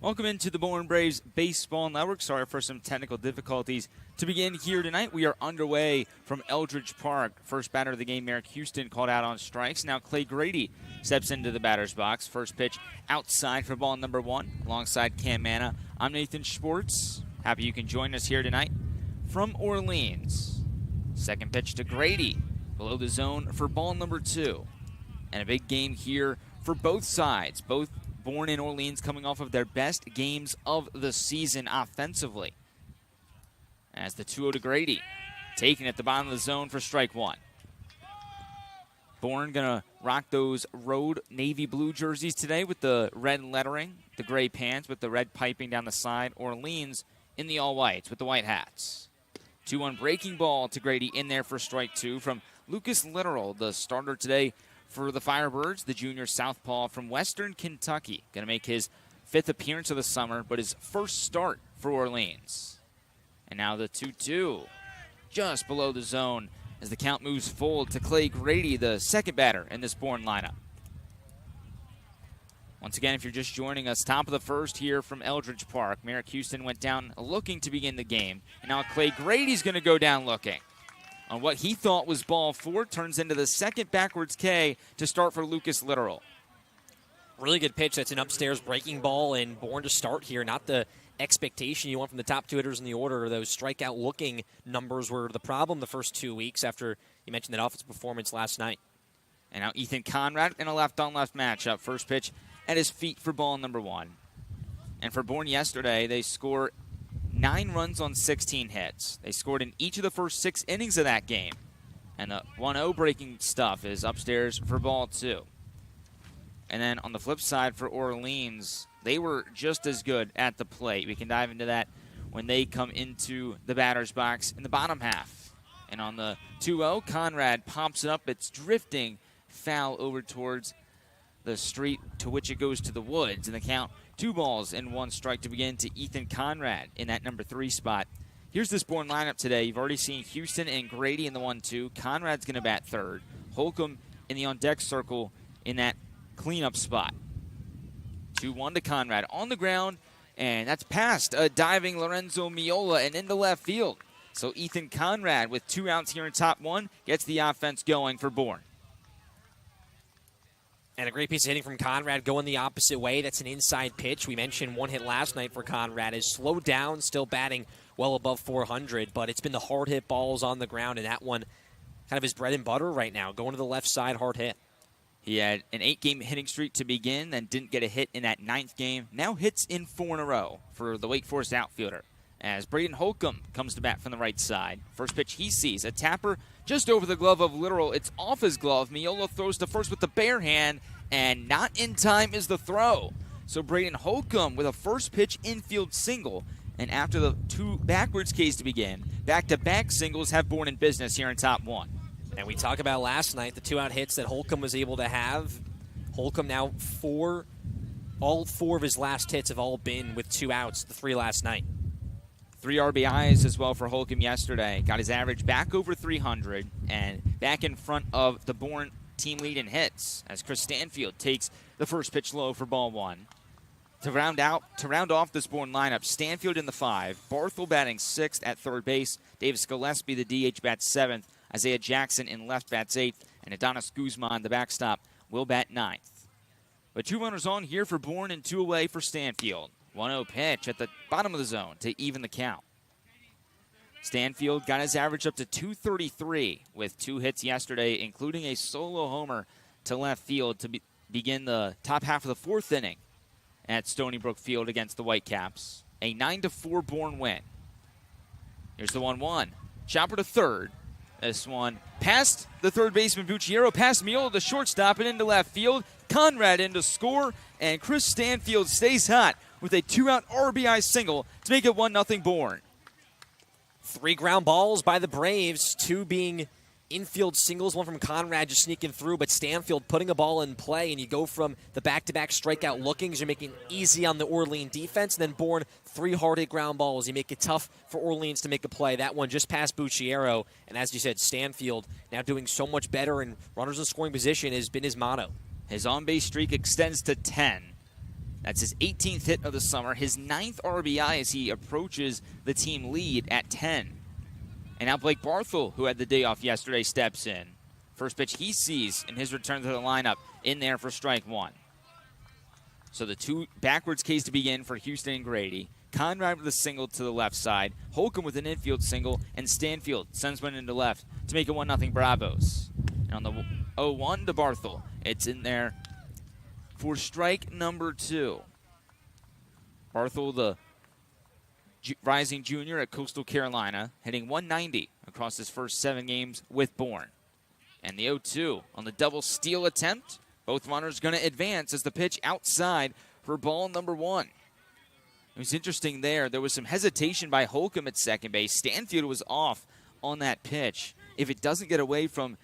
Welcome into the Bourne Braves Baseball Network. Sorry for some technical difficulties. To begin here tonight, we are underway from Eldridge Park. First batter of the game, Merrick Houston, called out on strikes. Now Clay Grady steps into the batter's box. First pitch outside for ball number 1 alongside Cam Manna. I'm Nathan Schwartz. Happy you can join us here tonight from Orleans. Second pitch to Grady below the zone for ball number 2. And a big game here for both sides. Both Bourne and Orleans coming off of their best games of the season offensively. As the 2-0 to Grady, taken at the bottom of the zone for strike 1. Bourne gonna rock those road navy blue jerseys today with the red lettering, the gray pants with the red piping down the side. Orleans in the all whites with the white hats. 2-1 breaking ball to Grady in there for strike 2 from Lucas Littoral, the starter today for the Firebirds, the junior southpaw from Western Kentucky. Going to make his 5th appearance of the summer, but his first start for Orleans. And now the 2-2, just below the zone as the count moves full to Clay Grady, the second batter in this Bourne lineup. Once again, if you're just joining us, top of the first here from Eldridge Park. Merrick Houston went down looking to begin the game. And now Clay Grady's going to go down looking. On what he thought was ball 4, turns into the second backwards K to start for Lucas Littoral. Really good pitch. That's an upstairs breaking ball, and Bourne to start here. Not the expectation you want from the top 2 hitters in the order. Those strikeout-looking numbers were the problem the first 2 weeks after you mentioned that offensive performance last night. And now Ethan Conrad in a left-on-left matchup. First pitch at his feet for ball number 1. And for Bourne yesterday, they score 9 runs on 16 hits. They scored in each of the first 6 innings of that game. And the 1-0 breaking stuff is upstairs for ball 2. And then on the flip side for Orleans, they were just as good at the plate. We can dive into that when they come into the batter's box in the bottom half. And on the 2-0, Conrad pops it up. It's drifting foul over towards the street to which it goes to the woods. And the count, 2 balls and 1 strike to begin to Ethan Conrad in that number 3 spot. Here's this Bourne lineup today. You've already seen Houston and Grady in the 1-2. Conrad's going to bat third. Holcomb in the on-deck circle in that cleanup spot. 2-1 to Conrad on the ground, and that's past a diving Lorenzo Miola and into left field. So Ethan Conrad with 2 outs here in top 1 gets the offense going for Bourne. And a great piece of hitting from Conrad going the opposite way. That's an inside pitch. We mentioned 1 hit last night for Conrad. Is slowed down, still batting well above 400, but it's been the hard hit balls on the ground, and that one kind of his bread and butter right now, going to the left side, hard hit. He had an 8-game hitting streak to begin, then didn't get a hit in that 9th game. Now hits in 4 in a row for the Wake Forest outfielder. As Braden Holcomb comes to bat from the right side. First pitch he sees, a tapper just over the glove of Littoral. It's off his glove. Miola throws to first with the bare hand, and not in time is the throw. So Braden Holcomb with a first pitch infield single. And after the 2 backwards Ks to begin, back-to-back singles have Bourne in business here in top 1. And we talked about last night, the 2-out hits that Holcomb was able to have. Holcomb now all 4 of his last hits have all been with 2 outs, the 3 last night. 3 RBIs as well for Holcomb yesterday. Got his average back over 300 and back in front of the Bourne team lead in hits as Chris Stanfield takes the first pitch low for ball 1. To round off this Bourne lineup, Stanfield in the 5, Barthel batting 6th at third base, Davis Gillespie, the DH, bats 7th, Isaiah Jackson in left bats 8th, and Adonis Guzman, the backstop, will bat 9th. But 2 runners on here for Bourne and 2 away for Stanfield. 1-0 pitch at the bottom of the zone to even the count. Stanfield got his average up to 233 with 2 hits yesterday, including a solo homer to left field to begin the top half of the 4th inning at Stony Brook Field against the Whitecaps. A 9-4 Bourne win. Here's the 1-1. Chopper to third. This one past the third baseman Bucciero, past Miola, the shortstop, and into left field. Conrad in to score, and Chris Stanfield stays hot with a 2-out RBI single to make it 1-0 Bourne. 3 ground balls by the Braves, 2 being infield singles, one from Conrad just sneaking through, but Stanfield putting a ball in play, and you go from the back-to-back strikeout lookings, you're making it easy on the Orleans defense, and then Bourne, 3 hard-hit ground balls. You make it tough for Orleans to make a play. That one just past Bucciero, and as you said, Stanfield now doing so much better, and runners in scoring position has been his motto. His on-base streak extends to 10. That's his 18th hit of the summer, his 9th RBI as he approaches the team lead at 10. And now Blake Barthel, who had the day off yesterday, steps in. First pitch he sees in his return to the lineup, in there for strike 1. So the 2 backwards Ks to begin for Houston and Grady. Conrad with a single to the left side, Holcomb with an infield single, and Stanfield sends one into left to make it 1-0 Bravos. And on the 0-1 to Barthel, it's in there for strike number 2. Barthel, the rising junior at Coastal Carolina, hitting 190 across his first 7 games with Bourne. And the 0-2 on the double steal attempt. Both runners going to advance as the pitch outside for ball number 1. It was interesting there. There was some hesitation by Holcomb at second base. Stanfield was off on that pitch. If it doesn't get away from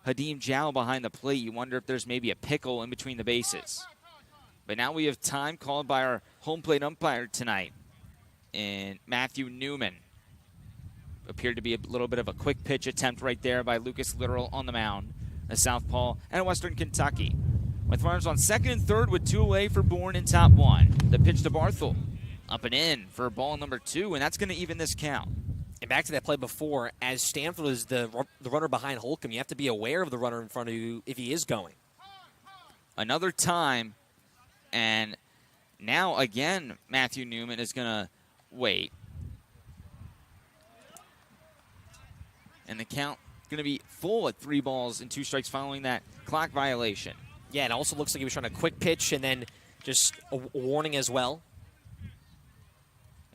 Hadim Jow behind the plate, you wonder if there's maybe a pickle in between the bases. But now we have time called by our home plate umpire tonight. And Matthew Newman. Appeared to be a little bit of a quick pitch attempt right there by Lucas Littoral on the mound, a southpaw, and Western Kentucky. With runners on second and third with 2 away for Bourne in top 1. The pitch to Barthel. Up and in for ball number 2, and that's going to even this count. And back to that play before, as Stanfield is the runner behind Holcomb, you have to be aware of the runner in front of you if he is going. Another time, and now again Matthew Newman is going to wait. And the count going to be full at 3 balls and 2 strikes following that clock violation. Yeah, it also looks like he was trying a quick pitch and then just a warning as well.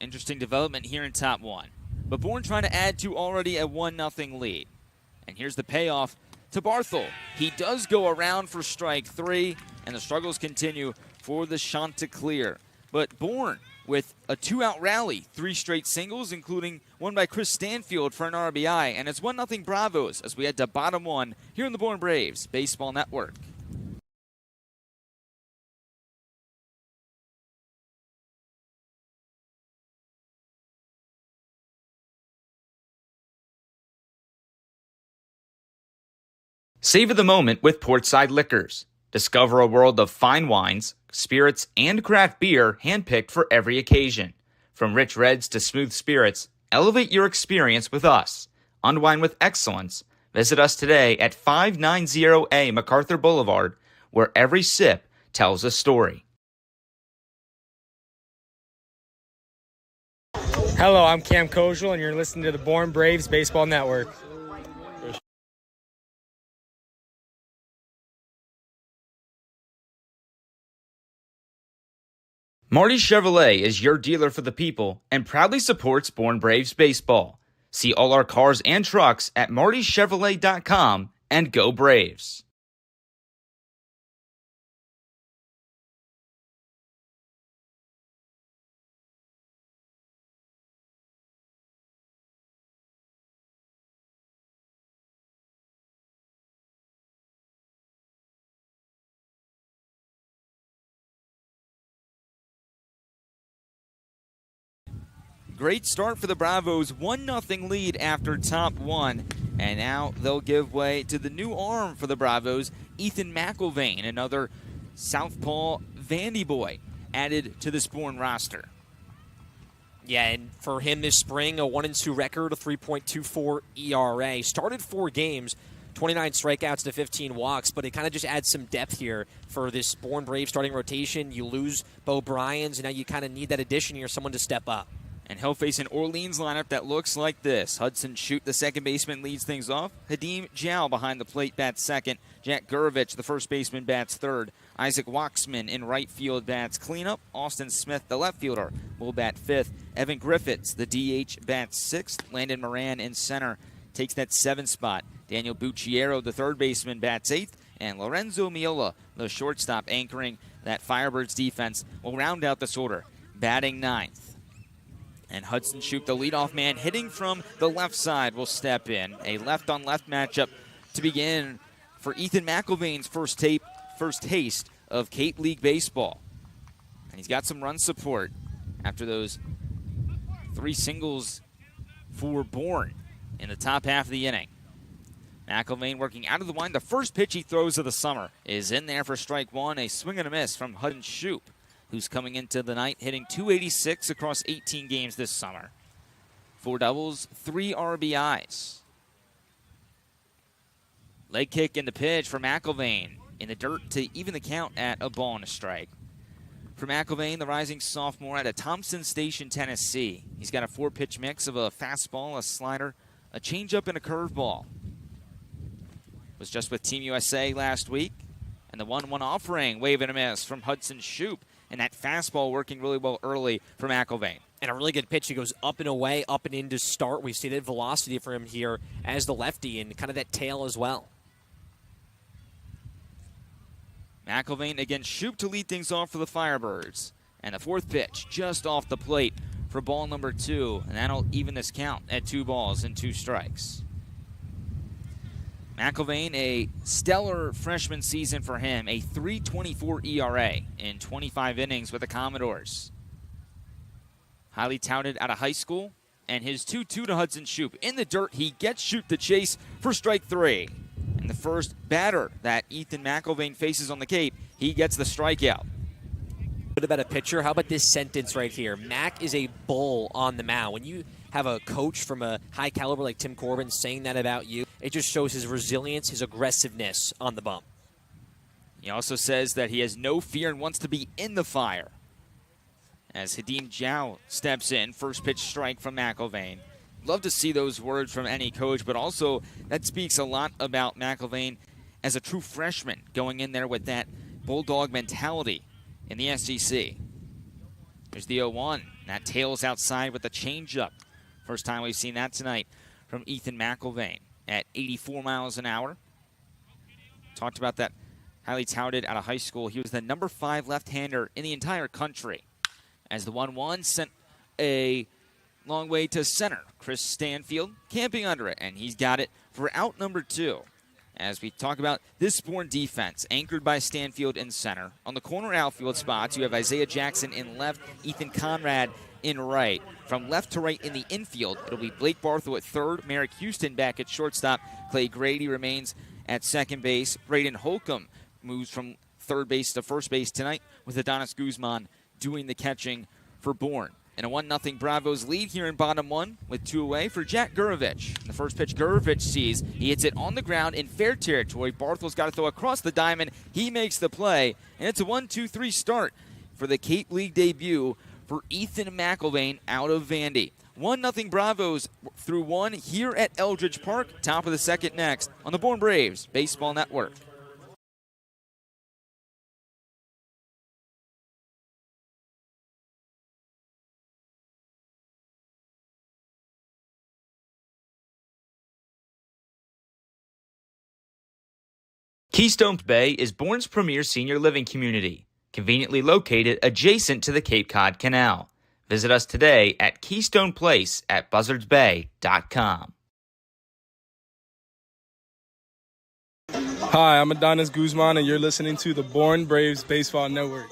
Interesting development here in top 1. But Bourne trying to add to already a 1-0 lead. And here's the payoff to Barthel. He does go around for strike 3, and the struggles continue for the Chanticleer. But Bourne with a 2-out rally, 3 straight singles, including one by Chris Stanfield for an RBI. And it's 1-0 Bravos as we head to bottom 1 here in the Bourne Braves Baseball Network. Savor the moment with Portside Liquors. Discover a world of fine wines, spirits, and craft beer handpicked for every occasion. From rich reds to smooth spirits, elevate your experience with us. Unwind with excellence. Visit us today at 590A MacArthur Boulevard, where every sip tells a story. Hello, I'm Cam Kozel, and you're listening to the Bourne Braves Baseball Network. Marty Chevrolet is your dealer for the people and proudly supports Bourne Braves baseball. See all our cars and trucks at martychevrolet.com and go Braves. Great start for the Bravos, 1-0 lead after top 1. And now they'll give way to the new arm for the Bravos, Ethan McIlvain, another southpaw Vandy boy added to this Bourne roster. Yeah, and for him this spring, a 1-2 record, a 3.24 ERA. Started 4 games, 29 strikeouts to 15 walks, but it kind of just adds some depth here for this Bourne Braves starting rotation. You lose Bo Bryans, and now you kind of need that addition here, someone to step up. And he'll face an Orleans lineup that looks like this. Hudson Shute, the second baseman, leads things off. Hadim Jow behind the plate bats second. Jack Gurevich, the first baseman, bats third. Isaac Waxman in right field bats cleanup. Austin Smith, the left fielder, will bat fifth. Evan Griffiths, the DH, bats sixth. Landon Moran in center takes that 7th spot. Daniel Bucciero, the third baseman, bats eighth. And Lorenzo Miola, the shortstop, anchoring that Firebirds defense, will round out this order, batting ninth. And Hudson Shute, the leadoff man, hitting from the left side, will step in. A left-on-left matchup to begin for Ethan McIlvain's first taste of Cape League baseball. And he's got some run support after those 3 singles for Bourne in the top half of the inning. McIlvain working out of the wind. The first pitch he throws of the summer is in there for strike 1. A swing and a miss from Hudson Shoup, who's coming into the night hitting .286 across 18 games this summer. 4 doubles, 3 RBIs. Leg kick in the pitch for McIlvain in the dirt to even the count at a ball and a strike. For McIlvain, the rising sophomore out of Thompson Station, Tennessee. He's got a 4-pitch mix of a fastball, a slider, a changeup, and a curveball. Was just with Team USA last week. And the 1-1 offering, wave and a miss from Hudson Shoup. And that fastball working really well early for McIlvain. And a really good pitch. He goes up and away, up and in to start. We see that velocity for him here as the lefty and kind of that tail as well. McIlvain against Shoup to lead things off for the Firebirds. And the 4th pitch just off the plate for ball number 2. And that'll even this count at 2 balls and 2 strikes. McIlvain, a stellar freshman season for him. A .324 ERA in 25 innings with the Commodores. Highly touted out of high school. And his 2-2 to Hudson Shoup. In the dirt, he gets Shoup to chase for strike 3. And the first batter that Ethan McIlvain faces on the Cape, he gets the strikeout. What about a pitcher? How about this sentence right here? Mac is a bull on the mound. When you have a coach from a high caliber like Tim Corbin saying that about you, it just shows his resilience, his aggressiveness on the bump. He also says that he has no fear and wants to be in the fire. As Hadim Zhao steps in, first pitch strike from McIlvain. Love to see those words from any coach, but also that speaks a lot about McIlvain as a true freshman going in there with that bulldog mentality in the SEC. There's the 0-1. That tails outside with the changeup. First time we've seen that tonight from Ethan McIlvain at 84 miles an hour. Talked about that highly touted out of high school. He was the number 5 left-hander in the entire country. As the 1-1 sent a long way to center. Chris Stanfield camping under it, and he's got it for out number 2. As we talk about this Bourne defense, anchored by Stanfield in center. On the corner outfield spots, you have Isaiah Jackson in left, Ethan Conrad in right. From left to right in the infield, it'll be Blake Barthel at third, Merrick Houston back at shortstop, Clay Grady remains at second base. Braden Holcomb moves from third base to first base tonight, with Adonis Guzman doing the catching for Bourne. And a 1-0 Bravos lead here in bottom 1 with 2 away for Jack Gurovich. The first pitch Gurovich sees. He hits it on the ground in fair territory. Barthel's got to throw across the diamond. He makes the play. And it's a 1-2-3 start for the Cape League debut for Ethan McIlvain out of Vandy. 1-0 Bravos through 1 here at Eldridge Park. Top of the second next on the Bourne Braves Baseball Network. Keystone Bay is Bourne's premier senior living community, conveniently located adjacent to the Cape Cod Canal. Visit us today at Keystone Place at buzzardsbay.com. Hi, I'm Adonis Guzman, and you're listening to the Bourne Braves Baseball Network.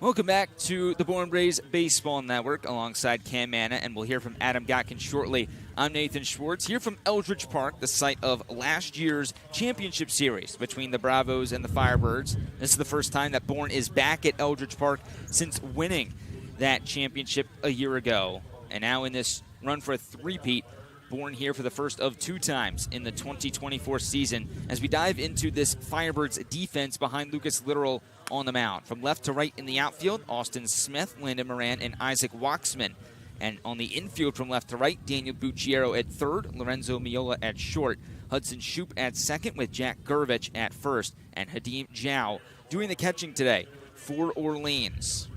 Welcome back to the Bourne Braves Baseball Network alongside Cam Manna, and we'll hear from Adam Gotkin shortly. I'm Nathan Schwartz, here from Eldridge Park, the site of last year's championship series between the Bravos and the Firebirds. This is the first time that Bourne is back at Eldridge Park since winning that championship a year ago. And now in this run for a three-peat, Bourne here for the first of 2 times in the 2024 season as we dive into this Firebirds defense behind Lucas Littoral on the mound. From left to right in the outfield, Austin Smith, Landon Moran, and Isaac Waxman. And on the infield from left to right, Daniel Bucciero at third, Lorenzo Miola at short, Hudson Shoup at second with Jack Gurovich at first, and Hadim Zhao doing the catching today for Orleans.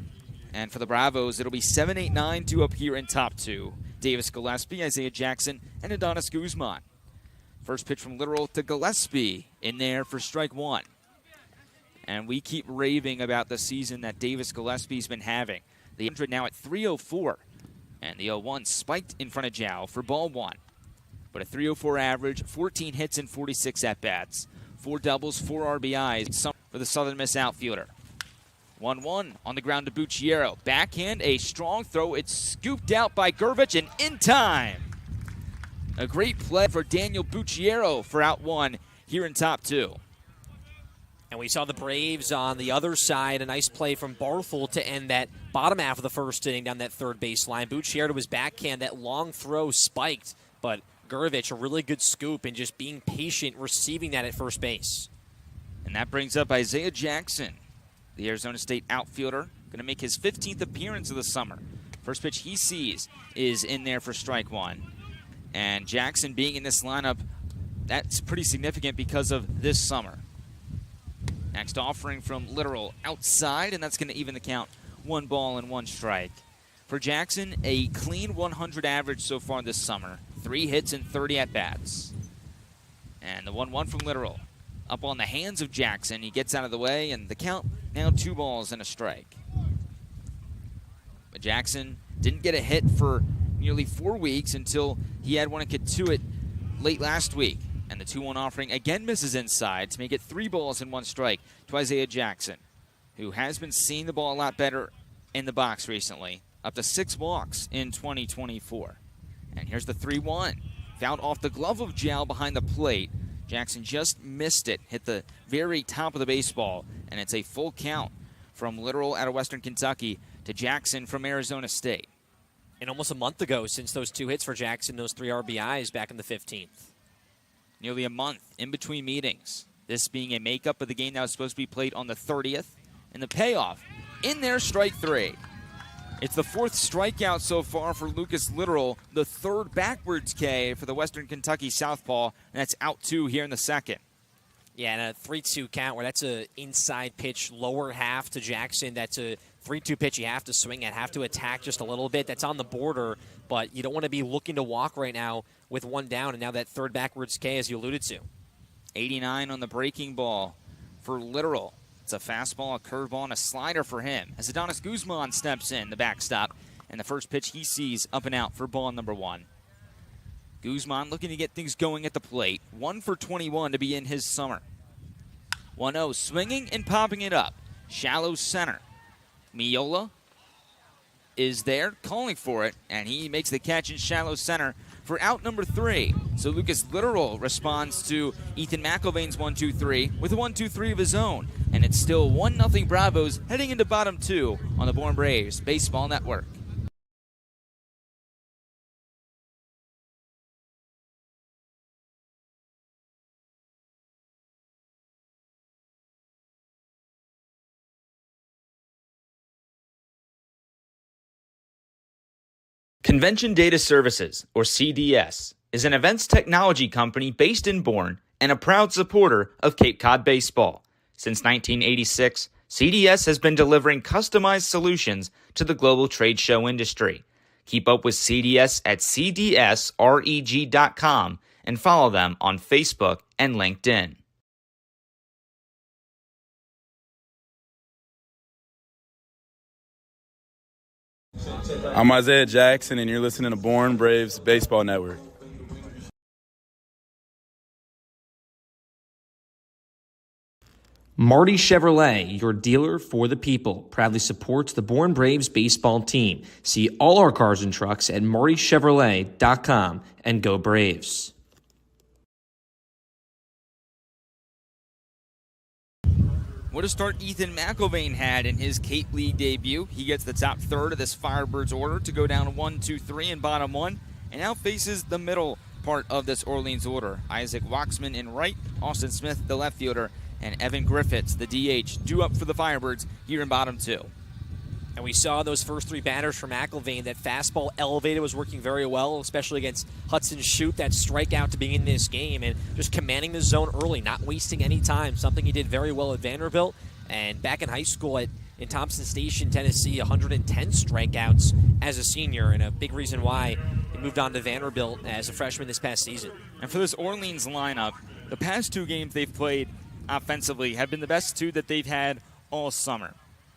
And for the Bravos, it'll be 7, 8, 9, 2 up here in top 2. Davis Gillespie, Isaiah Jackson, and Adonis Guzman. First pitch from Littoral to Gillespie in there for strike 1. And we keep raving about the season that Davis Gillespie's been having. The 100 now at 304. And the 0-1 spiked in front of Jow for ball 1. But a 304 average, 14 hits and 46 at-bats. 4 doubles, 4 RBIs for the Southern Miss outfielder. 1-1 on the ground to Bucciero. Backhand, a strong throw. It's scooped out by Gervich and in time. A great play for Daniel Bucciero for out 1 here in top 2. And we saw the Braves on the other side. A nice play from Barthel to end that bottom half of the first inning down that third baseline. Bucciero to his backhand. That long throw spiked, but Gervich, a really good scoop and just being patient, receiving that at first base. And that brings up Isaiah Jackson, the Arizona State outfielder, going to make his 15th appearance of the summer. First pitch he sees is in there for strike 1. And Jackson being in this lineup, that's pretty significant because of this summer. Next offering from Literal outside, and that's going to even the count. 1 ball and 1 strike. For Jackson, a clean 100 average so far this summer. 3 hits and 30 at-bats. And the 1-1 from Literal. Up on the hands of Jackson. He gets out of the way, and the count now 2 balls and a strike. But Jackson didn't get a hit for nearly 4 weeks until he had one at Katuitt late last week. And the 2-1 offering again misses inside to make it 3 balls and 1 strike to Isaiah Jackson, who has been seeing the ball a lot better in the box recently, up to 6 walks in 2024. And here's the 3-1. Fouled off the glove of Jow behind the plate. Jackson just missed it, hit the very top of the baseball, and it's a full count from Literal out of Western Kentucky to Jackson from Arizona State. And almost a month ago since those 2 hits for Jackson, those 3 RBIs back in the 15th. Nearly a month in between meetings. This being a makeup of the game that was supposed to be played on the 30th. And the payoff, in there, strike 3. It's the 4th strikeout so far for Lucas Literal, the 3rd backwards K for the Western Kentucky southpaw, and that's out 2 here in the 2nd. Yeah, and a 3-2 count where that's an inside pitch, lower half to Jackson. That's a 3-2 pitch you have to swing at, have to attack just a little bit. That's on the border, but you don't want to be looking to walk right now with 1 down, and now that 3rd backwards K, as you alluded to. 89 on the breaking ball for Literal. It's a fastball, a curveball, and a slider for him. As Adonis Guzman steps in, the backstop, and the first pitch he sees up and out for ball number 1. Guzman looking to get things going at the plate. 1 for 21 to be in his summer. 1-0, swinging and popping it up. Shallow center. Miola is there, calling for it, and he makes the catch in shallow center for out number 3. So Lucas Literal responds to Ethan McIlvain's 1-2-3 with a 1-2-3 of his own. And it's still 1-0 Bravos heading into bottom 2 on the Bourne Braves Baseball Network. Convention Data Services, or CDS, is an events technology company based in Bourne and a proud supporter of Cape Cod baseball. Since 1986, CDS has been delivering customized solutions to the global trade show industry. Keep up with CDS at cdsreg.com and follow them on Facebook and LinkedIn. I'm Isaiah Jackson, and you're listening to Bourne Braves Baseball Network. Marty Chevrolet, your dealer for the people, proudly supports the Bourne Braves baseball team. See all our cars and trucks at martychevrolet.com and go Braves. What a start Ethan McIlvain had in his Cape League debut. He gets the top 3rd of this Firebirds order to go down 1-2-3 in bottom 1, and now faces the middle part of this Orleans order. Isaac Waxman in right, Austin Smith, the left fielder, and Evan Griffiths, the DH, due up for the Firebirds here in bottom 2. And we saw those first 3 batters from McIlvain. That fastball elevated was working very well, especially against Hudson Shute, that strikeout to begin this game, and just commanding the zone early, not wasting any time, something he did very well at Vanderbilt. And back in high school in Thompson Station, Tennessee, 110 strikeouts as a senior, and a big reason why he moved on to Vanderbilt as a freshman this past season. And for this Orleans lineup, the past 2 games they've played offensively have been the best 2 that they've had all summer.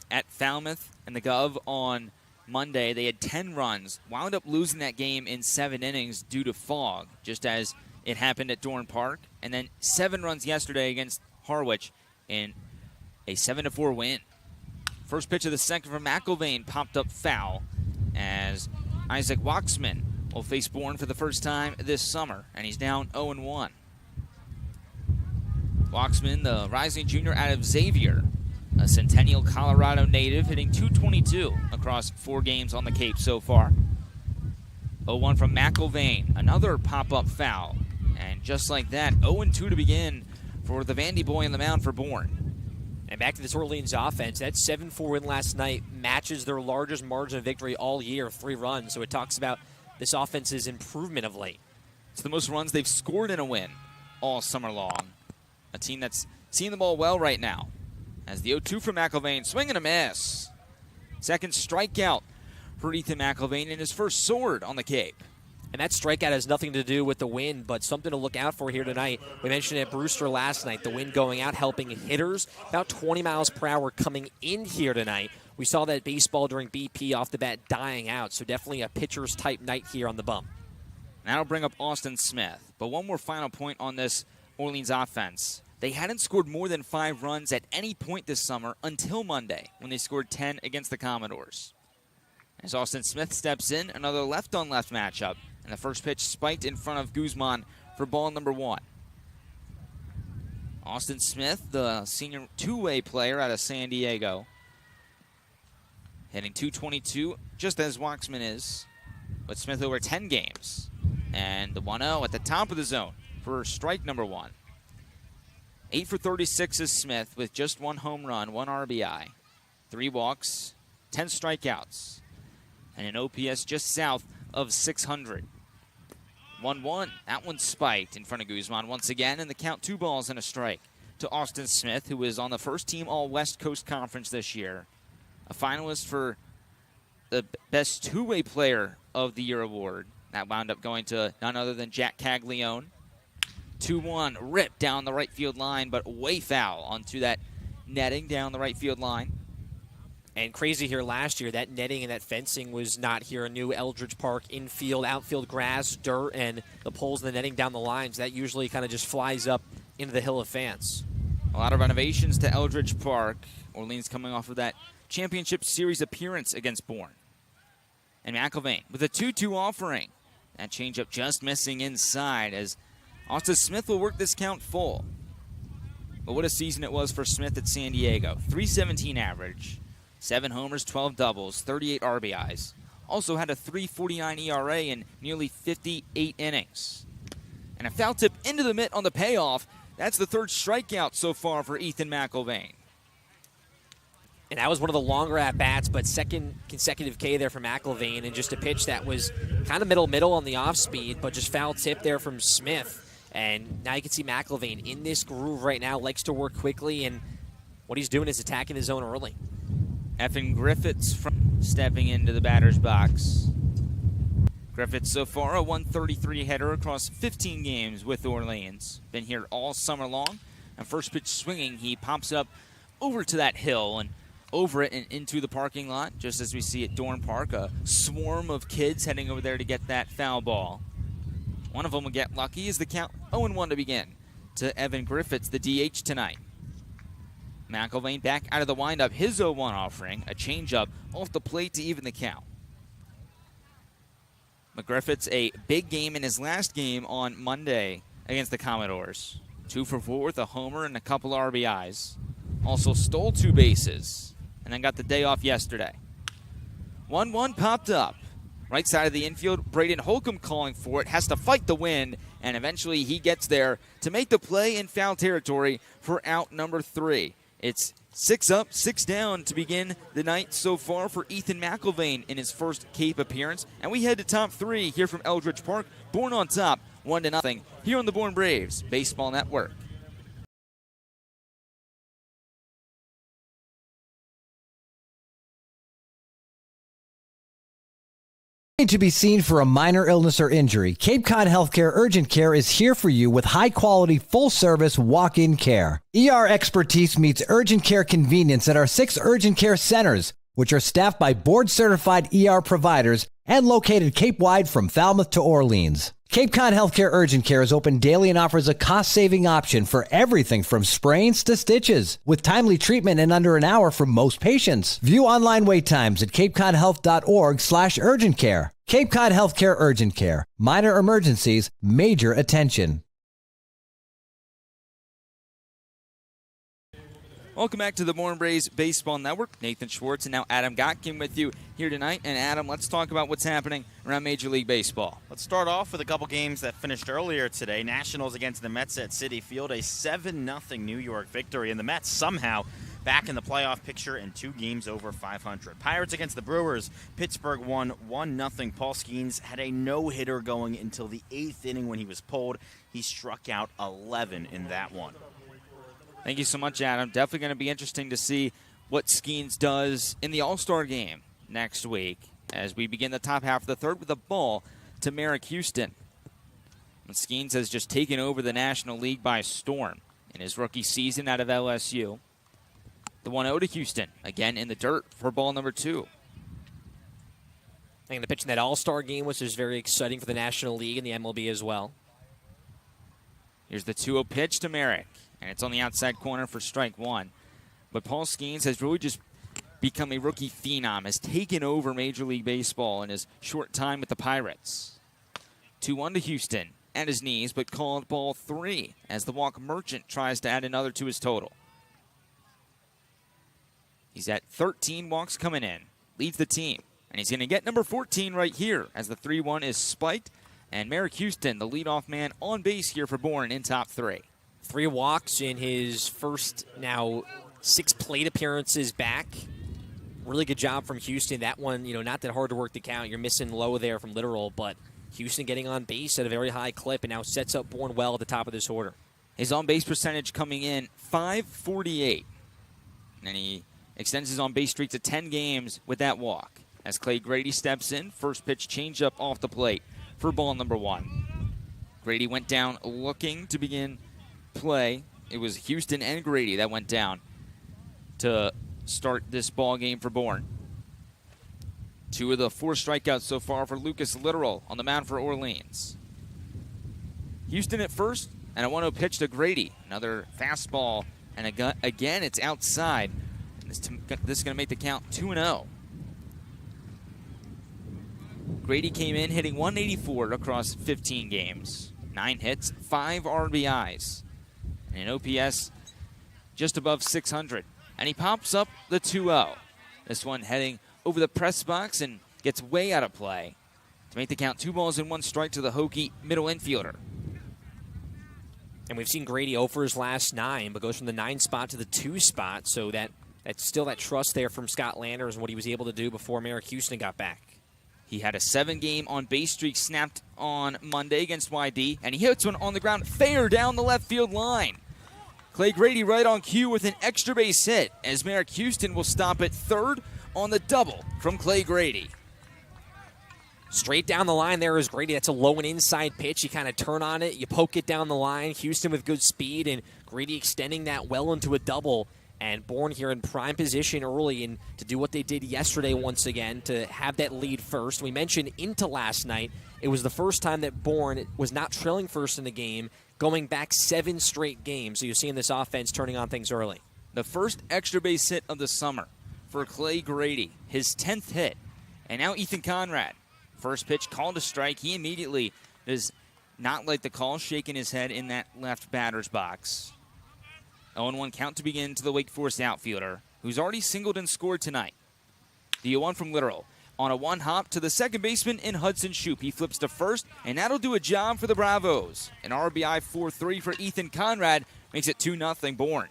At Falmouth and the Gov on Monday. They had 10 runs, wound up losing that game in 7 innings due to fog, just as it happened at Dorn Park. And then 7 runs yesterday against Harwich in a 7-4 win. First pitch of the second from McIlvain popped up foul as Isaac Waxman will face Bourne for the first time this summer, and he's down 0-1. Waxman, the rising junior out of Xavier, a Centennial, Colorado native, hitting .222 across 4 games on the Cape so far. 0-1 from McIlvain, another pop-up foul. And just like that, 0-2 to begin for the Vandy boy on the mound for Bourne. And back to this Orleans offense, that 7-4 win last night matches their largest margin of victory all year, 3 runs. So it talks about this offense's improvement of late. It's the most runs they've scored in a win all summer long. A team that's seeing the ball well right now. As the 0-2 from McIlvain, swing and a miss. Second strikeout for Ethan McIlvain in his first sword on the Cape. And that strikeout has nothing to do with the wind, but something to look out for here tonight. We mentioned at Brewster last night, the wind going out, helping hitters. About 20 miles per hour coming in here tonight. We saw that baseball during BP off the bat dying out, so definitely a pitcher's type night here on the bump. That'll bring up Austin Smith. But one more final point on this Orleans offense. They hadn't scored more than 5 runs at any point this summer until Monday, when they scored 10 against the Commodores. As Austin Smith steps in, another left-on-left matchup. And the first pitch spiked in front of Guzman for ball number 1. Austin Smith, the senior two-way player out of San Diego, hitting .222, just as Waxman is, but Smith over 10 games. And the 1-0 at the top of the zone for strike number 1. 8 for 36 is Smith with just 1 home run, 1 RBI, 3 walks, 10 strikeouts, and an OPS just south of 600. 1-1. That one spiked in front of Guzman once again, and the count 2 balls and a strike to Austin Smith, who is on the first team All-West Coast Conference this year. A finalist for the Best Two-Way Player of the Year award. That wound up going to none other than Jack Caglione. 2-1, ripped down the right field line, but way foul onto that netting down the right field line. And crazy here last year, that netting and that fencing was not here. A new Eldridge Park infield, outfield grass, dirt, and the poles and the netting down the lines. That usually kind of just flies up into the hill of fans. A lot of renovations to Eldridge Park. Orleans coming off of that championship series appearance against Bourne. And McIlvain with a 2-2 offering. That changeup just missing inside as Austin Smith will work this count full. But what a season it was for Smith at San Diego. .317 average. 7 homers, 12 doubles, 38 RBIs. Also had a .349 ERA in nearly 58 innings. And a foul tip into the mitt on the payoff. That's the 3rd strikeout so far for Ethan McIlvain. And that was one of the longer at-bats, but 2nd consecutive K there for McIlvain, and just a pitch that was kind of middle on the off-speed, but just foul tip there from Smith. And now you can see McIlvain in this groove right now, likes to work quickly, and what he's doing is attacking his zone early. Evan Griffiths stepping into the batter's box. Griffiths so far a .133 hitter across 15 games with Orleans. Been here all summer long. And first pitch swinging, he pops up over to that hill and over it and into the parking lot, just as we see at Dorn Park. A swarm of kids heading over there to get that foul ball. One of them will get lucky as the count 0-1 to begin to Evan Griffiths, the DH tonight. McIlvain back out of the windup, his 0-1 offering, a changeup off the plate to even the count. McGriffiths, a big game in his last game on Monday against the Commodores. 2 for 4 with a homer and a couple RBIs. Also stole 2 bases and then got the day off yesterday. 1-1 popped up. Right side of the infield, Braden Holcomb calling for it, has to fight the wind, and eventually he gets there to make the play in foul territory for out number 3. It's 6 up, 6 down to begin the night so far for Ethan McIlvain in his first Cape appearance. And we head to top 3 here from Eldridge Park. Bourne on top, 1-0 here on the Bourne Braves Baseball Network. Need to be seen for a minor illness or injury? Cape Cod Healthcare Urgent Care is here for you with high-quality, full-service walk-in care. ER expertise meets urgent care convenience at our 6 urgent care centers. which are staffed by board-certified ER providers and located Cape-wide from Falmouth to Orleans. Cape Cod Healthcare Urgent Care is open daily and offers a cost-saving option for everything from sprains to stitches, with timely treatment in under an hour for most patients. View online wait times at capecodhealth.org/urgent care. Cape Cod Healthcare Urgent Care. Minor emergencies, major attention. Welcome back to the Bourne Braves Baseball Network. Nathan Schwartz and now Adam Gotkin with you here tonight. And Adam, let's talk about what's happening around Major League Baseball. Let's start off with a couple games that finished earlier today. Nationals against the Mets at Citi Field, a 7-0 New York victory. And the Mets somehow back in the playoff picture and 2 games over 500. Pirates against the Brewers. Pittsburgh won 1-0. Paul Skeens had a no-hitter going until the 8th inning when he was pulled. He struck out 11 in that one. Thank you so much, Adam. Definitely going to be interesting to see what Skeens does in the All-Star game next week as we begin the top half of the third with a ball to Merrick Houston. And Skeens has just taken over the National League by storm in his rookie season out of LSU. The 1-0 to Houston, again in the dirt for ball number 2. And the pitch in that All-Star game was just very exciting for the National League and the MLB as well. Here's the 2-0 pitch to Merrick. And it's on the outside corner for strike 1. But Paul Skeens has really just become a rookie phenom, has taken over Major League Baseball in his short time with the Pirates. 2-1 to Houston at his knees, but called ball 3 as the walk Merchant tries to add another to his total. He's at 13 walks coming in, leads the team. And he's going to get number 14 right here as the 3-1 is spiked. And Merrick Houston, the leadoff man on base here for Bourne in top 3. 3 walks in his first now 6 plate appearances back. Really good job from Houston. That one, not that hard to work the count. You're missing low there from literal, but Houston getting on base at a very high clip and now sets up Bourne well at the top of this order. His on-base percentage coming in .548. And he extends his on-base streak to 10 games with that walk. As Clay Grady steps in, first pitch changeup off the plate for ball number 1. Grady went down looking to begin play. It was Houston and Grady that went down to start this ball game for Bourne. 2 of the 4 strikeouts so far for Lucas Literal on the mound for Orleans. Houston at first, and a 1-0 pitch to Grady. Another fastball, and again it's outside. This is going to make the count 2-0. Grady came in hitting .184 across 15 games. 9 hits, 5 RBIs. And an OPS just above 600. And he pops up the 2-0. This one heading over the press box and gets way out of play to make the count 2 balls and 1 strike to the Hokie middle infielder. And we've seen Grady 0 for his last 9, but goes from the 9 spot to the 2 spot. So that's still that trust there from Scott Landers and what he was able to do before Merrick Houston got back. He had a 7-game on-base streak snapped on Monday against YD, and he hits one on the ground fair down the left field line. Clay Grady right on cue with an extra base hit as Merrick Houston will stop at third on the double from Clay Grady. Straight down the line there is Grady. That's a low and inside pitch. You kind of turn on it, you poke it down the line. Houston with good speed, and Grady extending that well into a double. And Bourne here in prime position early and to do what they did yesterday once again, to have that lead first. We mentioned into last night, it was the first time that Bourne was not trailing first in the game, going back 7 straight games. So you're seeing this offense turning on things early. The first extra base hit of the summer for Clay Grady, his 10th hit. And now Ethan Conrad. First pitch called a strike. He immediately does not like the call, shaking his head in that left batter's box. 0-1 count to begin to the Wake Forest outfielder, who's already singled and scored tonight. The 0-1 from Literal. On a 1-hop to the second baseman in Hudson Shoup. He flips to first, and that'll do a job for the Bravos. An RBI 4-3 for Ethan Conrad makes it 2-0 Bourne.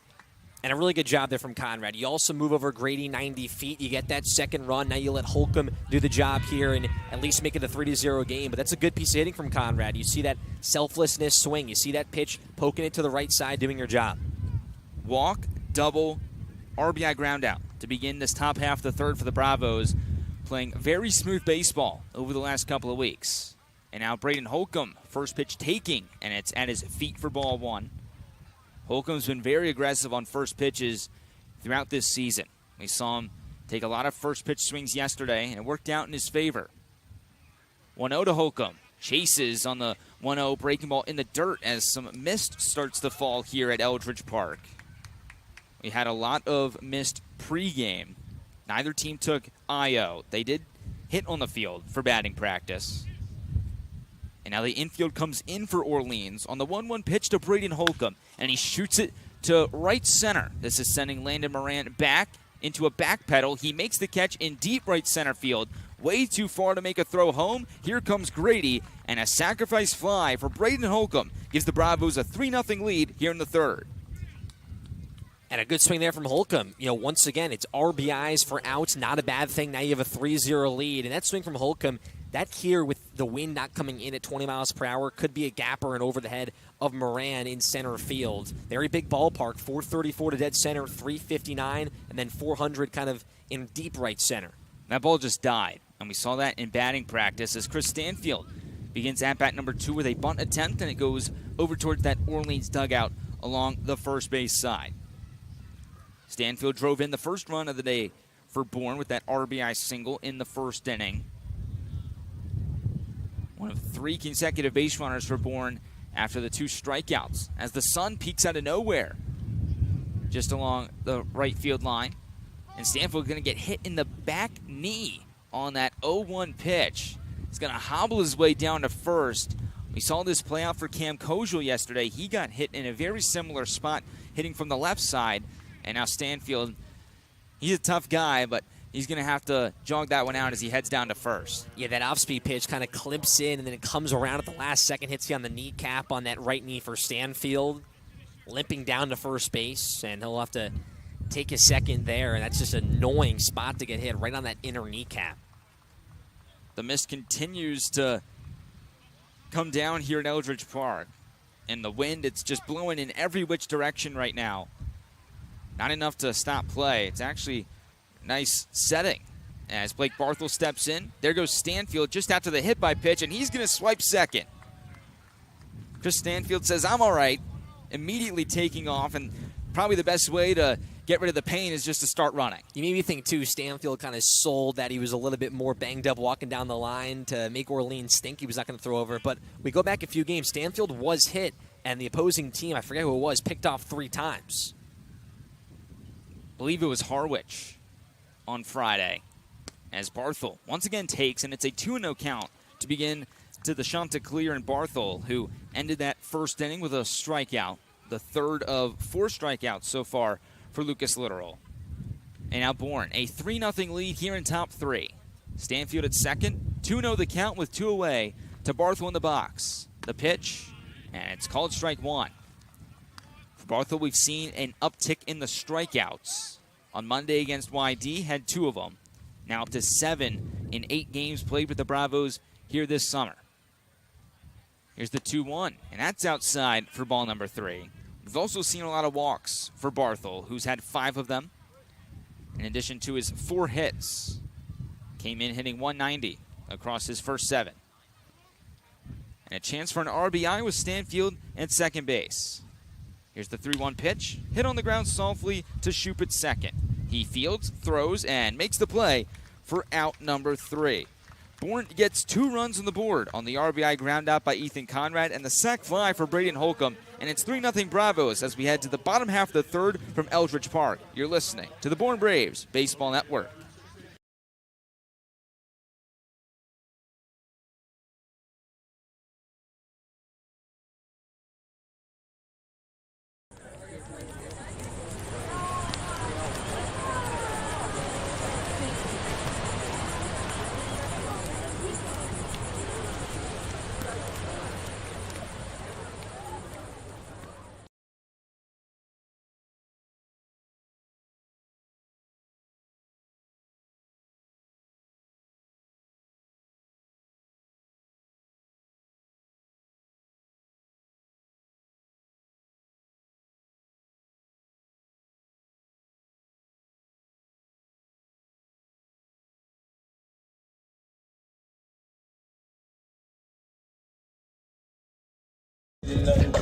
And a really good job there from Conrad. You also move over Grady 90 feet. You get that second run. Now you let Holcomb do the job here and at least make it a 3-0 game. But that's a good piece of hitting from Conrad. You see that selflessness swing. You see that pitch poking it to the right side, doing your job. Walk, double, RBI ground out to begin this top half of the third for the Bravos, playing very smooth baseball over the last couple of weeks. And now Braden Holcomb, first pitch taking, and it's at his feet for ball 1. Holcomb's been very aggressive on first pitches throughout this season. We saw him take a lot of first pitch swings yesterday, and it worked out in his favor. 1-0 to Holcomb. Chases on the 1-0 breaking ball in the dirt as some mist starts to fall here at Eldridge Park. We had a lot of mist pregame. Neither team took IO. They did hit on the field for batting practice. And now the infield comes in for Orleans on the 1-1 pitch to Braden Holcomb, and he shoots it to right center. This is sending Landon Moran back into a back pedal. He makes the catch in deep right center field. Way too far to make a throw home. Here comes Grady, and a sacrifice fly for Braden Holcomb gives the Bravos a 3-0 lead here in the third. And a good swing there from Holcomb. Once again, it's RBIs for outs, not a bad thing. Now you have a 3-0 lead. And that swing from Holcomb, that here with the wind not coming in at 20 miles per hour, could be a gapper and over the head of Moran in center field. Very big ballpark, 434 to dead center, 359, and then 400 kind of in deep right center. That ball just died, and we saw that in batting practice as Chris Stanfield begins at-bat number 2 with a bunt attempt, and it goes over towards that Orleans dugout along the first base side. Stanfield drove in the first run of the day for Bourne with that RBI single in the first inning. One of 3 consecutive base runners for Bourne after the 2 strikeouts as the sun peeks out of nowhere just along the right field line. And Stanfield going to get hit in the back knee on that 0-1 pitch. He's going to hobble his way down to first. We saw this play out for Cam Koziel yesterday. He got hit in a very similar spot, hitting from the left side. And now Stanfield, he's a tough guy, but he's going to have to jog that one out as he heads down to first. Yeah, that off-speed pitch kind of clips in, and then it comes around at the last second, hits you on the kneecap on that right knee for Stanfield, limping down to first base, and he'll have to take a second there, and that's just an annoying spot to get hit right on that inner kneecap. The mist continues to come down here at Eldridge Park, and the wind, it's just blowing in every which direction right now. Not enough to stop play. It's actually a nice setting. As Blake Barthel steps in, there goes Stanfield just after the hit by pitch, and he's going to swipe second. Chris Stanfield says, I'm all right, immediately taking off, and probably the best way to get rid of the pain is just to start running. You made me think, too, Stanfield kind of sold that he was a little bit more banged up walking down the line to make Orleans think he was not going to throw over. But we go back a few games, Stanfield was hit, and the opposing team, I forget who it was, picked off 3 times. I believe it was Harwich on Friday, as Barthel once again takes, and it's a 2-0 count to begin to the Chanticleer and Barthel, who ended that first inning with a strikeout, the third of 4 strikeouts so far for Lucas Littoral. And now Bourne, a 3-0 lead here in top 3. Stanfield at second, 2-0 the count with 2 away to Barthel in the box. The pitch, and it's called strike 1. Barthel, we've seen an uptick in the strikeouts. On Monday against YD, had 2 of them. Now up to 7 in 8 games played with the Bravos here this summer. Here's the 2-1, and that's outside for ball number 3. We've also seen a lot of walks for Barthel, who's had 5 of them, in addition to his 4 hits. Came in hitting 190 across his first 7. And a chance for an RBI with Stanfield at second base. Here's the 3-1 pitch. Hit on the ground softly to Shoop at second. He fields, throws, and makes the play for out number 3. Bourne gets 2 runs on the board on the RBI ground out by Ethan Conrad and the sac fly for Braden Holcomb. And it's 3-0 Bravos as we head to the bottom half of the third from Eldridge Park. You're listening to the Bourne Braves Baseball Network.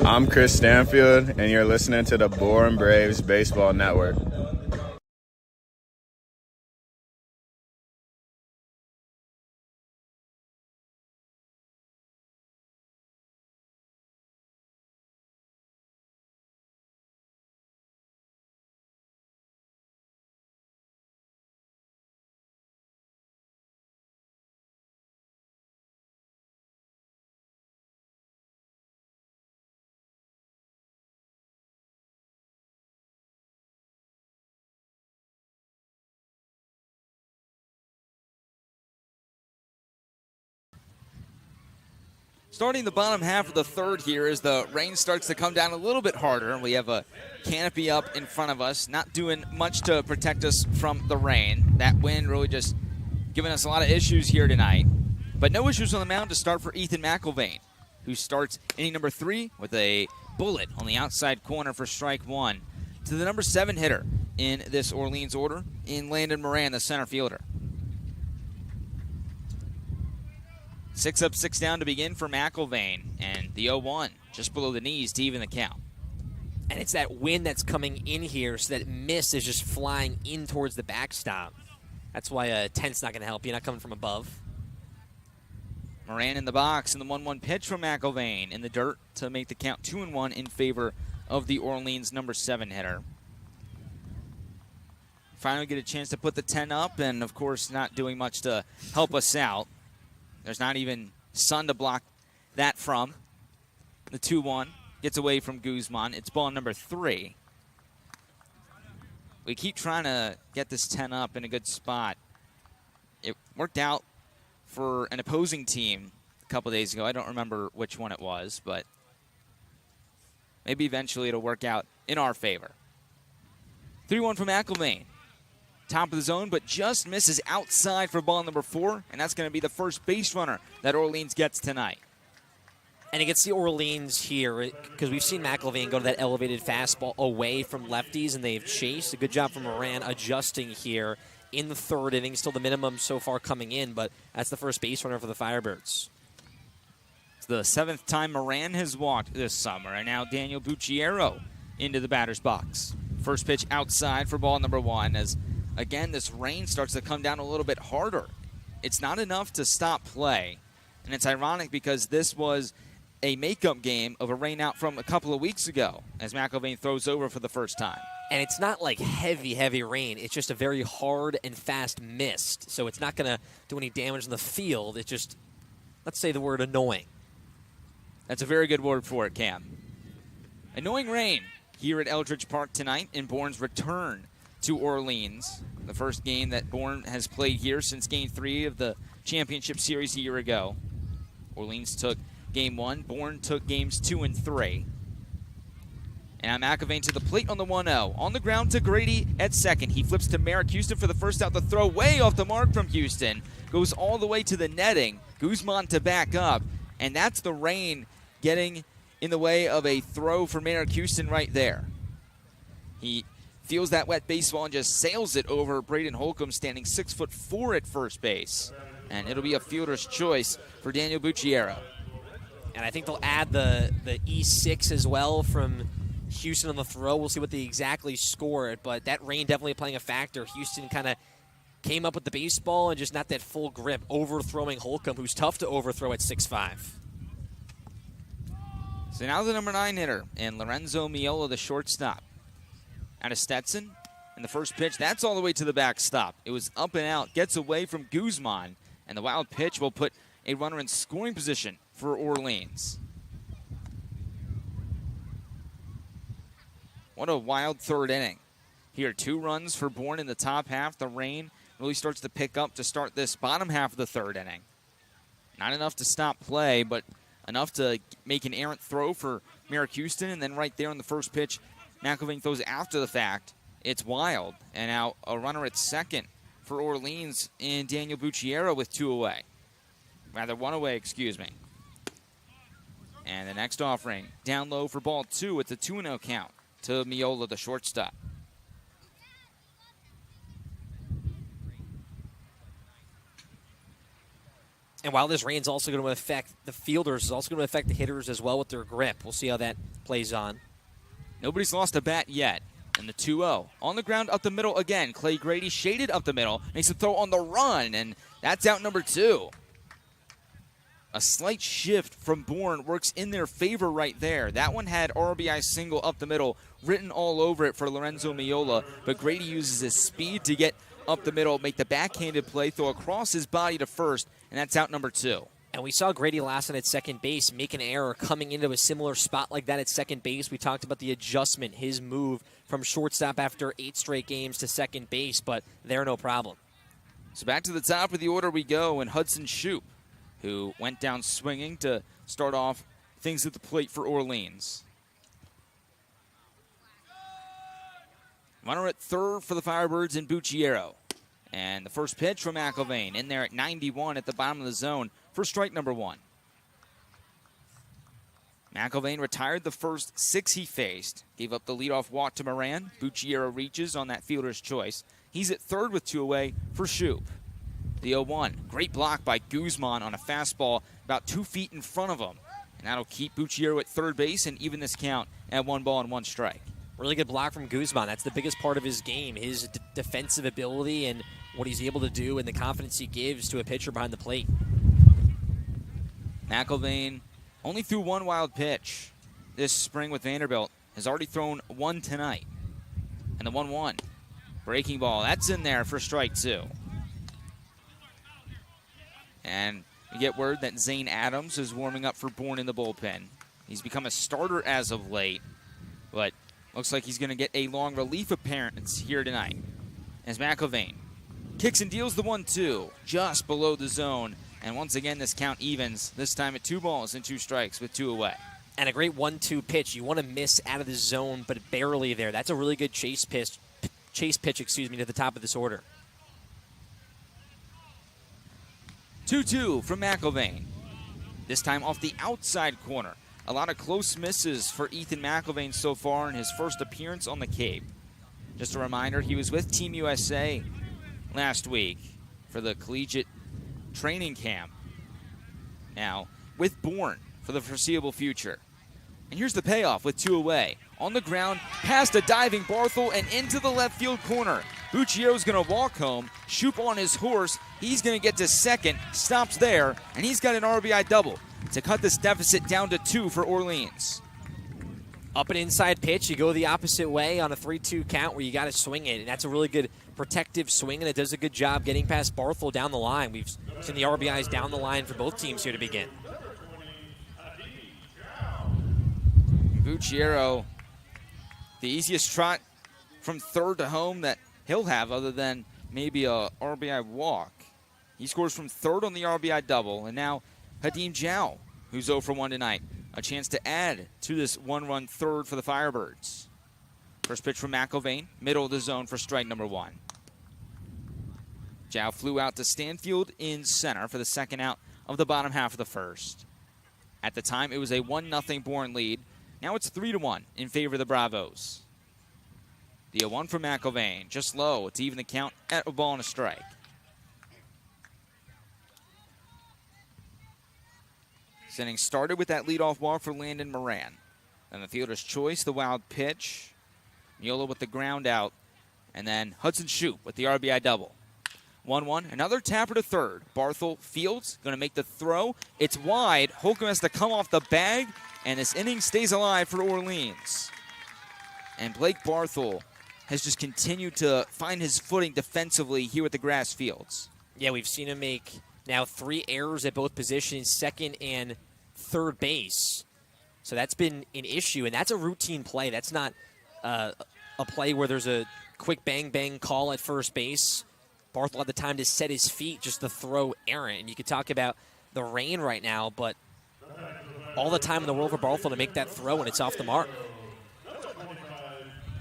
I'm Chris Stanfield, and you're listening to the Bourne Braves Baseball Network. Starting the bottom half of the third here as the rain starts to come down a little bit harder. We have a canopy up in front of us, not doing much to protect us from the rain. That wind really just giving us a lot of issues here tonight. But no issues on the mound to start for Ethan McIlvain, who starts inning number 3 with a bullet on the outside corner for strike 1 to the number 7 hitter in this Orleans order in Landon Moran, the center fielder. 6 up, 6 down to begin for McIlvain, and the 0-1 just below the knees to even the count. And it's that wind that's coming in here, so that mist is just flying in towards the backstop. That's why a tent's not going to help you, not coming from above. Moran in the box, and the 1-1 pitch from McIlvain in the dirt to make the count 2-1 in favor of the Orleans number 7 hitter. Finally get a chance to put the 10 up, and of course not doing much to help us out. There's not even sun to block that from. The 2-1 gets away from Guzman. It's ball number 3. We keep trying to get this 10 up in a good spot. It worked out for an opposing team a couple days ago. I don't remember which one it was, but maybe eventually it'll work out in our favor. 3-1 from McIlvain. Top of the zone, but just misses outside for ball number 4, and that's going to be the first base runner that Orleans gets tonight. And it gets the Orleans here, because we've seen McIlvain go to that elevated fastball away from lefties, and they've chased. A good job from Moran adjusting here in the third inning. Still the minimum so far coming in, but that's the first base runner for the Firebirds. It's the 7th time Moran has walked this summer, and now Daniel Bucciero into the batter's box. First pitch outside for ball number 1, as again, this rain starts to come down a little bit harder. It's not enough to stop play, and it's ironic because this was a makeup game of a rain out from a couple of weeks ago as McIlvain throws over for the first time. And it's not like heavy, heavy rain. It's just a very hard and fast mist, so it's not going to do any damage in the field. It's just, let's say the word annoying. That's a very good word for it, Cam. Annoying rain here at Eldridge Park tonight in Bourne's return to Orleans, the first game that Bourne has played here since Game 3 of the championship series a year ago. Orleans took Game 1, Bourne took Games 2 and 3. And now McIlvain to the plate on the 1-0. On the ground to Grady at second. He flips to Merrick Houston for the first out. The throw way off the mark from Houston. Goes all the way to the netting. Guzman to back up. And that's the rain getting in the way of a throw for Merrick Houston right there. He feels that wet baseball and just sails it over Braden Holcomb, standing 6'4" at first base. And it'll be a fielder's choice for Daniel Bucciero. And I think they'll add the E6 as well from Houston on the throw. We'll see what they exactly score it, but that rain definitely playing a factor. Houston kind of came up with the baseball and just not that full grip, overthrowing Holcomb, who's tough to overthrow at 6'5". So now the number 9 hitter, and Lorenzo Miola, the shortstop. Out of Stetson, and the first pitch, that's all the way to the backstop. It was up and out, gets away from Guzman, and the wild pitch will put a runner in scoring position for Orleans. What a wild third inning. Here, 2 runs for Bourne in the top half. The rain really starts to pick up to start this bottom half of the third inning. Not enough to stop play, but enough to make an errant throw for Merrick Houston, and then right there on the first pitch, McIlvain throws after the fact. It's wild. And now a runner at second for Orleans in Daniel Bucciero with 2 away. Rather, 1 away, excuse me. And the next offering, down low for ball 2. It's a 2-0 count to Miola, the shortstop. And while this rain's also going to affect the fielders, it's also going to affect the hitters as well with their grip. We'll see how that plays on. Nobody's lost a bat yet. And the 2-0. On the ground up the middle again. Clay Grady shaded up the middle. Makes a throw on the run, and that's out number 2. A slight shift from Bourne works in their favor right there. That one had RBI single up the middle written all over it for Lorenzo Miola, but Grady uses his speed to get up the middle, make the backhanded play, throw across his body to first, and that's out number 2. And we saw Grady Lassen at second base make an error coming into a similar spot like that at second base. We talked about the adjustment, his move from shortstop after 8 straight games to second base, but they're no problem. So back to the top of the order we go, and Hudson Shoup, who went down swinging to start off things at the plate for Orleans. Runner at third for the Firebirds in Bucciero. And the first pitch from McIlvain in there at 91 at the bottom of the zone for strike number 1. McIlvain retired the first 6 he faced. Gave up the leadoff walk to Moran. Bucciero reaches on that fielder's choice. He's at third with 2 away for Shoup. The 0-1. Great block by Guzman on a fastball about 2 feet in front of him. And that'll keep Bucciero at third base and even this count at 1 ball and 1 strike. Really good block from Guzman. That's the biggest part of his game, his defensive ability and what he's able to do and the confidence he gives to a pitcher behind the plate. McIlvain only threw 1 wild pitch this spring with Vanderbilt. Has already thrown 1 tonight. And the 1-1. Breaking ball. That's in there for strike 2. And we get word that Zane Adams is warming up for Bourne in the bullpen. He's become a starter as of late, but looks like he's going to get a long relief appearance here tonight. As McIlvain kicks and deals the 1-2 just below the zone. And once again, this count evens, this time at 2 balls and 2 strikes with 2 away. And a great 1-2 pitch. You want to miss out of the zone, but barely there. That's a really good chase pitch, to the top of this order. 2-2 from McIlvain. This time off the outside corner. A lot of close misses for Ethan McIlvain so far in his first appearance on the Cape. Just a reminder, he was with Team USA last week for the collegiate training camp. Now with Bourne for the foreseeable future. And here's the payoff with 2 away. On the ground, past a diving Barthel and into the left field corner. Bucciero's going to walk home. Shoup on his horse. He's going to get to second, stops there, and he's got an RBI double to cut this deficit down to 2 for Orleans. Up and inside pitch, you go the opposite way on a 3-2 count where you got to swing it, and that's a really good protective swing, and it does a good job getting past Barthel down the line. We've seen the RBIs down the line for both teams here to begin. Bucciero, the easiest trot from third to home that he'll have other than maybe a RBI walk. He scores from third on the RBI double, and now Hadim Zhao, who's 0 for 1 tonight. A chance to add to this 1-run third for the Firebirds. First pitch from McIlvain, middle of the zone for strike number 1. Zhao flew out to Stanfield in center for the second out of the bottom half of the first. At the time, it was a 1-0 Bourne lead. Now it's 3-1 in favor of the Bravos. The 0-1 from McIlvain, just low to even the count at 1 ball and a strike. This inning started with that leadoff walk for Landon Moran. Then the fielder's choice, the wild pitch. Miola with the ground out. And then Hudson Shoup with the RBI double. 1-1, another tapper to third. Barthel fields, going to make the throw. It's wide. Holcomb has to come off the bag, and this inning stays alive for Orleans. And Blake Barthel has just continued to find his footing defensively here with the grass fields. Yeah, we've seen him make now 3 errors at both positions, second and third base. So that's been an issue, and that's a routine play. That's not a play where there's a quick bang-bang call at first base. Barthel had the time to set his feet just to throw errant. And you could talk about the rain right now, but all the time in the world for Barthel to make that throw, and it's off the mark.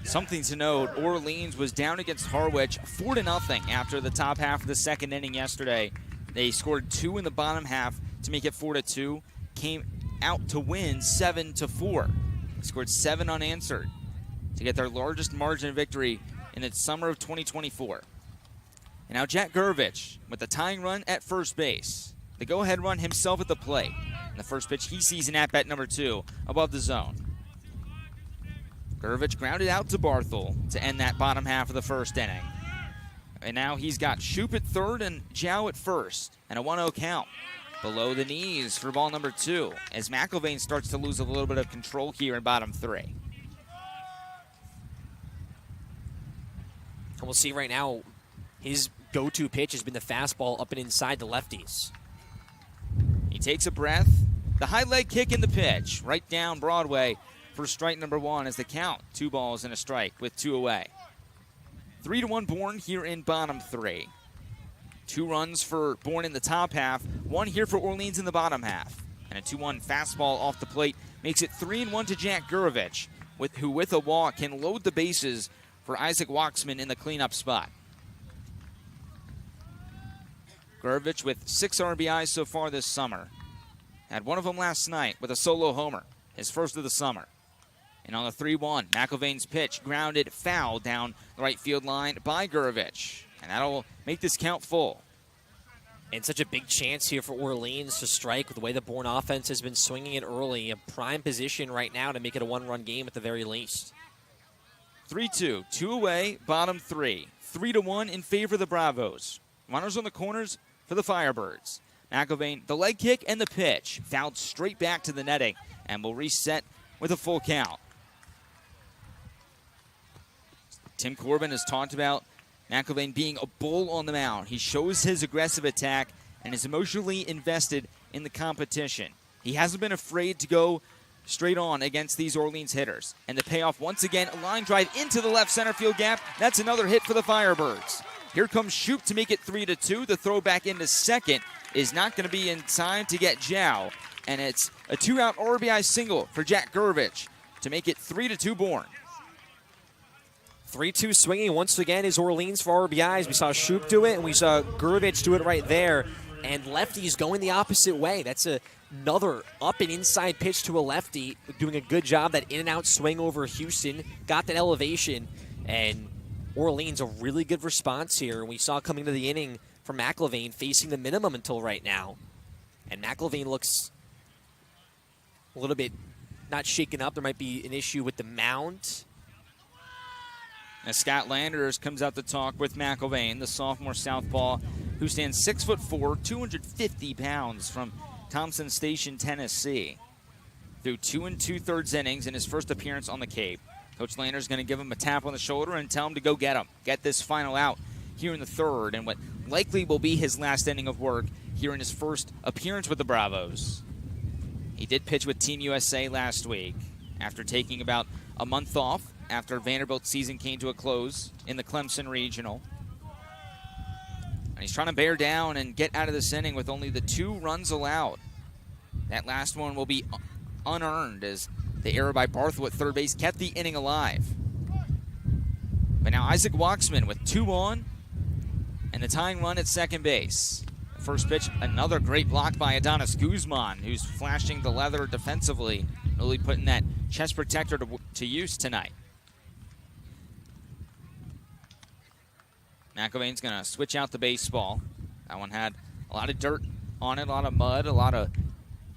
Something to note, Orleans was down against Harwich 4-0 after the top half of the second inning yesterday. They scored 2 in the bottom half to make it 4-2. Came out to win 7-4. They scored 7 unanswered to get their largest margin of victory in the summer of 2024. And now Jack Gurvich with the tying run at first base. The go-ahead run himself at the plate. And the first pitch he sees in at-bat number 2 above the zone. Gurvich grounded out to Barthel to end that bottom half of the first inning. And now he's got Shoup at third and Zhao at first. And a 1-0 count. Below the knees for ball number 2 as McIlvain starts to lose a little bit of control here in bottom 3. And we'll see right now, his go-to pitch has been the fastball up and inside the lefties. He takes a breath. The high leg kick in the pitch right down Broadway for strike number 1 as the count 2 balls and a strike with 2 away. 3-1 Bourne here in bottom 3. 2 runs for Bourne in the top half, 1 here for Orleans in the bottom half. And a 2-1 fastball off the plate makes it 3-1 to Jack Gurovich, who with a walk can load the bases for Isaac Waxman in the cleanup spot. Gurovich with 6 RBIs so far this summer. Had one of them last night with a solo homer, his first of the summer. And on the 3-1, McIlvain's pitch grounded foul down the right field line by Gurovich. And that'll make this count full. And such a big chance here for Orleans to strike with the way the Bourne offense has been swinging it early. A prime position right now to make it a 1-run game at the very least. 3-2, 2 away, bottom 3. 3-1 in favor of the Bravos. Runners on the corners for the Firebirds. McIlvain, the leg kick and the pitch, fouled straight back to the netting and will reset with a full count. Tim Corbin has talked about McIlvain being a bull on the mound. He shows his aggressive attack and is emotionally invested in the competition. He hasn't been afraid to go straight on against these Orleans hitters. And the payoff once again, a line drive into the left center field gap. That's another hit for the Firebirds. Here comes Shoup to make it 3-2. The throw back into second is not going to be in time to get Zhao. And it's a 2-out RBI single for Jack Gurovich to make it 3-2 Bourne. 3-2 swinging once again is Orleans for RBIs. We saw Shoup do it, and we saw Gurovich do it right there. And lefties going the opposite way. That's another up and inside pitch to a lefty, doing a good job. That in-and-out swing over Houston, got that elevation, and Orleans a really good response here. And we saw coming to the inning for McIlvain facing the minimum until right now. And McIlvain looks a little bit not shaken up. There might be an issue with the mound. As Scott Landers comes out to talk with McIlvain, the sophomore southpaw, who stands 6'4", 250 pounds from Thompson Station, Tennessee. Through 2 2/3 innings in his first appearance on the Cape. Coach Landers going to give him a tap on the shoulder and tell him to go get him. Get this final out here in the third, and what likely will be his last inning of work here in his first appearance with the Bravos. He did pitch with Team USA last week after taking about a month off after Vanderbilt's season came to a close in the Clemson Regional. And he's trying to bear down and get out of this inning with only the 2 runs allowed. That last one will be unearned as the error by Barthel at third base kept the inning alive. But now Isaac Waxman with 2 on and the tying run at second base. First pitch, another great block by Adonis Guzman, who's flashing the leather defensively, really putting that chest protector to use tonight. McIlvain's going to switch out the baseball. That one had a lot of dirt on it, a lot of mud, a lot of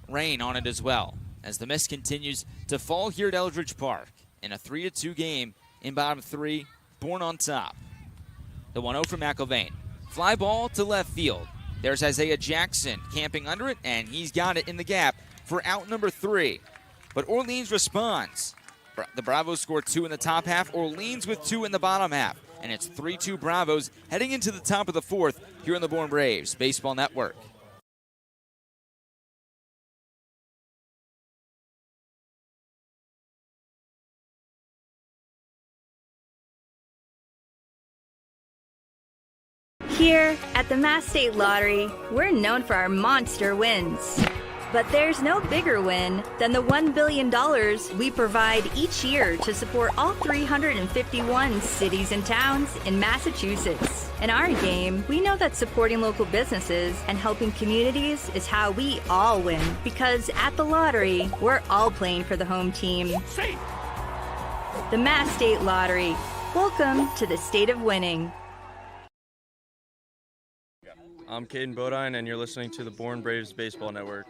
rain on it as well, as the mist continues to fall here at Eldridge Park in a 3-2 game in bottom 3, Bourne on top. The 1-0 from McIlvain. Fly ball to left field. There's Isaiah Jackson camping under it, and he's got it in the gap for out number 3. But Orleans responds. The Bravos score 2 in the top half, Orleans with 2 in the bottom half. And it's 3-2 Bravos heading into the top of the 4th here on the Bourne Braves Baseball Network. Here at the Mass State Lottery, we're known for our monster wins. But there's no bigger win than the $1 billion we provide each year to support all 351 cities and towns in Massachusetts. In our game, we know that supporting local businesses and helping communities is how we all win. Because at the lottery, we're all playing for the home team. The Mass State Lottery. Welcome to the state of winning. I'm Caden Bodine, and you're listening to the Bourne Braves Baseball Network.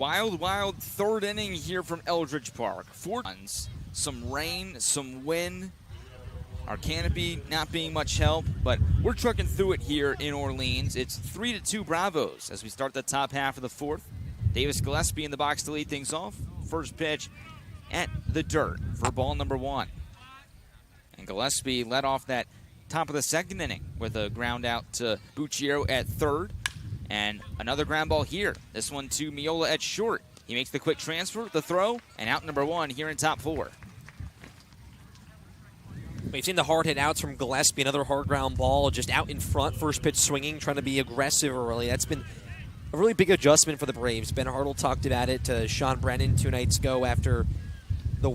wild, wild third inning here from Eldridge Park. 4 runs, some rain, some wind. Our canopy not being much help, but we're trucking through it here in Orleans. It's 3-2 Bravos as we start the top half of the 4th. Davis Gillespie in the box to lead things off. First pitch at the dirt for ball number 1. And Gillespie led off that top of the 2nd inning with a ground out to Bucciero at 3rd. And another ground ball here. This one to Miola at short. He makes the quick transfer, the throw, and out number 1 here in top 4. We've seen the hard hit outs from Gillespie, another hard ground ball just out in front, first pitch swinging, trying to be aggressive early. That's been a really big adjustment for the Braves. Ben Hartle talked about it to Sean Brennan 2 nights ago after the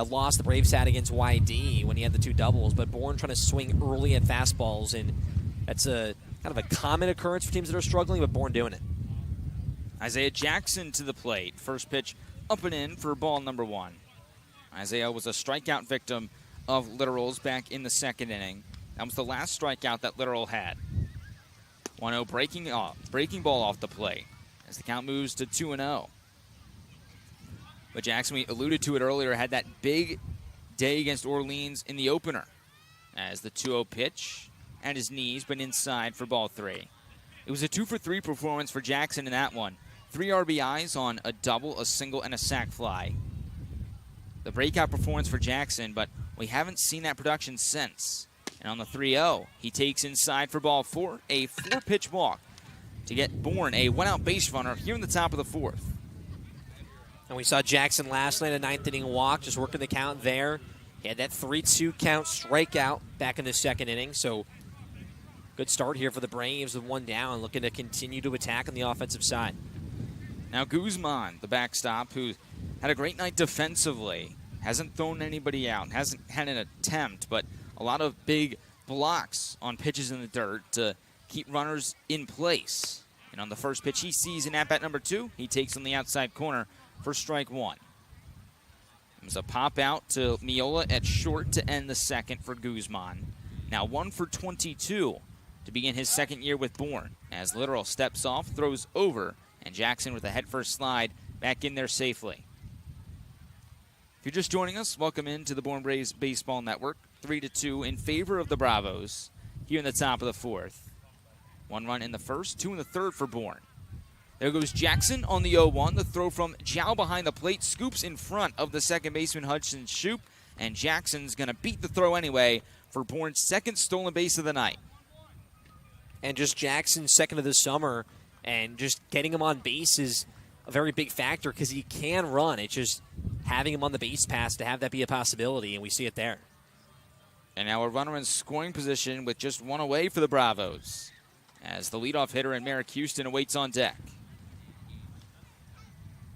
loss the Braves had against YD when he had the 2 doubles. But Bourne trying to swing early at fastballs, and that's a kind of a common occurrence for teams that are struggling, but Bourne doing it. Isaiah Jackson to the plate. First pitch up and in for ball number 1. Isaiah was a strikeout victim of Literals back in the 2nd inning. That was the last strikeout that Literal had. 1-0 breaking ball off the plate as the count moves to 2-0. But Jackson, we alluded to it earlier, had that big day against Orleans in the opener as the 2-0 pitch at his knees, but inside for ball 3. It was a 2-for-3 performance for Jackson in that one. 3 RBIs on a double, a single, and a sac fly. The breakout performance for Jackson, but we haven't seen that production since. And on the 3-0, he takes inside for ball 4, a 4-pitch walk to get Bourne a 1-out base runner here in the top of the 4th. And we saw Jackson last night, a 9th inning walk, just working the count there. He had that 3-2 count strikeout back in the 2nd inning, so good start here for the Braves with 1 down, looking to continue to attack on the offensive side. Now Guzman, the backstop, who had a great night defensively, hasn't thrown anybody out, hasn't had an attempt, but a lot of big blocks on pitches in the dirt to keep runners in place. And on the first pitch he sees in at-bat number 2, he takes on the outside corner for strike 1. It was a pop out to Miola at short to end the 2nd for Guzman. Now 1 for 22 to begin his 2nd year with Bourne as Literal steps off, throws over, and Jackson with a head-first slide back in there safely. If you're just joining us, welcome into the Bourne Braves Baseball Network. 3-2 in favor of the Bravos here in the top of the 4th. 1 run in the 1st, 2 in the 3rd for Bourne. There goes Jackson on the 0-1. The throw from Zhao behind the plate, scoops in front of the 2nd baseman Hudson Shoup, and Jackson's going to beat the throw anyway for Bourne's 2nd stolen base of the night. And just Jackson's 2nd of the summer, and just getting him on base is a very big factor because he can run. It's just having him on the base pass to have that be a possibility, and we see it there. And now a runner in scoring position with just 1 away for the Bravos as the leadoff hitter and Merrick Houston awaits on deck.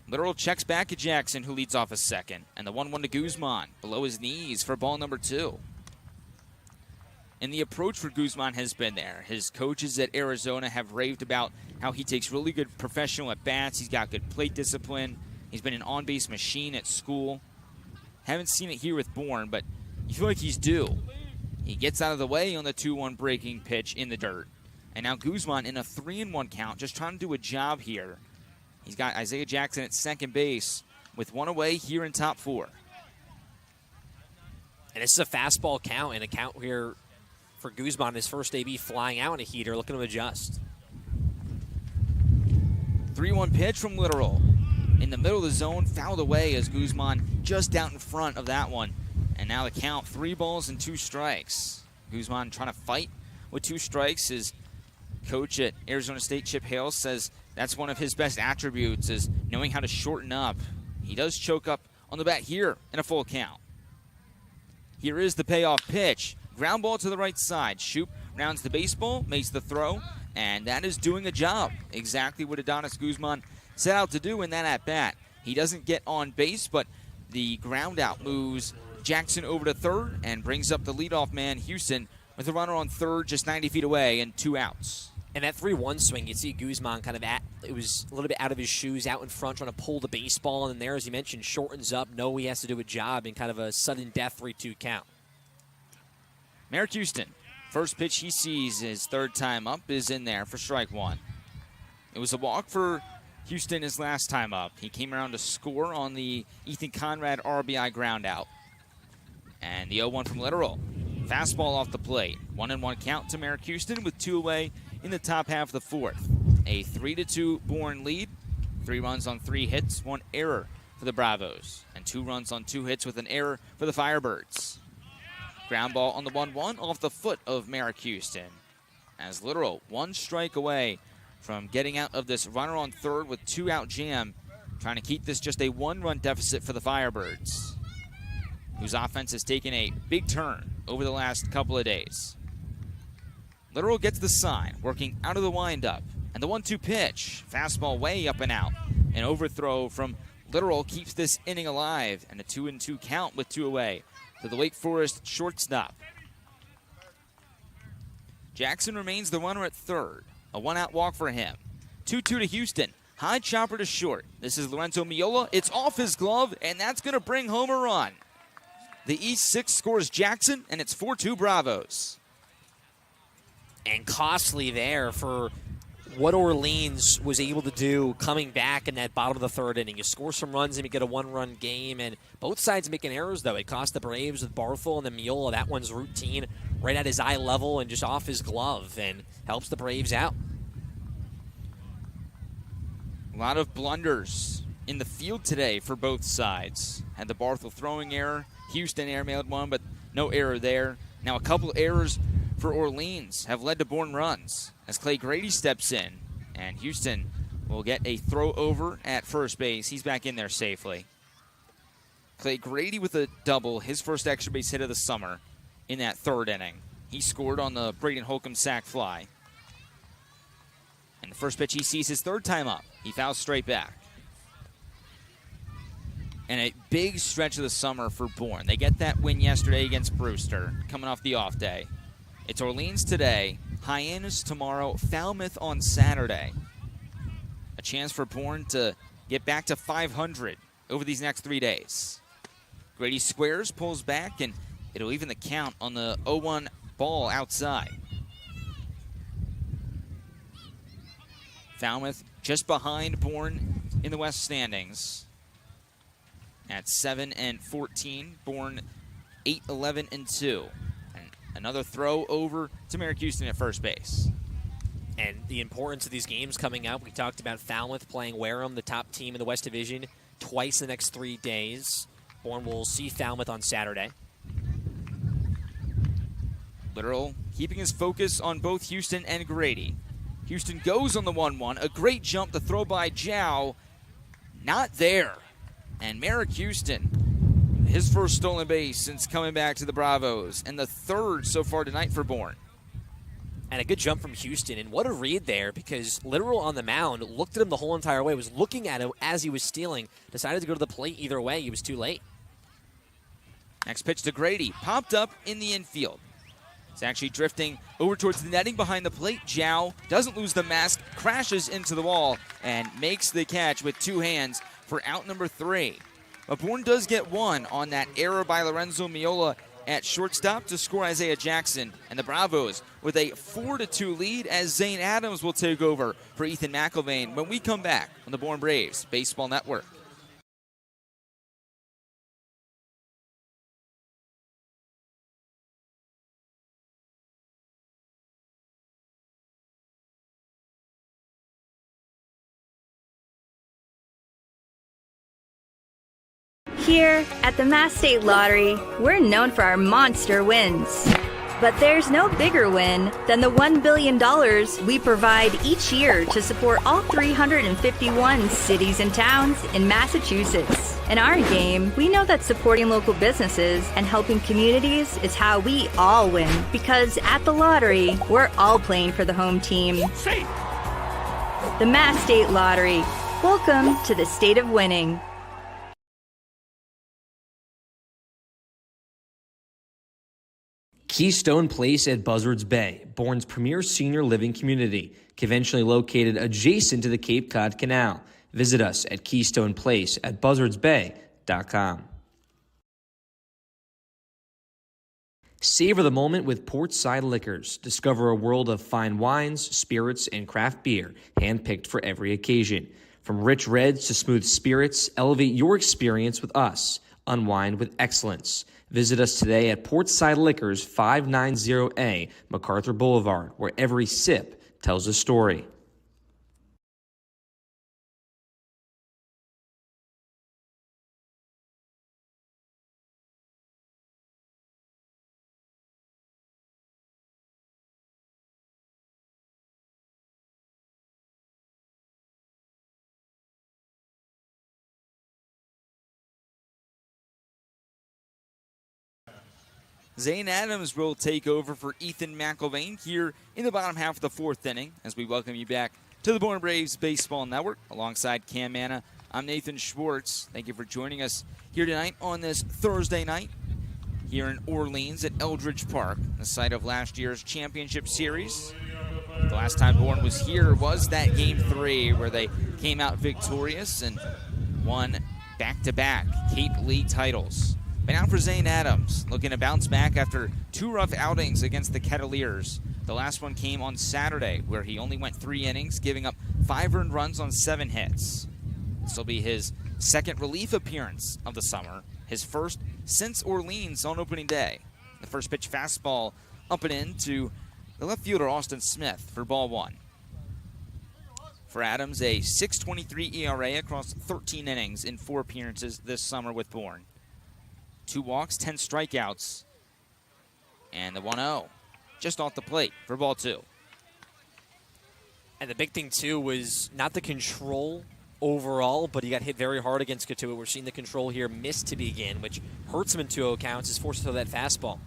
Literal checks back at Jackson, who leads off a 2nd, and the 1-1 to Guzman below his knees for ball number 2. And the approach for Guzman has been there. His coaches at Arizona have raved about how he takes really good professional at-bats. He's got good plate discipline. He's been an on-base machine at school. Haven't seen it here with Bourne, but you feel like he's due. He gets out of the way on the 2-1 breaking pitch in the dirt. And now Guzman in a 3-1 count, just trying to do a job here. He's got Isaiah Jackson at 2nd base with 1 away here in top 4. And this is a fastball count, and a count here for Guzman, his first AB flying out in a heater, looking to adjust. 3-1 pitch from Literal. In the middle of the zone, fouled away as Guzman just out in front of that one. And now the count, 3 balls and 2 strikes. Guzman trying to fight with 2 strikes. His coach at Arizona State, Chip Hale, says that's one of his best attributes is knowing how to shorten up. He does choke up on the bat here in a full count. Here is the payoff pitch. Ground ball to the right side. Shoup rounds the baseball, makes the throw, and that is doing a job. Exactly what Adonis Guzman set out to do in that at-bat. He doesn't get on base, but the ground out moves Jackson over to 3rd and brings up the leadoff man, Houston, with a runner on 3rd just 90 feet away and 2 outs. And that 3-1 swing, you see Guzman kind of it was a little bit out of his shoes, out in front, trying to pull the baseball, and then there, as you mentioned, shortens up. No, he has to do a job in kind of a sudden death 3-2 count. Merrick Houston, first pitch he sees his 3rd time up is in there for strike 1. It was a walk for Houston his last time up. He came around to score on the Ethan Conrad RBI ground out. And the 0-1 from Literal. Fastball off the plate. 1-1 count to Merrick Houston with 2 away in the top half of the fourth. A 3-2 Bourne lead. 3 runs on 3 hits, 1 error for the Bravos. And 2 runs on 2 hits with an error for the Firebirds. Ground ball on the 1-1 off the foot of Merrick Houston. As Literal 1 strike away from getting out of this runner on third with 2 out jam, trying to keep this just a 1-run deficit for the Firebirds, whose offense has taken a big turn over the last couple of days. Literal gets the sign, working out of the windup. And the 1-2 pitch, fastball way up and out. An overthrow from Literal keeps this inning alive, and a 2-2 count with 2 away to the Wake Forest shortstop. Jackson remains the runner at third. A 1-out walk for him. 2-2 to Houston. High chopper to short. This is Lorenzo Miola. It's off his glove, and that's going to bring home a run. The East 6 scores Jackson, and it's 4-2 Bravos. And costly there for what Orleans was able to do coming back in that bottom of the third inning. You score some runs and you get a 1-run game, and both sides making errors, though. It cost the Braves with Barthel and then Miola. That one's routine, right at his eye level and just off his glove, and helps the Braves out. A lot of blunders in the field today for both sides. Had the Barthel throwing error. Houston airmailed one, but no error there. Now a couple errors for Orleans have led to Bourne runs as Clay Grady steps in, and Houston will get a throw over at first base. He's back in there safely. Clay Grady with a double, his first extra base hit of the summer in that third inning. He scored on the Braden Holcomb sac fly. And the first pitch he sees his third time up. He fouls straight back. And a big stretch of the summer for Bourne. They get that win yesterday against Brewster, coming off the off day. It's Orleans today, Hyannis tomorrow, Falmouth on Saturday. A chance for Bourne to get back to 500 over these next 3 days. Grady squares, pulls back, and it'll even the count on the 0-1 ball outside. Falmouth just behind Bourne in the West standings at 7-14. Bourne 8-11-2. Another throw over to Merrick Houston at first base. And the importance of these games coming up. We talked about Falmouth playing Wareham, the top team in the West Division, twice the next 3 days. Bourne will see Falmouth on Saturday. Literal keeping his focus on both Houston and Grady. Houston goes on the 1-1. A great jump to throw by Zhao. Not there. And Merrick Houston, his first stolen base since coming back to the Bravos, and the third so far tonight for Bourne. And a good jump from Houston, and what a read there, because Literal on the mound looked at him the whole entire way, was looking at him as he was stealing, decided to go to the plate either way. He was too late. Next pitch to Grady, popped up in the infield. It's actually drifting over towards the netting behind the plate. Zhao doesn't lose the mask, crashes into the wall, and makes the catch with 2 hands for out number 3. But Bourne does get one on that error by Lorenzo Miola at shortstop to score Isaiah Jackson. And the Bravos with a 4-2 lead as Zane Adams will take over for Ethan McIlvain when we come back on the Bourne Braves Baseball Network. Here at the Mass State Lottery, we're known for our monster wins. But there's no bigger win than the $1 billion we provide each year to support all 351 cities and towns in Massachusetts. In our game, we know that supporting local businesses and helping communities is how we all win. Because at the lottery, we're all playing for the home team. The Mass State Lottery. Welcome to the state of winning. Keystone Place at Buzzards Bay, Bourne's premier senior living community, conventionally located adjacent to the Cape Cod Canal. Visit us at Keystone Place at buzzardsbay.com. Savor the moment with Portside Liquors. Discover a world of fine wines, spirits, and craft beer, handpicked for every occasion. From rich reds to smooth spirits, elevate your experience with us. Unwind with excellence. Visit us today at Portside Liquors, 590A, MacArthur Boulevard, where every sip tells a story. Zane Adams will take over for Ethan McIlvain here in the bottom half of the fourth inning as we welcome you back to the Bourne Braves Baseball Network. Alongside Cam Manna, I'm Nathan Schwartz. Thank you for joining us here tonight on this Thursday night here in Orleans at Eldridge Park, the site of last year's championship series. The last time Bourne was here was that Game 3 where they came out victorious and won back-to-back Cape League titles. But now for Zane Adams, looking to bounce back after 2 rough outings against the Kettleers. The last one came on Saturday, where he only went 3 innings, giving up 5 earned runs on 7 hits. This will be his second relief appearance of the summer, his first since Orleans on opening day. The first pitch fastball up and in to the left fielder Austin Smith for ball 1. For Adams, a 6.23 ERA across 13 innings in 4 appearances this summer with Bourne. 2 walks, 10 strikeouts, and the 1-0 just off the plate for ball 2. And the big thing, too, was not the control overall, but he got hit very hard against Katoa. We're seeing the control here miss to begin, which hurts him in 2-0 counts, is forced to throw that fastball.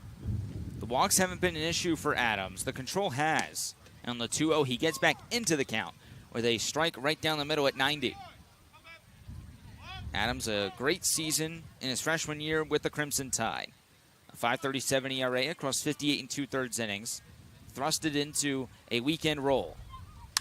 The walks haven't been an issue for Adams. The control has. And on the 2-0, he gets back into the count with a strike right down the middle at 90. Adams, a great season in his freshman year with the Crimson Tide. A 5.37 ERA across 58 2/3 innings. Thrusted into a weekend roll.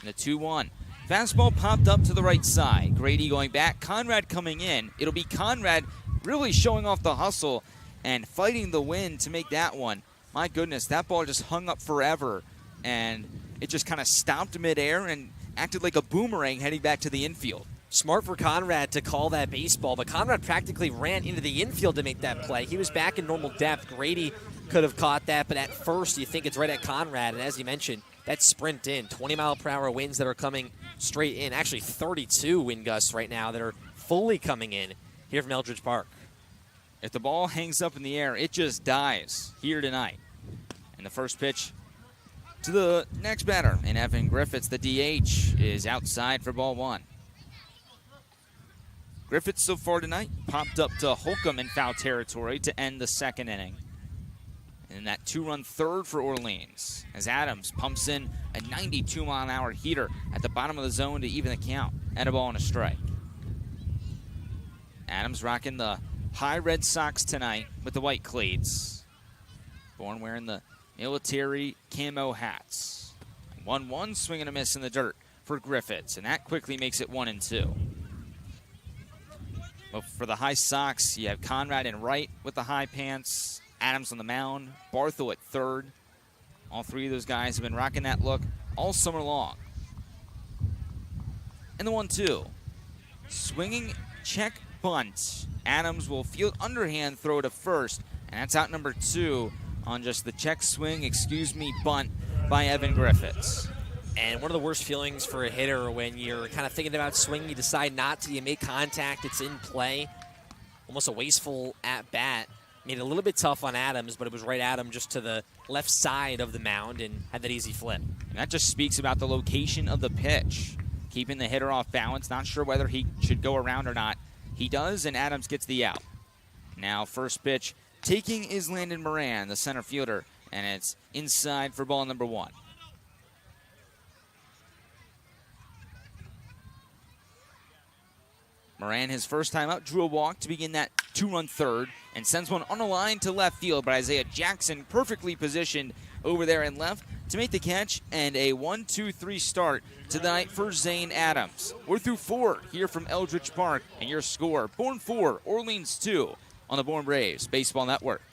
And the 2-1. Fastball popped up to the right side. Grady going back. Conrad coming in. It'll be Conrad really showing off the hustle and fighting the wind to make that one. My goodness, that ball just hung up forever. And it just kind of stopped midair and acted like a boomerang heading back to the infield. Smart for Conrad to call that baseball, but Conrad practically ran into the infield to make that play. He was back in normal depth. Grady could have caught that, but at first you think it's right at Conrad, and as you mentioned, that sprint in. 20-mile-per-hour winds that are coming straight in. Actually, 32 wind gusts right now that are fully coming in here from Eldridge Park. If the ball hangs up in the air, it just dies here tonight. And the first pitch to the next batter, and Evan Griffiths, the DH, is outside for ball 1. Griffiths so far tonight popped up to Holcomb in foul territory to end the second inning. And that 2-run third for Orleans as Adams pumps in a 92-mile-an-hour heater at the bottom of the zone to even the count. And a ball and a strike. Adams rocking the high Red Sox tonight with the white cleats. Bourne wearing the military camo hats. 1-1, swing and a miss in the dirt for Griffiths, and that quickly makes it 1-2. But for the high Sox, you have Conrad in right with the high pants, Adams on the mound, Barthel at third. All 3 of those guys have been rocking that look all summer long. And the 1-2. Swinging check bunt. Adams will field underhand throw to first, and that's out number 2 on just the check swing, bunt by Evan Griffiths. And one of the worst feelings for a hitter when you're kind of thinking about swinging, you decide not to, you make contact, it's in play. Almost a wasteful at-bat. Made it a little bit tough on Adams, but it was right at him just to the left side of the mound and had that easy flip. And that just speaks about the location of the pitch. Keeping the hitter off balance, not sure whether he should go around or not. He does, and Adams gets the out. Now first pitch, taking is Landon Moran, the center fielder, and it's inside for ball number 1. Moran, his first time out, drew a walk to begin that 2-run third and sends one on a line to left field, but Isaiah Jackson perfectly positioned over there in left to make the catch, and a 1-2-3 start tonight for Zane Adams. We're through 4 here from Eldridge Park, and your score, Bourne 4, Orleans 2 on the Bourne Braves Baseball Network.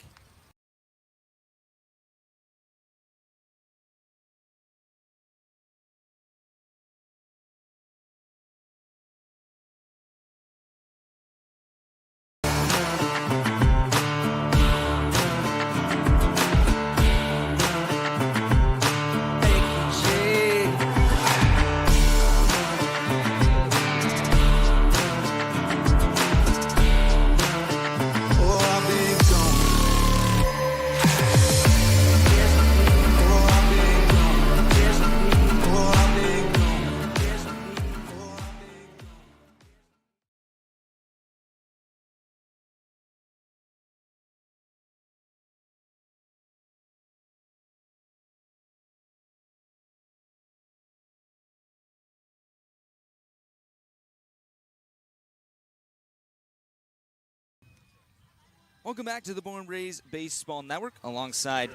Welcome back to the Bourne Braves Baseball Network alongside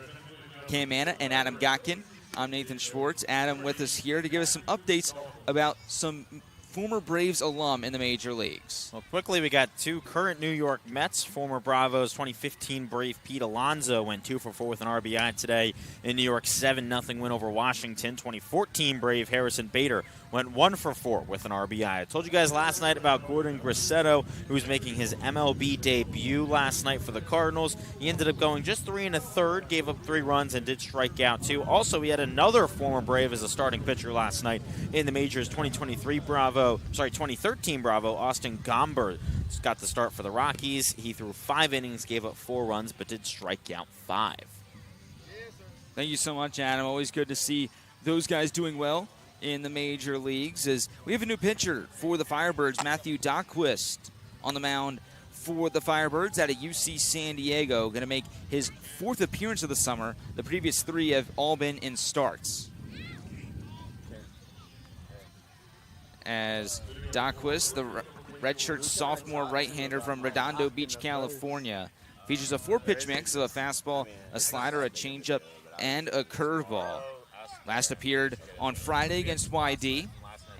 Cam Manna and Adam Gotkin. I'm Nathan Schwartz. Adam with us here to give us some updates about some former Braves alum in the major leagues. Well, quickly, we got two current New York Mets. Former Bravos 2015 Brave Pete Alonso went 2 for 4 with an RBI today in New York's 7-0 win over Washington. 2014 Brave Harrison Bader went 1 for 4 with an RBI. I told you guys last night about Gordon Gracetto, who was making his MLB debut last night for the Cardinals. He ended up going just 3 1/3, gave up 3 runs, and did strike out 2. Also, we had another former Brave as a starting pitcher last night in the majors. 2013 Bravo, Austin Gomber got the start for the Rockies. He threw 5 innings, gave up 4 runs, but did strike out 5. Thank you so much, Adam. Always good to see those guys doing well in the major leagues. As we have a new pitcher for the Firebirds, Matthew Dahlquist, on the mound for the Firebirds out of UC San Diego. Going to make his 4th appearance of the summer. The previous 3 have all been in starts. As Dahlquist, the redshirt sophomore right-hander from Redondo Beach, California, features a 4-pitch mix of a fastball, a slider, a changeup, and a curveball. Last appeared on Friday against YD.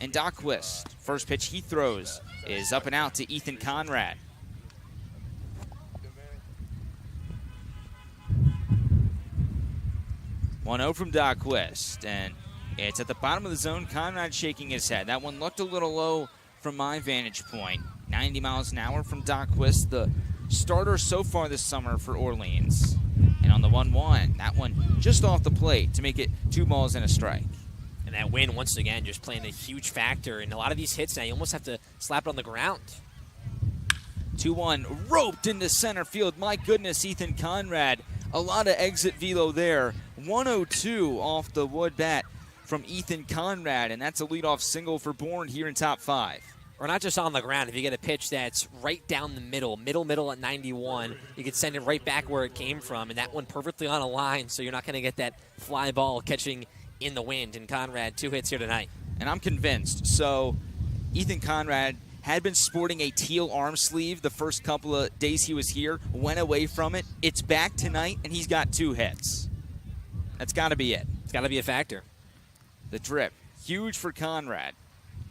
And Dahlquist, first pitch he throws is up and out to Ethan Conrad. One-0 from Dahlquist, and it's at the bottom of the zone. Conrad shaking his head. That one looked a little low from my vantage point. 90 miles an hour from Dahlquist, the starter so far this summer for Orleans. And on the 1-1, that one just off the plate to make it 2 balls and a strike. And that win, once again, just playing a huge factor. And a lot of these hits now, you almost have to slap it on the ground. 2-1, roped into center field. My goodness, Ethan Conrad. A lot of exit velo there. 102 off the wood bat from Ethan Conrad, and that's a leadoff single for Bourne here in top 5. Or not just on the ground. If you get a pitch that's right down the middle at 91, you could send it right back where it came from, and that one perfectly on a line, so you're not going to get that fly ball catching in the wind. And Conrad, 2 hits here tonight. And I'm convinced. So Ethan Conrad had been sporting a teal arm sleeve the first couple of days he was here, went away from it. It's back tonight, and he's got 2 hits. That's got to be it. It's got to be a factor. The drip, huge for Conrad.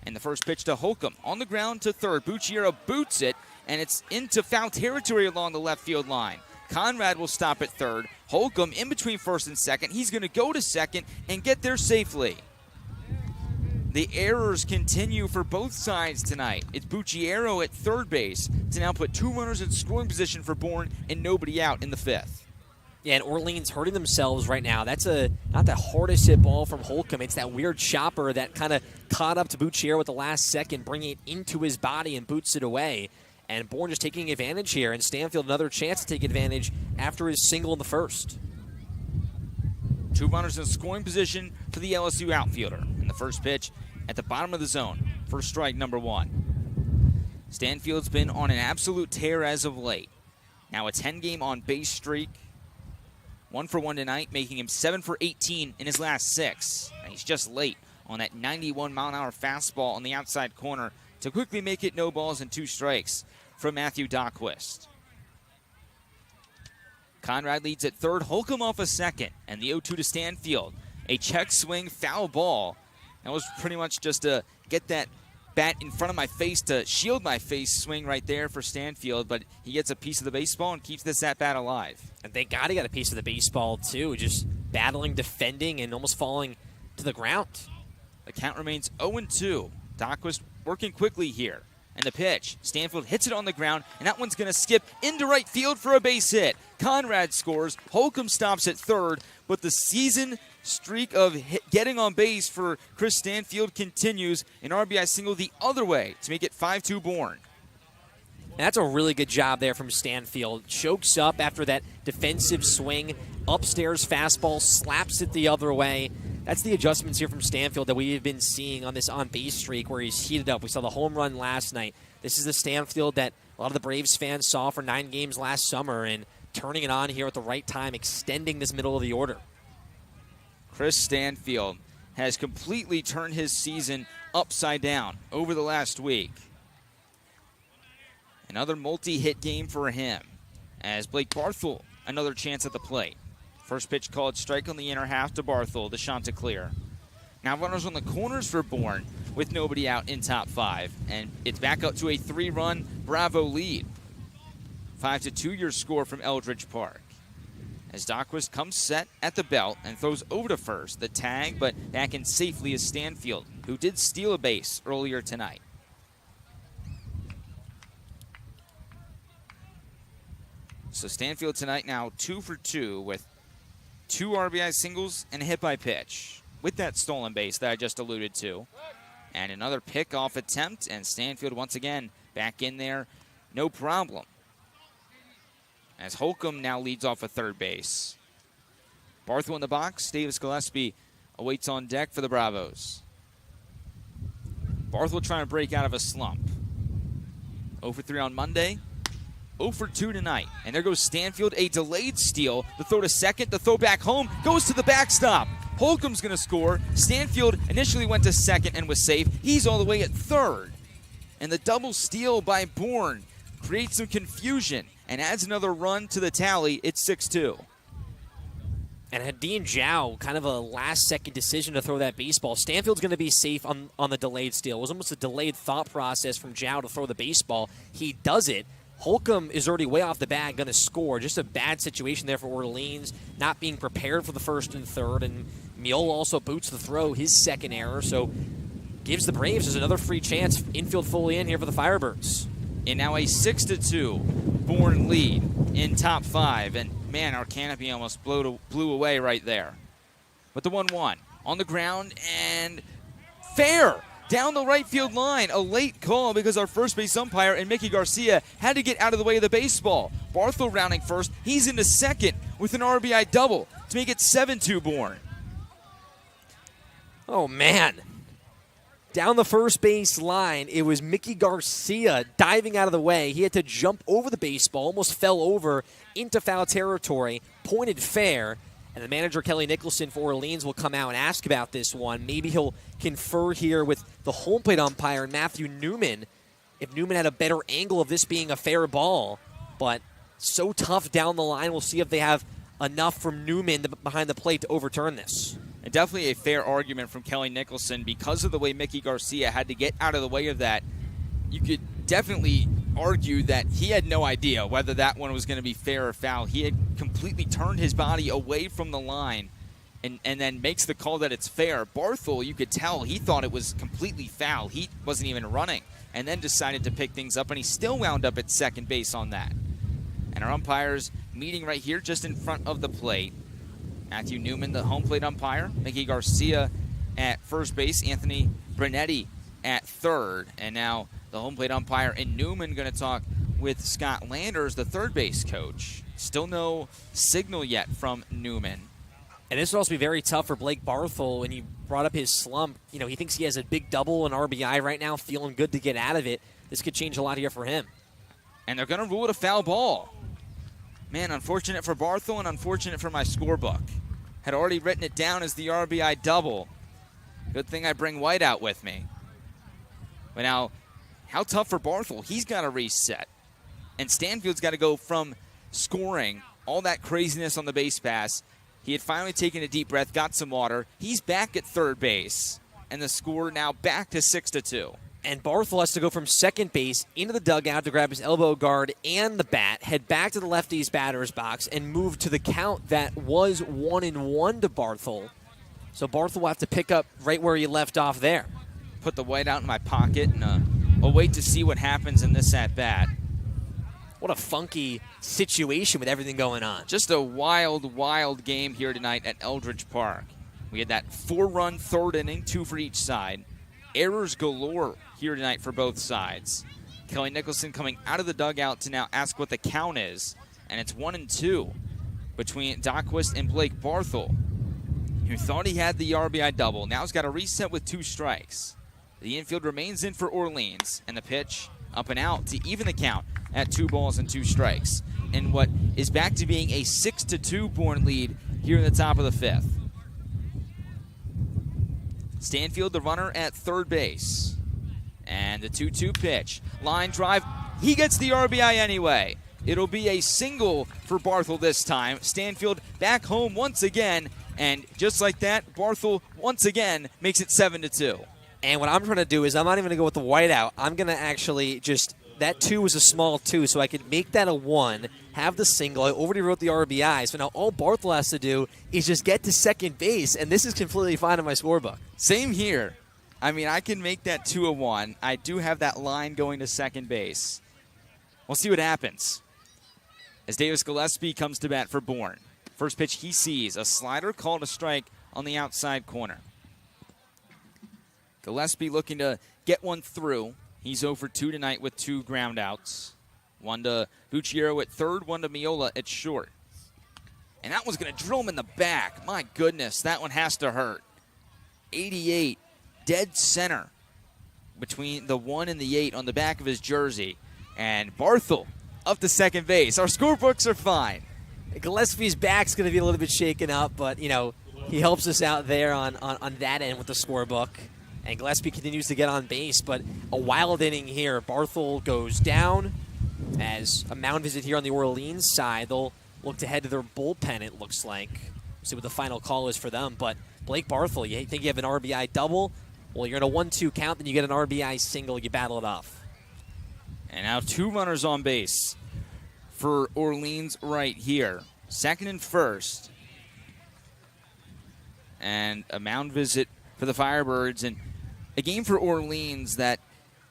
And the first pitch to Holcomb on the ground to third. Bucciero boots it, and it's into foul territory along the left field line. Conrad will stop at third. Holcomb in between first and second. He's going to go to second and get there safely. The errors continue for both sides tonight. It's Bucciero at third base to now put 2 runners in scoring position for Bourne and nobody out in the 5th. Yeah, and Orleans hurting themselves right now. That's not the hardest hit ball from Holcomb. It's that weird chopper that kind of caught up to Bucciero at the last second, bringing it into his body and boots it away. And Bourne just taking advantage here, and Stanfield another chance to take advantage after his single in the first. 2 runners in scoring position for the LSU outfielder. And the first pitch at the bottom of the zone. First strike, number 1. Stanfield's been on an absolute tear as of late. Now a 10-game on-base streak. 1 for 1 tonight, making him 7 for 18 in his last 6. And he's just late on that 91-mile-an-hour fastball on the outside corner to quickly make it no balls and 2 strikes from Matthew Dahlquist. Conrad leads at third, Holcomb off a second, and the 0-2 to Stanfield. A check swing, foul ball. That was pretty much just to get that bat in front of my face to shield my face swing right there for Stanfield, but he gets a piece of the baseball and keeps this at-bat alive. And thank God he got a piece of the baseball, too, just battling, defending, and almost falling to the ground. The count remains 0-2. Dahlquist working quickly here. And the pitch, Stanfield hits it on the ground, and that one's going to skip into right field for a base hit. Conrad scores, Holcomb stops at third, but the season streak of getting on base for Chris Stanfield continues. An RBI single the other way to make it 5-2 Bourne. And that's a really good job there from Stanfield. Chokes up after that defensive swing, upstairs fastball, slaps it the other way. That's the adjustments here from Stanfield that we've been seeing on this on-base streak where he's heated up. We saw the home run last night. This is the Stanfield that a lot of the Braves fans saw for 9 games last summer, and turning it on here at the right time, extending this middle of the order. Chris Stanfield has completely turned his season upside down over the last week. Another multi-hit game for him as Blake Barthel, another chance at the plate. First pitch called strike on the inner half to Barthel, to Chanticleer. Now runners on the corners for Bourne with nobody out in top 5. And it's back up to a 3-run Bravo lead. 5-2 your score from Eldridge Park. As Dockwist comes set at the belt and throws over to first. The tag, but back in safely is Stanfield, who did steal a base earlier tonight. So Stanfield tonight now 2 for 2 with 2 RBI singles and a hit by pitch with that stolen base that I just alluded to. And another pickoff attempt, and Stanfield once again back in there, no problem. As Holcomb now leads off at third base. Barthel in the box, Davis Gillespie awaits on deck for the Bravos. Barthel trying to break out of a slump. 0 for 3 on Monday. 0 for 2 tonight. And there goes Stanfield, a delayed steal. The throw to second, the throw back home, goes to the backstop. Holcomb's going to score. Stanfield initially went to second and was safe. He's all the way at third. And the double steal by Bourne creates some confusion and adds another run to the tally. It's 6-2. And had Dean Zhao kind of a last-second decision to throw that baseball, Stanfield's going to be safe on the delayed steal. It was almost a delayed thought process from Zhao to throw the baseball. He does it. Holcomb is already way off the bag, going to score. Just a bad situation there for Orleans, not being prepared for the first and third. And Miola also boots the throw, his second error. So gives the Braves just another free chance. Infield fully in here for the Firebirds. And now a 6-2 Bourne lead in top 5. And man, our canopy almost blew away right there. But the 1-1 on the ground and fair down the right field line. A late call because our first base umpire and Mickey Garcia had to get out of the way of the baseball. Barthel rounding first. He's into second with an RBI double to make it 7-2 Bourne. Oh, man. Down the first base line, it was Mickey Garcia diving out of the way. He had to jump over the baseball, almost fell over into foul territory, pointed fair, and the manager, Kelly Nicholson for Orleans, will come out and ask about this one. Maybe he'll confer here with the home plate umpire, Matthew Newman, if Newman had a better angle of this being a fair ball. But so tough down the line, we'll see if they have enough from Newman behind the plate to overturn this. And definitely a fair argument from Kelly Nicholson because of the way Mickey Garcia had to get out of the way of that. You could definitely argue that he had no idea whether that one was going to be fair or foul. He had completely turned his body away from the line and then makes the call that it's fair. Barthel, you could tell, he thought it was completely foul. He wasn't even running and then decided to pick things up, and he still wound up at second base on that. And our umpires meeting right here just in front of the plate. Matthew Newman, the home plate umpire. Mickey Garcia at first base. Anthony Brunetti at third. And now the home plate umpire and Newman going to talk with Scott Landers, the third base coach. Still no signal yet from Newman. And this will also be very tough for Blake Barthel. When he brought up his slump, you know, he thinks he has a big double and RBI right now, feeling good to get out of it. This could change a lot here for him. And they're going to rule it a foul ball. Man, unfortunate for Barthel and unfortunate for my scorebook. Had already written it down as the RBI double. Good thing I bring White out with me. But now, how tough for Barthel? He's got to reset. And Stanfield's got to go from scoring all that craziness on the base pass. He had finally taken a deep breath, got some water. He's back at third base. And the score now back to 6-2. And Barthel has to go from second base into the dugout to grab his elbow guard and the bat, head back to the lefty's batter's box, and move to the count that was 1-1 to Barthel. So Barthel will have to pick up right where he left off there. Put the White out in my pocket and I'll wait to see what happens in this at-bat. What a funky situation with everything going on. Just a wild, wild game here tonight at Eldridge Park. We had that 4-run third inning, 2 for each side. Errors galore here tonight for both sides. Kelly Nicholson coming out of the dugout to now ask what the count is. And it's 1-2 between Dockwist and Blake Barthel, who thought he had the RBI double. Now he's got a reset with 2 strikes. The infield remains in for Orleans. And the pitch up and out to even the count at 2 balls and 2 strikes. And what is back to being a 6-2 Bourne lead here in the top of the 5th. Stanfield, the runner at third base. And the 2-2 pitch. Line drive. He gets the RBI anyway. It'll be a single for Barthel this time. Stanfield back home once again, and just like that, Barthel once again makes it 7-2. And what I'm trying to do is I'm not even going to go with the whiteout. I'm going to actually just, that 2 was a small 2, so I could make that a 1, have the single. I already wrote the RBI, so now all Barthel has to do is just get to second base, and this is completely fine in my scorebook. Same here. I mean, I can make that 2 a 1. I do have that line going to second base. We'll see what happens as Davis Gillespie comes to bat for Bourne. First pitch he sees, a slider called a strike on the outside corner. Gillespie looking to get one through. He's 0 for 2 tonight with 2 ground outs. One to Bucciero at third, one to Miola at short. And that one's going to drill him in the back. My goodness, that one has to hurt. 88, dead center between the 1 and the 8 on the back of his jersey. And Barthel up to second base. Our scorebooks are fine. Gillespie's back's going to be a little bit shaken up, but, you know, he helps us out there on that end with the scorebook. And Gillespie continues to get on base, but a wild inning here. Barthel goes down as a mound visit here on the Orleans side. They'll look to head to their bullpen, it looks like. We'll see what the final call is for them. But Blake Barthel, you think you have an RBI double? Well, you're in a 1-2 count, then you get an RBI single, you battle it off. And now 2 runners on base for Orleans right here. Second and first. And a mound visit for the Firebirds. And a game for Orleans that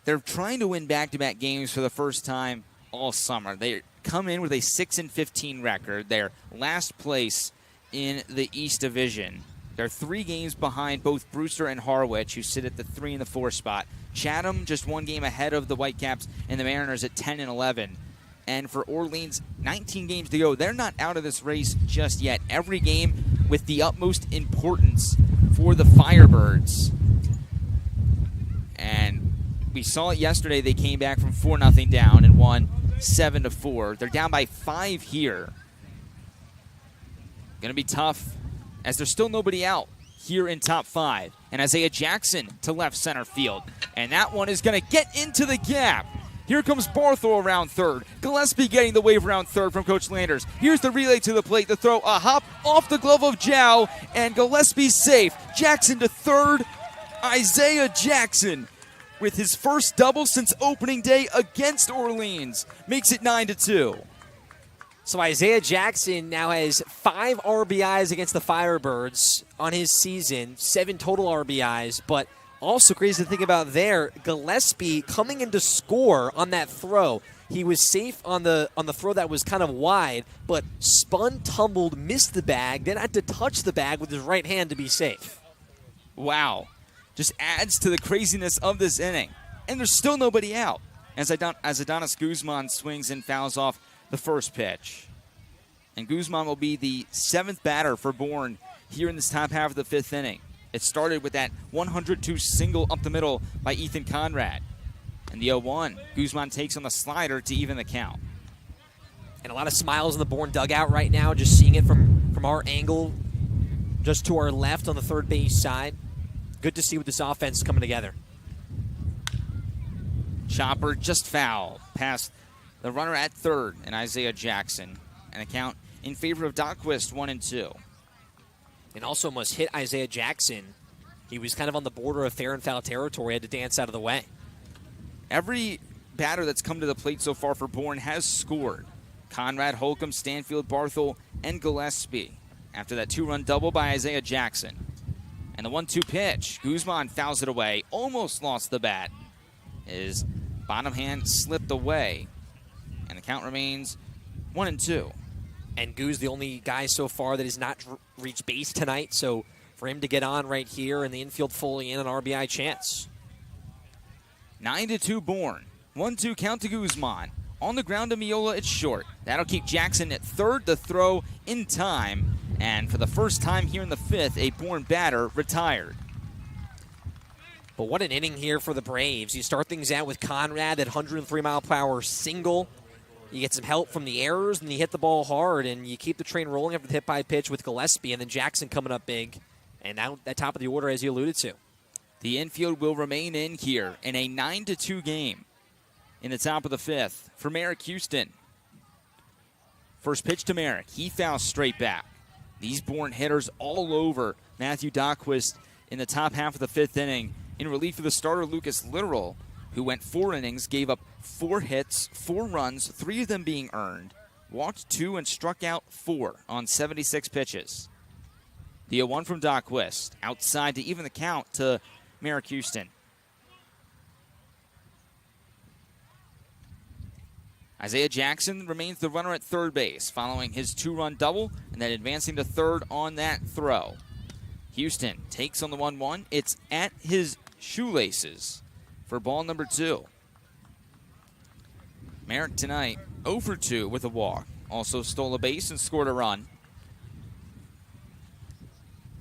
they're trying to win back-to-back games for the first time all summer. They come in with a 6-15 record. They're last place in the East Division. They're 3 games behind both Brewster and Harwich, who sit at the 3 and the 4 spot. Chatham just 1 game ahead of the Whitecaps and the Mariners at 10 and 11. And for Orleans, 19 games to go. They're not out of this race just yet. Every game with the utmost importance for the Firebirds. And we saw it yesterday. They came back from 4-0 down and won 7-4. They're down by 5 here. Going to be tough as there's still nobody out here in top 5. And Isaiah Jackson to left center field. And that one is going to get into the gap. Here comes Barthel around third. Gillespie getting the wave around third from Coach Landers. Here's the relay to the plate to throw a hop off the glove of Jow. And Gillespie's safe. Jackson to third. Isaiah Jackson with his first double since opening day against Orleans makes it 9-2. So Isaiah Jackson now has 5 RBIs against the Firebirds on his season, 7 total RBIs, but also crazy to think about there, Gillespie coming in to score on that throw. He was safe on the throw that was kind of wide, but spun, tumbled, missed the bag, then had to touch the bag with his right hand to be safe. Wow. Just adds to the craziness of this inning. And there's still nobody out as Adonis Guzman swings and fouls off the first pitch. And Guzman will be the 7th batter for Bourne here in this top half of the 5th inning. It started with that 102 single up the middle by Ethan Conrad. And the 0-1, Guzman takes on the slider to even the count. And a lot of smiles in the Bourne dugout right now, just seeing it from our angle, just to our left on the third base side. Good to see with this offense coming together. Chopper just foul past the runner at third and Isaiah Jackson. An account in favor of Dockquist, 1-2. And also must hit Isaiah Jackson. He was kind of on the border of fair and foul territory, had to dance out of the way. Every batter that's come to the plate so far for Bourne has scored. Conrad, Holcomb, Stanfield, Barthel, and Gillespie. After that 2-run double by Isaiah Jackson. And the 1-2 pitch, Guzman fouls it away, almost lost the bat. His bottom hand slipped away. And the count remains 1-2. And Guz, the only guy so far that has not reached base tonight, so for him to get on right here and the infield fully in, an RBI chance. 9-2 Bourne. 1-2 count to Guzman. On the ground to Miola, it's short. That'll keep Jackson at third, the throw in time. And for the first time here in the 5th, a Bourne batter retired. But what an inning here for the Braves. You start things out with Conrad at 103-mile-per-hour single. You get some help from the errors, and you hit the ball hard, and you keep the train rolling after the hit-by-pitch with Gillespie, and then Jackson coming up big. And now at top of the order, as you alluded to. The infield will remain in here in a 9-2 game in the top of the 5th for Merrick Houston. First pitch to Merrick. He fouls straight back. These Bourne hitters all over Matthew Dockquist in the top half of the 5th inning in relief of the starter Lucas Literal, who went 4 innings, gave up 4 hits, 4 runs, 3 of them being earned, walked 2 and struck out 4 on 76 pitches. The 0-1 from Dockquist, outside to even the count to Merrick Houston. Isaiah Jackson remains the runner at third base, following his 2-run double and then advancing to third on that throw. Houston takes on the 1-1. It's at his shoelaces for ball number 2. Merrick tonight 0 for 2 with a walk. Also stole a base and scored a run.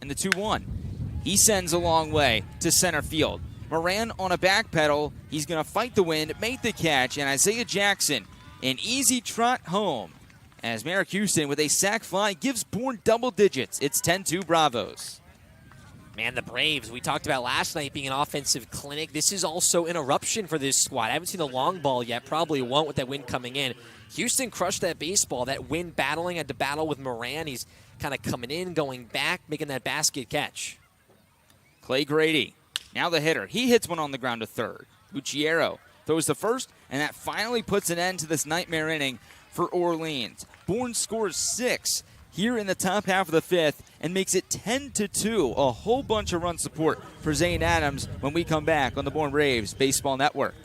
And the 2-1. He sends a long way to center field. Moran on a back pedal. He's going to fight the wind, make the catch, and Isaiah Jackson an easy trot home as Merrick Houston with a sac fly gives Bourne double digits. It's 10-2 Bravos. Man, the Braves, we talked about last night being an offensive clinic. This is also an eruption for this squad. I haven't seen the long ball yet. Probably won't with that wind coming in. Houston crushed that baseball. That wind battling, had to battle with Moran. He's kind of coming in, going back, making that basket catch. Clay Grady, now the hitter. He hits one on the ground to third. Bucciero throws the first, and that finally puts an end to this nightmare inning for Orleans. Bourne scores 6 here in the top half of the 5th and makes it 10-2. A whole bunch of run support for Zane Adams when we come back on the Bourne Braves Baseball Network.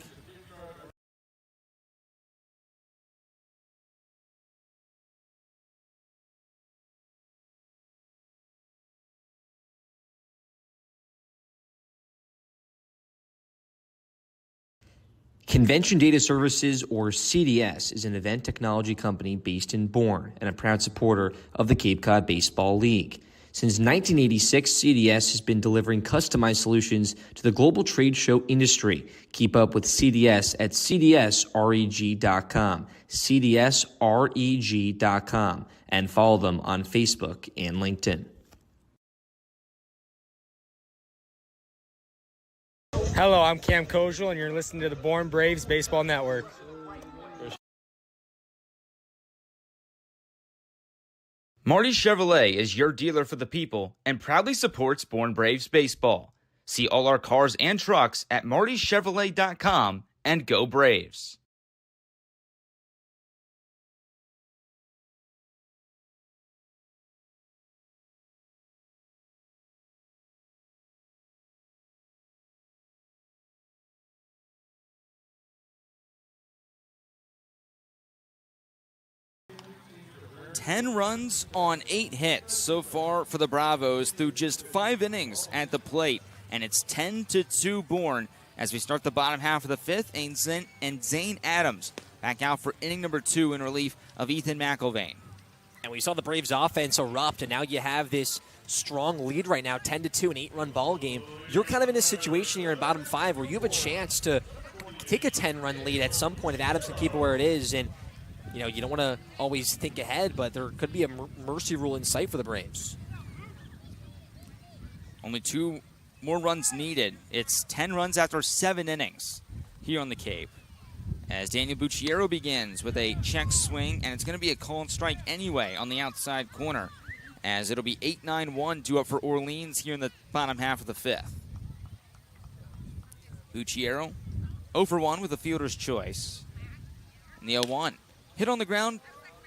Convention Data Services, or CDS, is an event technology company based in Bourne and a proud supporter of the Cape Cod Baseball League. Since 1986, CDS has been delivering customized solutions to the global trade show industry. Keep up with CDS at cdsreg.com, cdsreg.com, and follow them on Facebook and LinkedIn. Hello, I'm Cam Kojal, and you're listening to the Bourne Braves Baseball Network. Marty Chevrolet is your dealer for the people and proudly supports Bourne Braves baseball. See all our cars and trucks at martychevrolet.com and go Braves. Ten runs on 8 hits so far for the Bravos through just 5 innings at the plate. And it's 10-2 Bourne as we start the bottom half of the 5th. And Zane Adams back out for inning number 2 in relief of Ethan McIlvain. And we saw the Braves offense erupt, and now you have this strong lead right now, 10-2, an 8-run ball game. You're kind of in a situation here in bottom 5 where you have a chance to take a 10-run lead at some point if Adams can keep it where it is. And you know, you don't want to always think ahead, but there could be a mercy rule in sight for the Braves. Only 2 more runs needed. It's 10 runs after 7 innings here on the Cape. As Daniel Bucciero begins with a check swing, and it's going to be a call and strike anyway on the outside corner, as it'll be 8-9-1 due up for Orleans here in the bottom half of the 5th. Bucciero 0 for 1 with a fielder's choice. And the 0-1. Hit on the ground,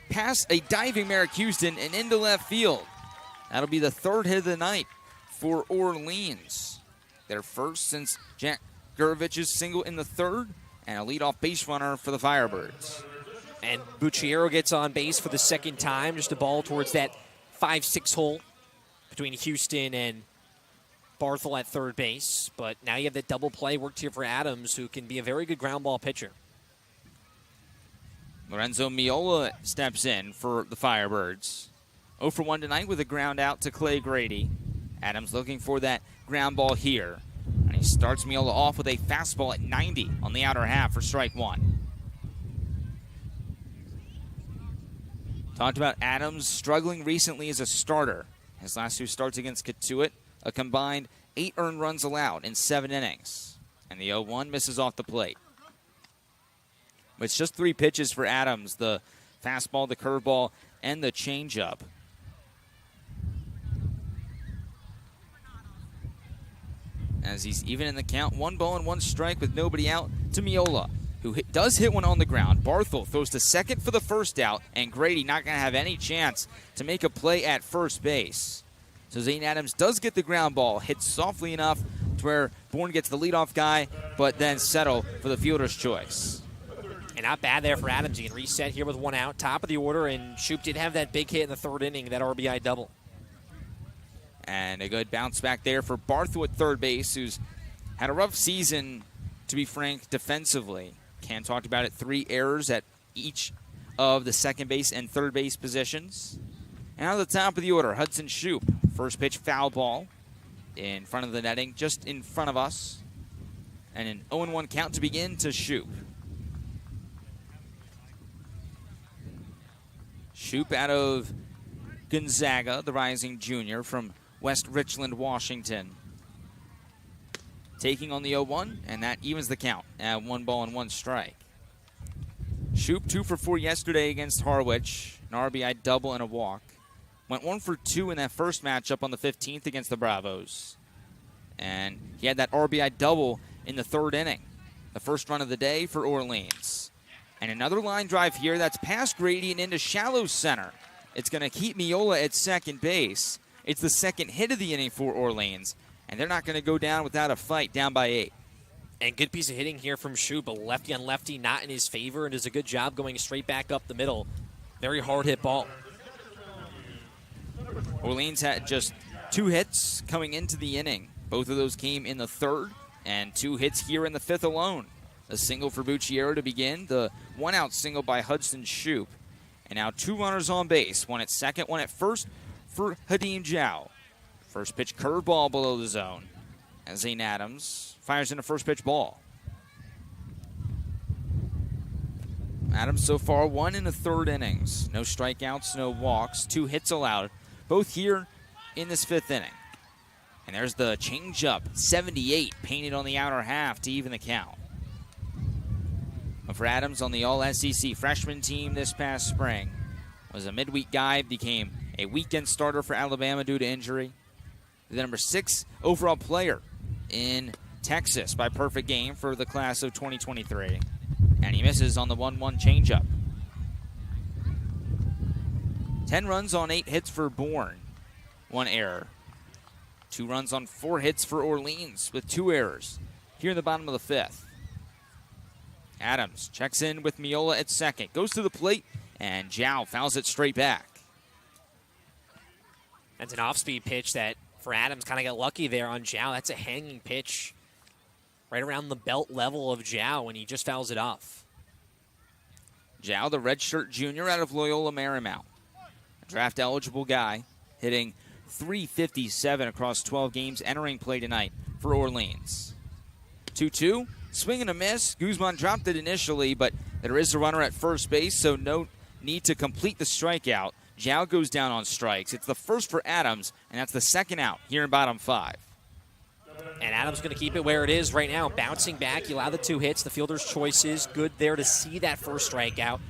past a diving Merrick Houston and into left field. That'll be the 3rd hit of the night for Orleans. Their first since Jack Gurovich's single in the 3rd, and a leadoff base runner for the Firebirds. And Bucciero gets on base for the 2nd time, just a ball towards that 5-6 hole between Houston and Barthel at 3rd base. But now you have that double play worked here for Adams, who can be a very good ground ball pitcher. Lorenzo Miola steps in for the Firebirds. 0 for 1 tonight with a ground out to Clay Grady. Adams looking for that ground ball here. And he starts Miola off with a fastball at 90 on the outer half for strike 1. Talked about Adams struggling recently as a starter. His last 2 starts against Katuitt, a combined 8 earned runs allowed in 7 innings. And the 0-1 misses off the plate. It's just 3 pitches for Adams. The fastball, the curveball, and the changeup. As he's even in the count, 1 ball and 1 strike with nobody out to Miola, who does hit one on the ground. Barthel throws to second for the first out, and Grady not going to have any chance to make a play at first base. So Zane Adams does get the ground ball, hits softly enough to where Bourne gets the leadoff guy, but then settle for the fielder's choice. And not bad there for Adams. He can reset here with 1 out, top of the order, and Shoop did have that big hit in the 3rd inning, that RBI double. And a good bounce back there for Barthel at third base, who's had a rough season, to be frank, defensively. Cam talked about it, 3 errors at each of the second base and third base positions. And out of the top of the order, Hudson Shoop. First pitch, foul ball in front of the netting, just in front of us. And an 0-1 count to begin to Shoop. Shoop out of Gonzaga, the rising junior from West Richland, Washington. Taking on the 0-1, and that evens the count at 1 ball and 1 strike. Shoop 2 for 4 yesterday against Harwich, an RBI double and a walk. Went 1 for 2 in that first matchup on the 15th against the Bravos. And he had that RBI double in the 3rd inning, the first run of the day for Orleans. And another line drive here that's past Grady and into shallow center. It's going to keep Miola at second base. It's the second hit of the inning for Orleans, and they're not going to go down without a fight, down by 8. And good piece of hitting here from Shoop, a lefty on lefty, not in his favor, and does a good job going straight back up the middle. Very hard hit ball. Orleans had just 2 hits coming into the inning. Both of those came in the 3rd, and 2 hits here in the 5th alone. A single for Bucciero to begin, the 1-out single by Hudson Shoop. And now 2 runners on base, 1 at second, 1 at first for Hadim Zhao. First pitch curveball below the zone. And Zane Adams fires in a first pitch ball. Adams so far 1 in the 3rd innings. No strikeouts, no walks, 2 hits allowed, both here in this 5th inning. And there's the changeup, 78, painted on the outer half to even the count. But for Adams on the All-SEC freshman team this past spring, was a midweek guy, became a weekend starter for Alabama due to injury. The number 6 overall player in Texas by perfect game for the class of 2023. And he misses on the 1-1 changeup. 10 runs on 8 hits for Bourne, 1 error. 2 runs on 4 hits for Orleans with 2 errors here in the bottom of the 5th. Adams checks in with Miola at second, goes to the plate, and Zhao fouls it straight back. That's an off-speed pitch that, for Adams, kind of got lucky there on Zhao. That's a hanging pitch right around the belt level of Zhao, and he just fouls it off. Zhao, the redshirt junior out of Loyola Marymount. A draft-eligible guy, hitting .357 across 12 games, entering play tonight for Orleans. 2-2, swing and a miss. Guzman dropped it initially, but there is a runner at first base, so no need to complete the strikeout. Zhao goes down on strikes. It's the first for Adams, and that's the 2nd out here in bottom 5. And Adams going to keep it where it is right now, bouncing back. He allowed the 2 hits. The fielder's choice is good there to see that first strikeout.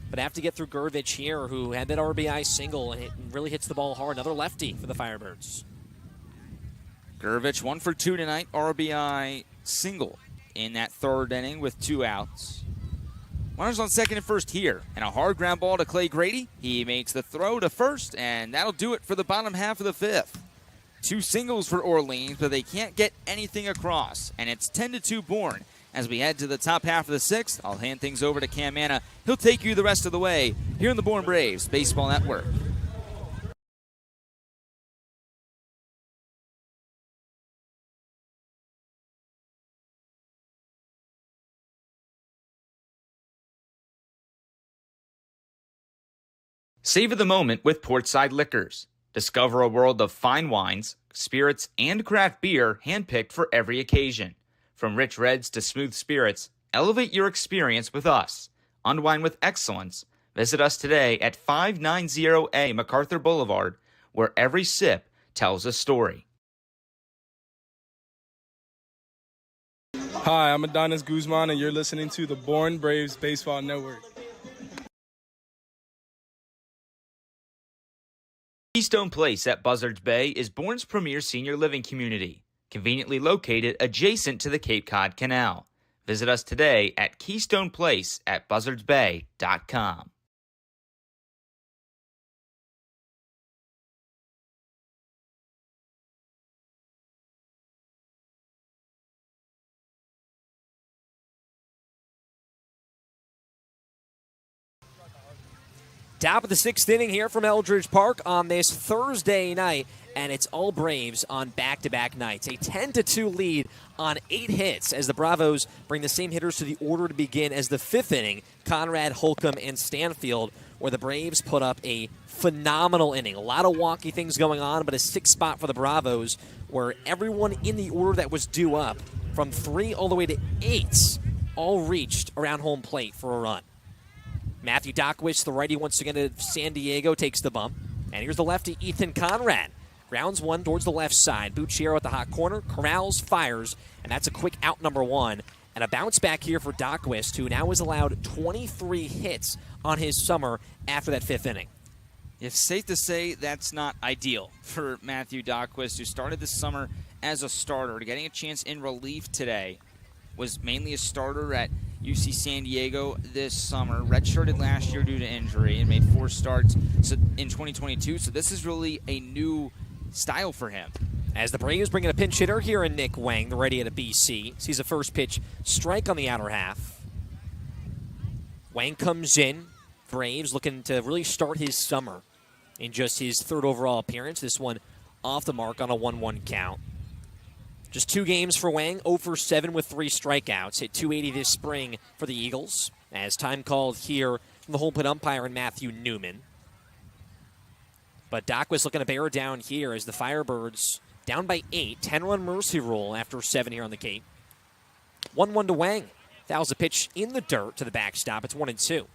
But have to get through Gurvich here, who had that RBI single and really hits the ball hard. Another lefty for the Firebirds. Gurvich 1 for 2 tonight, RBI single in that 3rd inning with 2 outs. Runners on second and first here, and a hard ground ball to Clay Grady. He makes the throw to first, and that'll do it for the bottom half of the 5th. 2 singles for Orleans, but they can't get anything across, and it's 10-2 Bourne. As we head to the top half of the 6th, I'll hand things over to Cam Manna. He'll take you the rest of the way here in the Bourne Braves Baseball Network. Savor the moment with Portside Liquors. Discover a world of fine wines, spirits, and craft beer handpicked for every occasion. From rich reds to smooth spirits, elevate your experience with us. Unwind with excellence. Visit us today at 590A MacArthur Boulevard, where every sip tells a story. Hi, I'm Adonis Guzman, and you're listening to the Bourne Braves Baseball Network. Keystone Place at Buzzards Bay is Bourne's premier senior living community, conveniently located adjacent to the Cape Cod Canal. Visit us today at Keystone Place at buzzardsbay.com. Top of the sixth inning here from Eldridge Park on this Thursday night, and it's all Braves on back-to-back nights. A 10-2 lead on 8 hits as the Bravos bring the same hitters to the order to begin as the fifth inning, Conrad, Holcomb, and Stanfield, where the Braves put up a phenomenal inning. A lot of wonky things going on, but a 6th spot for the Bravos, where everyone in the order that was due up, from 3 all the way to 8, all reached around home plate for a run. Matthew Dockwitz, the righty once again to San Diego, takes the bump. And here's the lefty, Ethan Conrad. Grounds one towards the left side. Bucciero at the hot corner, corrals, fires, and that's a quick out number 1. And a bounce back here for Dockwitz, who now has allowed 23 hits on his summer after that 5th inning. It's safe to say that's not ideal for Matthew Dockwitz, who started this summer as a starter. Getting a chance in relief today, was mainly a starter at UC San Diego this summer, redshirted last year due to injury, and made 4 starts in 2022. So this is really a new style for him. As the Braves bring in a pinch hitter here in Nick Wang, the righty at a BC. Sees a first pitch strike on the outer half. Wang comes in. Braves looking to really start his summer in just his 3rd overall appearance. This one off the mark on a 1-1 count. Just 2 games for Wang, 0 for 7 with 3 strikeouts. Hit .280 this spring for the Eagles. As time called here from the home plate umpire and Matthew Newman. But Doc was looking to bear down here as the Firebirds down by 8. 10-run mercy rule after 7 here on the Cape. 1-1 to Wang. Fouls a pitch in the dirt to the backstop. It's 1-2.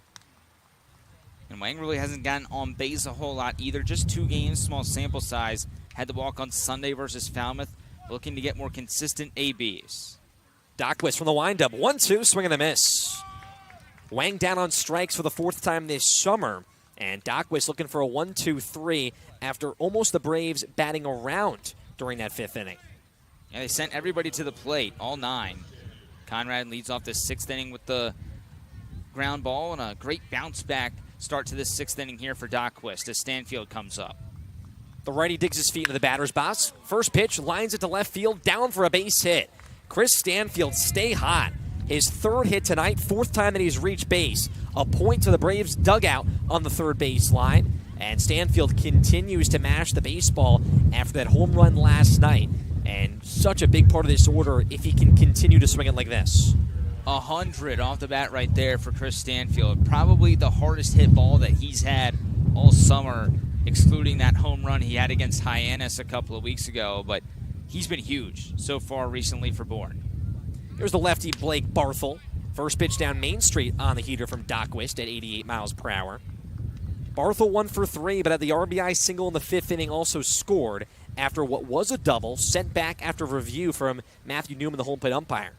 And Wang really hasn't gotten on base a whole lot either. Just 2 games, small sample size. Had to walk on Sunday versus Falmouth. Looking to get more consistent ABs. Dockwitz from the windup. 1-2, swing and a miss. Wang down on strikes for the 4th time this summer. And Dockwitz looking for a 1-2-3 after almost the Braves batting around during that 5th inning. Yeah, they sent everybody to the plate, all 9. Conrad leads off the 6th inning with the ground ball, and a great bounce back start to this 6th inning here for Dockwitz as Stanfield comes up. The righty digs his feet into the batter's box. First pitch, lines it to left field, down for a base hit. Chris Stanfield, stay hot. His 3rd hit tonight, 4th time that he's reached base. A point to the Braves dugout on the 3rd base line. And Stanfield continues to mash the baseball after that home run last night. And such a big part of this order if he can continue to swing it like this. 100 off the bat right there for Chris Stanfield. Probably the hardest hit ball that he's had all summer, excluding that home run he had against Hyannis a couple of weeks ago. But he's been huge so far recently for Bourne. Here's the lefty Blake Barthel. First pitch down Main Street on the heater from Dockwitz at 88 miles per hour. Barthel 1 for 3, but had the RBI single in the 5th inning, also scored after what was a double, sent back after review from Matthew Newman, the home plate umpire.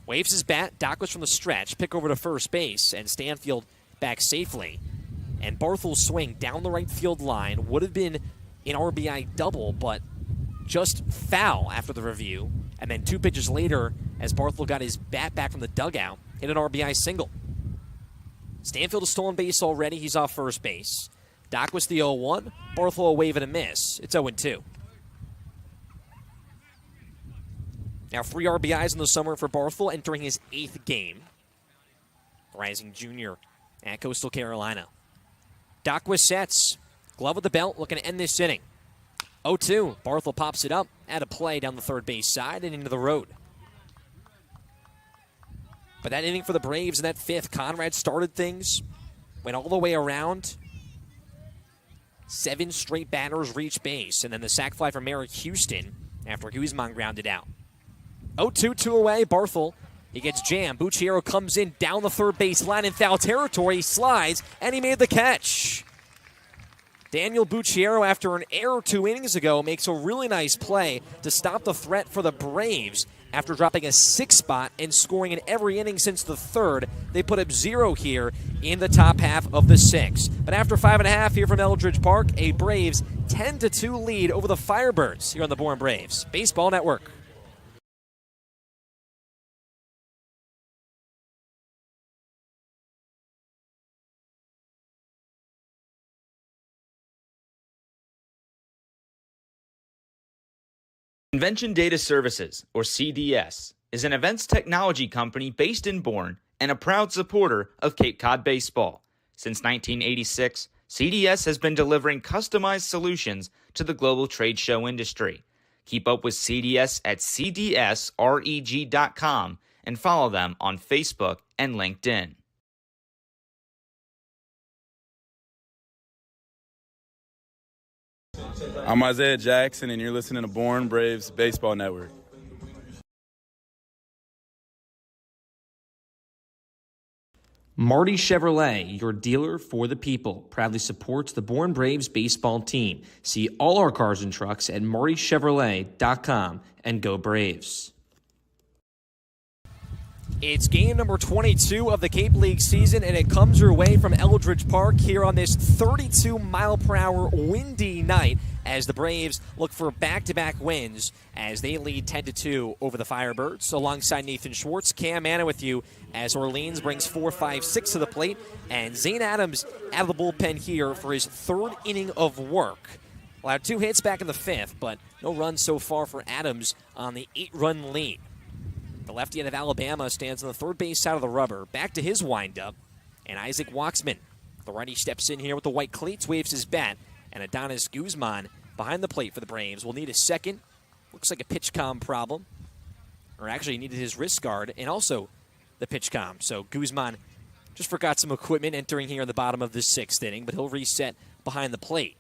Waves his bat, Dockwitz from the stretch, pick over to first base, and Stanfield back safely. And Barthel's swing down the right field line would have been an RBI double, but just foul after the review. And then 2 pitches later, as Barthel got his bat back from the dugout, hit an RBI single. Stanfield is still on base already. He's off first base. Dockwitz the 0-1. Barthel a wave and a miss. It's 0-2. Now 3 RBIs in the summer for Barthel, entering his 8th game. Rising junior at Coastal Carolina. Dockwitz sets. Glove with the belt, looking to end this inning. 0-2. Barthel pops it up at a play down the 3rd base side and into the road. But that inning for the Braves in that 5th, Conrad started things, went all the way around. 7 straight batters reached base, and then the sac fly from Merrick Houston after Guzman grounded out. 0-2, 2 away. Barthel, he gets jammed. Bucciero comes in down the 3rd base line in foul territory. He slides, and he made the catch. Daniel Bucciero, after an error 2 innings ago, makes a really nice play to stop the threat for the Braves after dropping a 6 spot and scoring in every inning since the 3rd. They put up 0 here in the top half of the 6th. But after 5.5 here from Eldridge Park, a Braves 10-2 lead over the Firebirds here on the Bourne Braves Baseball Network. Convention Data Services, or CDS, is an events technology company based in Bourne and a proud supporter of Cape Cod baseball. Since 1986, CDS has been delivering customized solutions to the global trade show industry. Keep up with CDS at cdsreg.com and follow them on Facebook and LinkedIn. I'm Isaiah Jackson, and you're listening to Bourne Braves Baseball Network. Marty Chevrolet, your dealer for the people, proudly supports the Bourne Braves baseball team. See all our cars and trucks at martychevrolet.com and go Braves. It's game number 22 of the Cape League season, and it comes your way from Eldridge Park here on this 32-mile-per-hour windy night as the Braves look for back-to-back wins as they lead 10-2 over the Firebirds. Alongside Nathan Schwartz, Cam Manna with you as Orleans brings 4-5-6 to the plate, and Zane Adams out of the bullpen here for his 3rd inning of work. Allowed 2 hits back in the 5th, but no runs so far for Adams on the 8-run lead. The lefty out of Alabama stands on the third base side of the rubber. Back to his windup. And Isaac Waxman, the righty, steps in here with the white cleats, waves his bat. And Adonis Guzman behind the plate for the Braves will need a second. Looks like a pitch comm problem. Or actually, he needed his wrist guard and also the pitch comm. So Guzman just forgot some equipment entering here in the bottom of the 6th inning, but he'll reset behind the plate.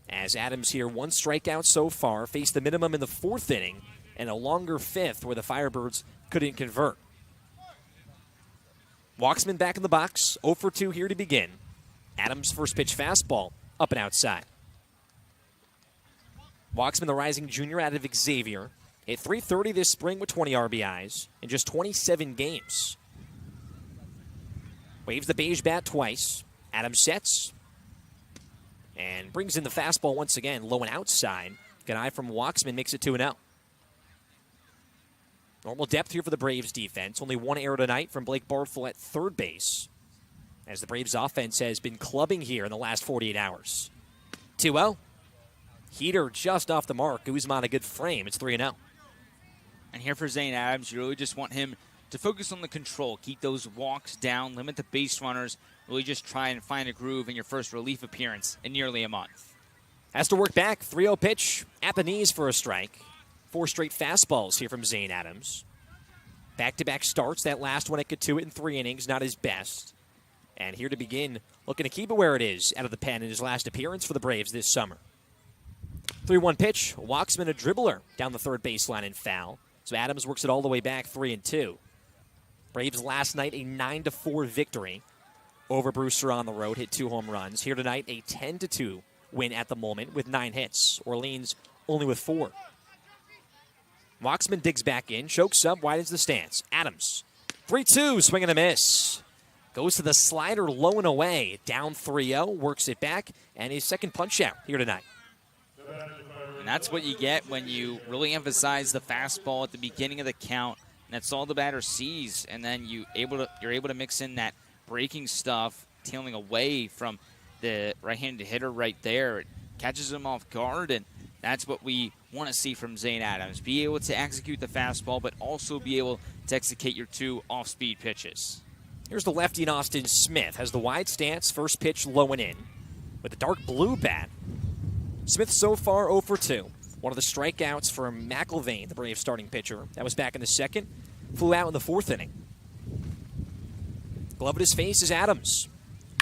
As Adams here, 1 strikeout so far, faced the minimum in the 4th inning and a longer 5th where the Firebirds couldn't convert. Waxman back in the box, 0 for 2 here to begin. Adams' first pitch fastball, up and outside. Waxman, the rising junior out of Xavier, hit .330 this spring with 20 RBIs in just 27 games. Waves the beige bat twice. Adams sets and brings in the fastball once again, low and outside. Good eye from Waxman, makes it 2-0. Normal depth here for the Braves defense. Only 1 error tonight from Blake Barthel at third base, as the Braves offense has been clubbing here in the last 48 hours. 2-0. Heater just off the mark. Guzman a good frame. It's 3-0. And here for Zane Adams, you really just want him to focus on the control. Keep those walks down, limit the base runners, really just try and find a groove in your first relief appearance in nearly a month. Has to work back. 3-0 pitch at the knees for a strike. 4 straight fastballs here from Zane Adams. Back-to-back starts. That last one at Katuitt in 3 innings, not his best. And here to begin, looking to keep it where it is out of the pen in his last appearance for the Braves this summer. 3-1 pitch. Waxman a dribbler down the third baseline and foul. So Adams works it all the way back, 3-2. Braves last night a 9-4 victory over Brewster on the road. Hit 2 home runs. Here tonight a 10-2 win at the moment with 9 hits. Orleans only with 4. Waxman digs back in, chokes up, widens the stance. Adams, 3-2, swing and a miss. Goes to the slider low and away. Down 3-0, works it back, and his second punch out here tonight. And that's what you get when you really emphasize the fastball at the beginning of the count. And that's all the batter sees. And then you're able to mix in that breaking stuff, tailing away from the right-handed hitter right there. It catches him off guard, and that's what we want to see from Zane Adams. Be able to execute the fastball, but also be able to execute your 2 off-speed pitches. Here's the lefty in Austin Smith. Has the wide stance, first pitch low and in. With a dark blue bat. Smith so far 0 for 2. One of the strikeouts from McIlvain, the Braves starting pitcher. That was back in the 2nd. Flew out in the 4th inning. Glove at his face is Adams.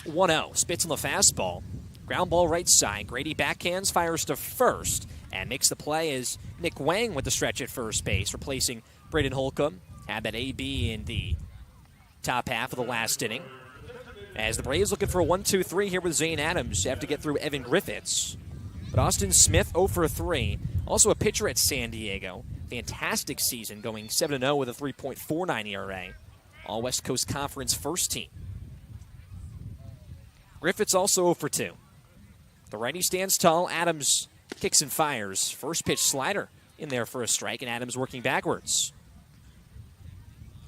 1-0. Spits on the fastball. Ground ball right side. Grady backhands, fires to first, and makes the play as Nick Wang with the stretch at first base, replacing Braden Holcomb. Had that AB in the top half of the last inning. As the Braves looking for a 1-2-3 here with Zane Adams. Have to get through Evan Griffiths. But Austin Smith 0 for 3. Also a pitcher at San Diego. Fantastic season, going 7-0 with a 3.49 ERA. All West Coast Conference first team. Griffiths also 0 for 2. The righty stands tall. Adams kicks and fires. First pitch slider in there for a strike, and Adams working backwards.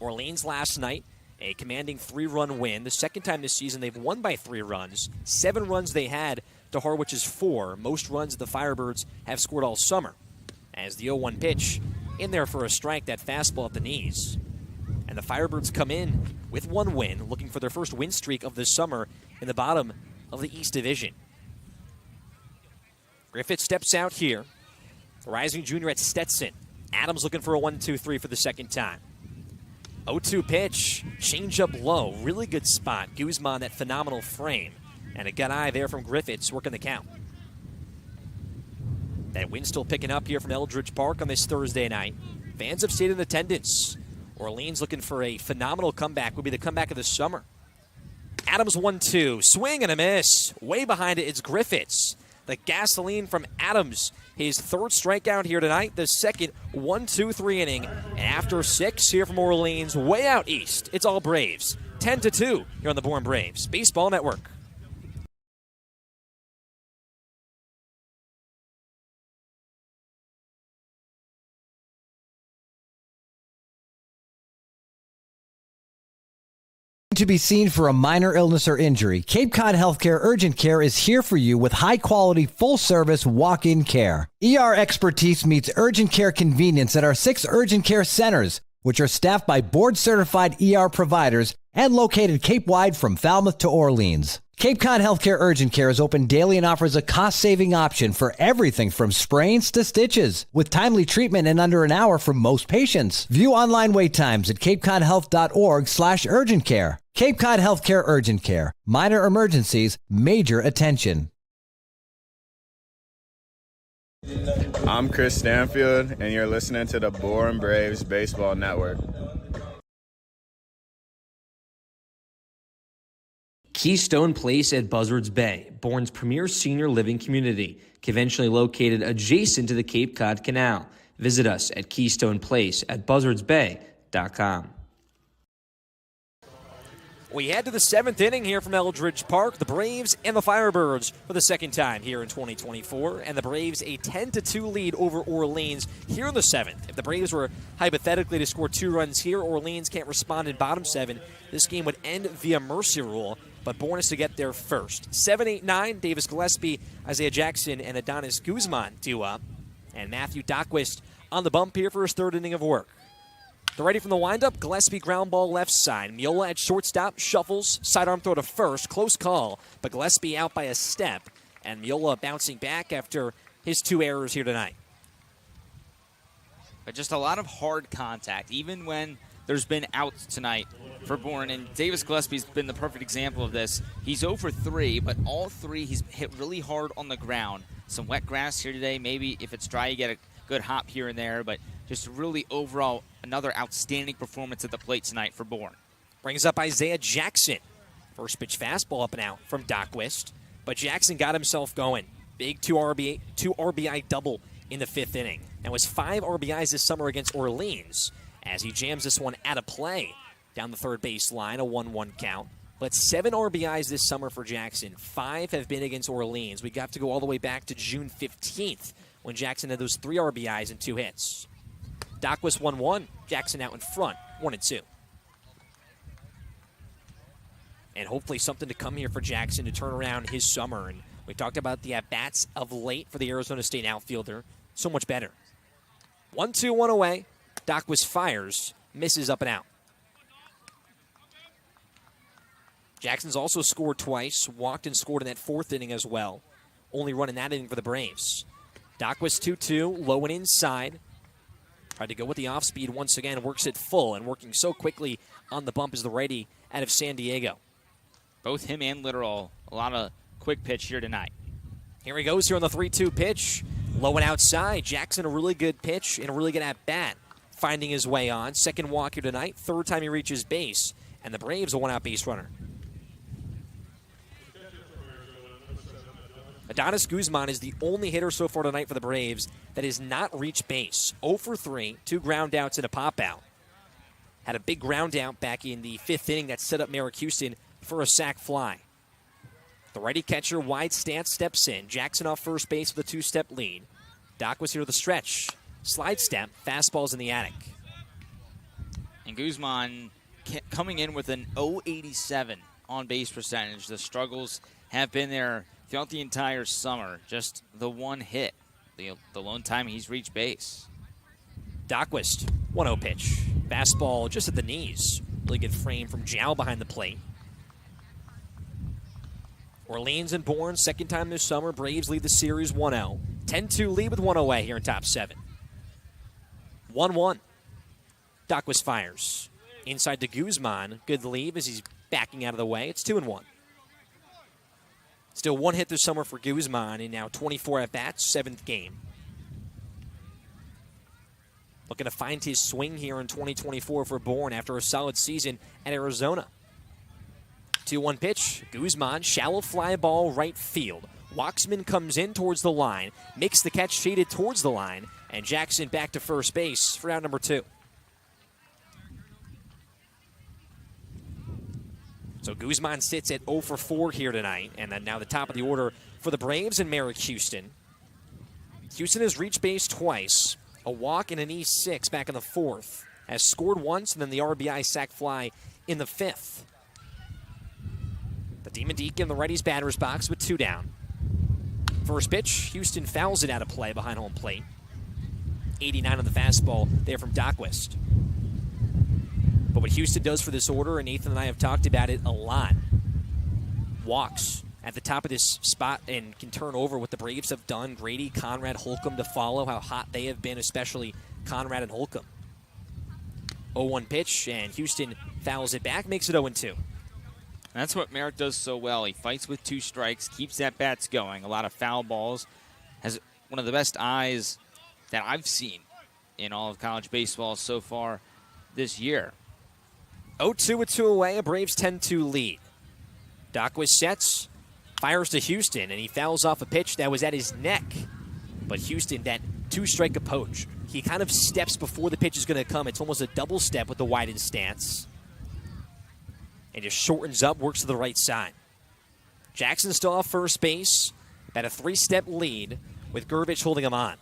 Orleans last night, a commanding 3-run win. The second time this season they've won by 3 runs. 7 runs they had to Harwich's 4. Most runs the Firebirds have scored all summer. As the 0-1 pitch in there for a strike, that fastball at the knees. And the Firebirds come in with 1 win, looking for their first win streak of the summer in the bottom of the East Division. Griffith steps out here. Rising junior at Stetson. Adams looking for a 1-2-3 for the second time. 0-2 pitch. Change up low. Really good spot. Guzman, that phenomenal frame. And a gut eye there from Griffiths working the count. That wind still picking up here from Eldridge Park on this Thursday night. Fans have stayed in attendance. Orleans looking for a phenomenal comeback. Would be the comeback of the summer. Adams 1-2. Swing and a miss. Way behind it, it's Griffiths. The gasoline from Adams. His 3rd strikeout here tonight. The second 1-2-3 inning. And after 6 here from Orleans, way out east, it's all Braves. 10-2 here on the Bourne Braves Baseball Network. To be seen for a minor illness or injury, Cape Cod Healthcare Urgent Care is here for you with high-quality, full-service walk-in care. ER expertise meets urgent care convenience at our 6 urgent care centers, which are staffed by board-certified ER providers and located Cape-wide from Falmouth to Orleans. Cape Cod Healthcare Urgent Care is open daily and offers a cost-saving option for everything from sprains to stitches, with timely treatment in under an hour for most patients. View online wait times at capecodhealth.org/urgent care. Cape Cod Healthcare Urgent Care. Minor emergencies, major attention. I'm Chris Stanfield, and you're listening to the Bourne Braves Baseball Network. Keystone Place at Buzzards Bay, Bourne's premier senior living community, conventionally located adjacent to the Cape Cod Canal. Visit us at Keystone Place at buzzardsbay.com. We head to the 7th inning here from Eldridge Park. The Braves and the Firebirds for the second time here in 2024. And the Braves a 10-2 lead over Orleans here in the 7th. If the Braves were hypothetically to score 2 runs here, Orleans can't respond in bottom 7. This game would end via mercy rule, but Bourne is to get there first. 7-8-9, Davis Gillespie, Isaiah Jackson, and Adonis Guzman due up. And Matthew Dockwist on the bump here for his 3rd inning of work. They're ready from the windup. Gillespie ground ball left side. Miola at shortstop, shuffles, sidearm throw to first. Close call, but Gillespie out by a step. And Miola bouncing back after his 2 errors here tonight. But just a lot of hard contact, even when there's been outs tonight for Bourne. And Davis Gillespie's been the perfect example of this. He's 0 for 3, but all 3 he's hit really hard on the ground. Some wet grass here today. Maybe if it's dry, you get a good hop here and there, but just really overall another outstanding performance at the plate tonight for Bourne. Brings up Isaiah Jackson. First pitch fastball up and out from Dockwist, but Jackson got himself going. Big 2 RBI double in the 5th inning. And was 5 RBIs this summer against Orleans as he jams this one out of play down the 3rd base line, a 1-1 count. But 7 RBIs this summer for Jackson. 5 have been against Orleans. We got to go all the way back to June 15th when Jackson had those 3 RBIs and 2 hits. Dockwist 1-1. Jackson out in front, 1-2. And hopefully something to come here for Jackson to turn around his summer. And we talked about the at-bats of late for the Arizona State outfielder. So much better. 1-2-1 away. Dockwist fires, misses up and out. Jackson's also scored twice, walked and scored in that 4th inning as well. Only run in that inning for the Braves. Dockwist 2-2, low and inside. Tried to go with the off-speed once again, works it full, and working so quickly on the bump is the righty out of San Diego. Both him and Literal, a lot of quick pitch here tonight. Here he goes here on the 3-2 pitch. Low and outside. Jackson, a really good pitch and a really good at-bat. Finding his way on. 2nd walk here tonight. 3rd time he reaches base. And the Braves a 1-out base runner. Adonis Guzman is the only hitter so far tonight for the Braves that has not reached base. 0 for 3, 2 ground outs and a pop out. Had a big ground out back in the 5th inning that set up Merrick Houston for a sac fly. The righty catcher, wide stance, steps in. Jackson off first base with a 2-step lead. Doc was here to the stretch. Slide step, fastballs in the attic. And Guzman coming in with an .087 on-base percentage. The struggles have been there throughout the entire summer. Just the one hit, the lone time he's reached base. Dockwist, 1-0 pitch. Fastball just at the knees. Really good frame from Jow behind the plate. Orleans and Bourne, second time this summer. Braves lead the series 1-0. 10-2 lead with 1 away here in top 7. 1-1. Dockwist fires. Inside to Guzman. Good leave as he's backing out of the way. It's 2-1. Still one hit this summer for Guzman in now 24 at-bats, 7th game. Looking to find his swing here in 2024 for Bourne after a solid season at Arizona. 2-1 pitch. Guzman, shallow fly ball right field. Waxman comes in towards the line, makes the catch shaded towards the line, and Jackson back to first base for out number 2. So Guzman sits at 0 for 4 here tonight, and then now the top of the order for the Braves and Merrick Houston. Houston has reached base twice, a walk and an E6 back in the 4th, has scored once and then the RBI sac fly in the 5th. The Demon Deacon in the righty's batter's box with 2 down. First pitch, Houston fouls it out of play behind home plate. 89 on the fastball there from Dockwist. But what Houston does for this order, and Nathan and I have talked about it a lot, walks at the top of this spot and can turn over what the Braves have done. Grady, Conrad, Holcomb to follow, how hot they have been, especially Conrad and Holcomb. 0-1 pitch, and Houston fouls it back, makes it 0-2. That's what Merrick does so well. He fights with 2 strikes, keeps at-bats going, a lot of foul balls, has one of the best eyes that I've seen in all of college baseball so far this year. 0-2 with 2 away, a Braves 10-2 lead. Dockwist sets, fires to Houston, and he fouls off a pitch that was at his neck. But Houston, that 2-strike approach, he kind of steps before the pitch is going to come. It's almost a double step with the widened stance. And just shortens up, works to the right side. Jackson still off first base, about a 3-step lead with Gervich holding him on.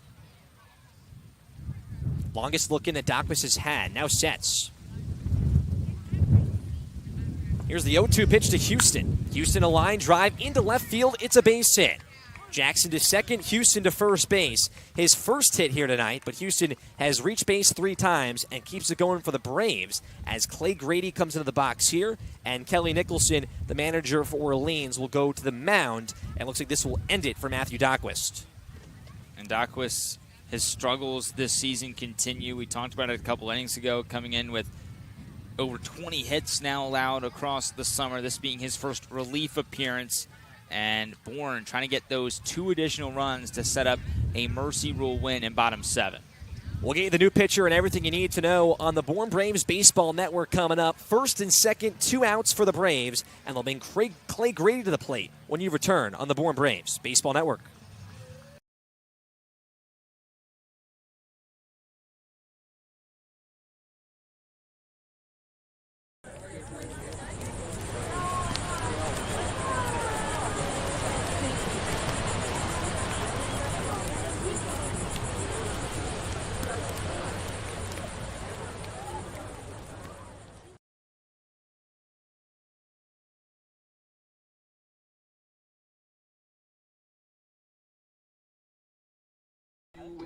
Longest look in that Dockwist has had, now sets. Here's the 0-2 pitch to Houston. Houston a line drive into left field. It's a base hit. Jackson to second, Houston to first base. His first hit here tonight, but Houston has reached base 3 times and keeps it going for the Braves as Clay Grady comes into the box here, and Kelly Nicholson, the manager for Orleans, will go to the mound, and looks like this will end it for Matthew Dockwist. And Dockwist, his struggles this season continue. We talked about it a couple innings ago, coming in with over 20 hits now allowed across the summer, this being his first relief appearance. And Bourne trying to get those 2 additional runs to set up a mercy rule win in bottom 7. We'll get you the new pitcher and everything you need to know on the Bourne Braves Baseball Network coming up. First and second, 2 outs for the Braves, and they'll bring Clay Grady to the plate when you return on the Bourne Braves Baseball Network.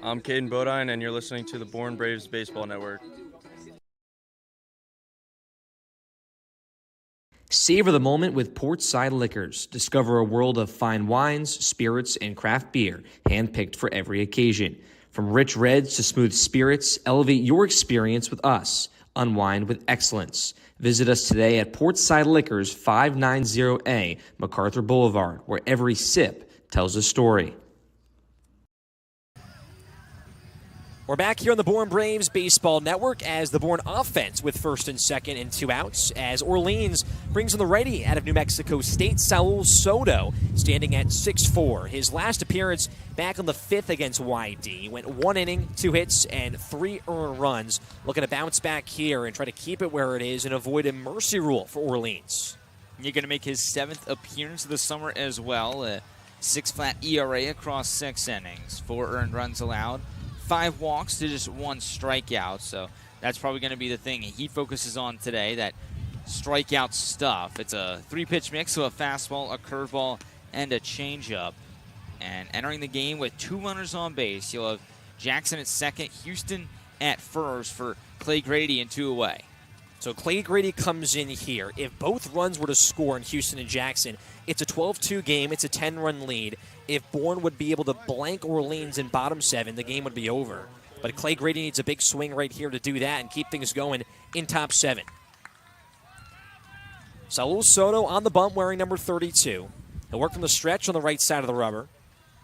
I'm Caden Bodine, and you're listening to the Bourne Braves Baseball Network. Savor the moment with Portside Liquors. Discover a world of fine wines, spirits, and craft beer, handpicked for every occasion. From rich reds to smooth spirits, elevate your experience with us. Unwind with excellence. Visit us today at Portside Liquors, 590A, MacArthur Boulevard, where every sip tells a story. We're back here on the Bourne Braves Baseball Network as the Bourne offense with first and second and 2 outs as Orleans brings in the righty out of New Mexico State, Saul Soto, standing at 6'4". His last appearance back on the 5th against YD. Went 1 inning, 2 hits, and 3 earned runs. Looking to bounce back here and try to keep it where it is and avoid a mercy rule for Orleans. You're going to make his 7th appearance of the summer as well. A 6 flat ERA across 6 innings, 4 earned runs allowed. 5 walks to just 1 strikeout, so that's probably going to be the thing he focuses on today, that strikeout stuff. It's a 3-pitch mix, so a fastball, a curveball, and a changeup. And entering the game with 2 runners on base, you'll have Jackson at second, Houston at first for Clay Grady and 2 away. So Clay Grady comes in here. If both runs were to score in Houston and Jackson, it's a 12-2 game. It's a 10-run lead. If Bourne would be able to blank Orleans in bottom 7, the game would be over. But Clay Grady needs a big swing right here to do that and keep things going in top 7. Saul Soto on the bump wearing number 32. He'll work from the stretch on the right side of the rubber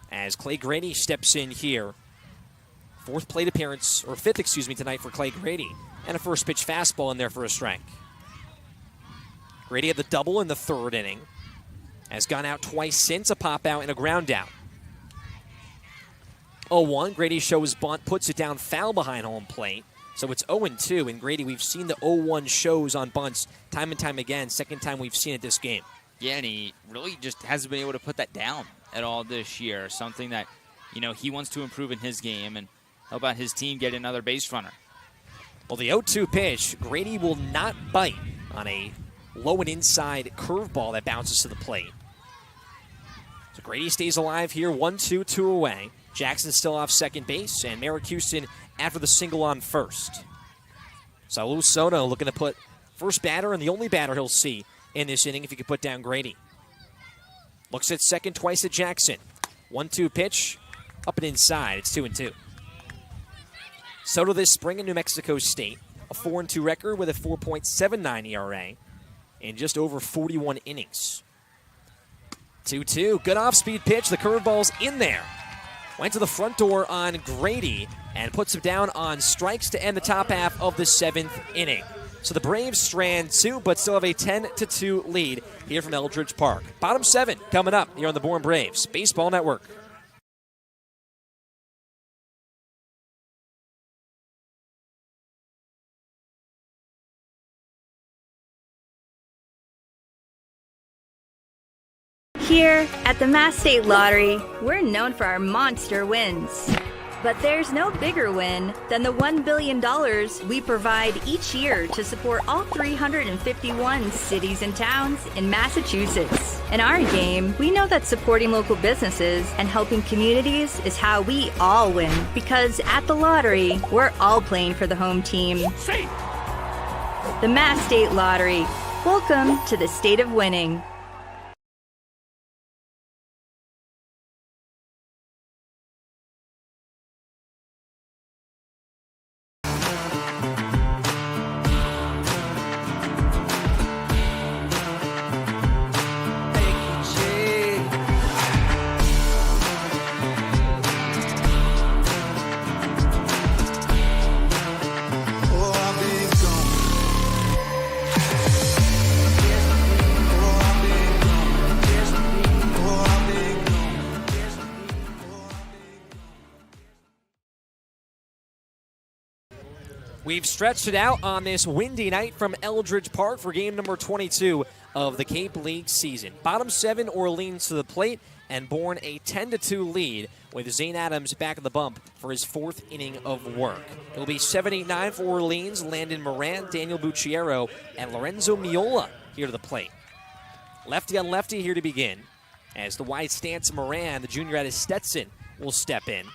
as Clay Grady steps in here. 5th tonight for Clay Grady. And a first pitch fastball in there for a strike. Grady had the double in the 3rd inning. Has gone out twice since, a pop out and a ground out. 0-1, Grady shows bunt, puts it down foul behind home plate. So it's 0-2, and Grady, we've seen the 0-1 shows on bunts time and time again. Second time we've seen it this game. Yeah, and he really just hasn't been able to put that down at all this year. Something that, he wants to improve in his game and help out his team get another base runner. Well, the 0-2 pitch, Grady will not bite on a low and inside curveball that bounces to the plate. So Grady stays alive here, 1-2, 2 away. Jackson's still off second base, and Merrick Houston after the single on first. Saul Soto looking to put first batter and the only batter he'll see in this inning if he can put down Grady. Looks at second twice at Jackson. 1-2 pitch, up and inside. It's 2-2. Soto this spring in New Mexico State, a 4-2 record with a 4.79 ERA in just over 41 innings. 2-2, good off-speed pitch. The curveball's in there. Went to the front door on Grady and puts him down on strikes to end the top half of the 7th inning. So the Braves strand 2, but still have a 10-2 lead here from Eldridge Park. Bottom 7 coming up here on the Bourne Braves Baseball Network. Here at the Mass State Lottery, we're known for our monster wins. But there's no bigger win than the $1 billion we provide each year to support all 351 cities and towns in Massachusetts. In our game, we know that supporting local businesses and helping communities is how we all win. Because at the lottery, we're all playing for the home team. The Mass State Lottery. Welcome to the state of winning. We've stretched it out on this windy night from Eldridge Park for game number 22 of the Cape League season. Bottom 7, Orleans to the plate, and Bourne a 10-2 lead with Zane Adams back at the bump for his 4th inning of work. It'll be 7-8-9 for Orleans, Landon Moran, Daniel Bucciero, and Lorenzo Miola here to the plate. Lefty on lefty here to begin. As the wide stance Moran, the junior out of Stetson, will step in.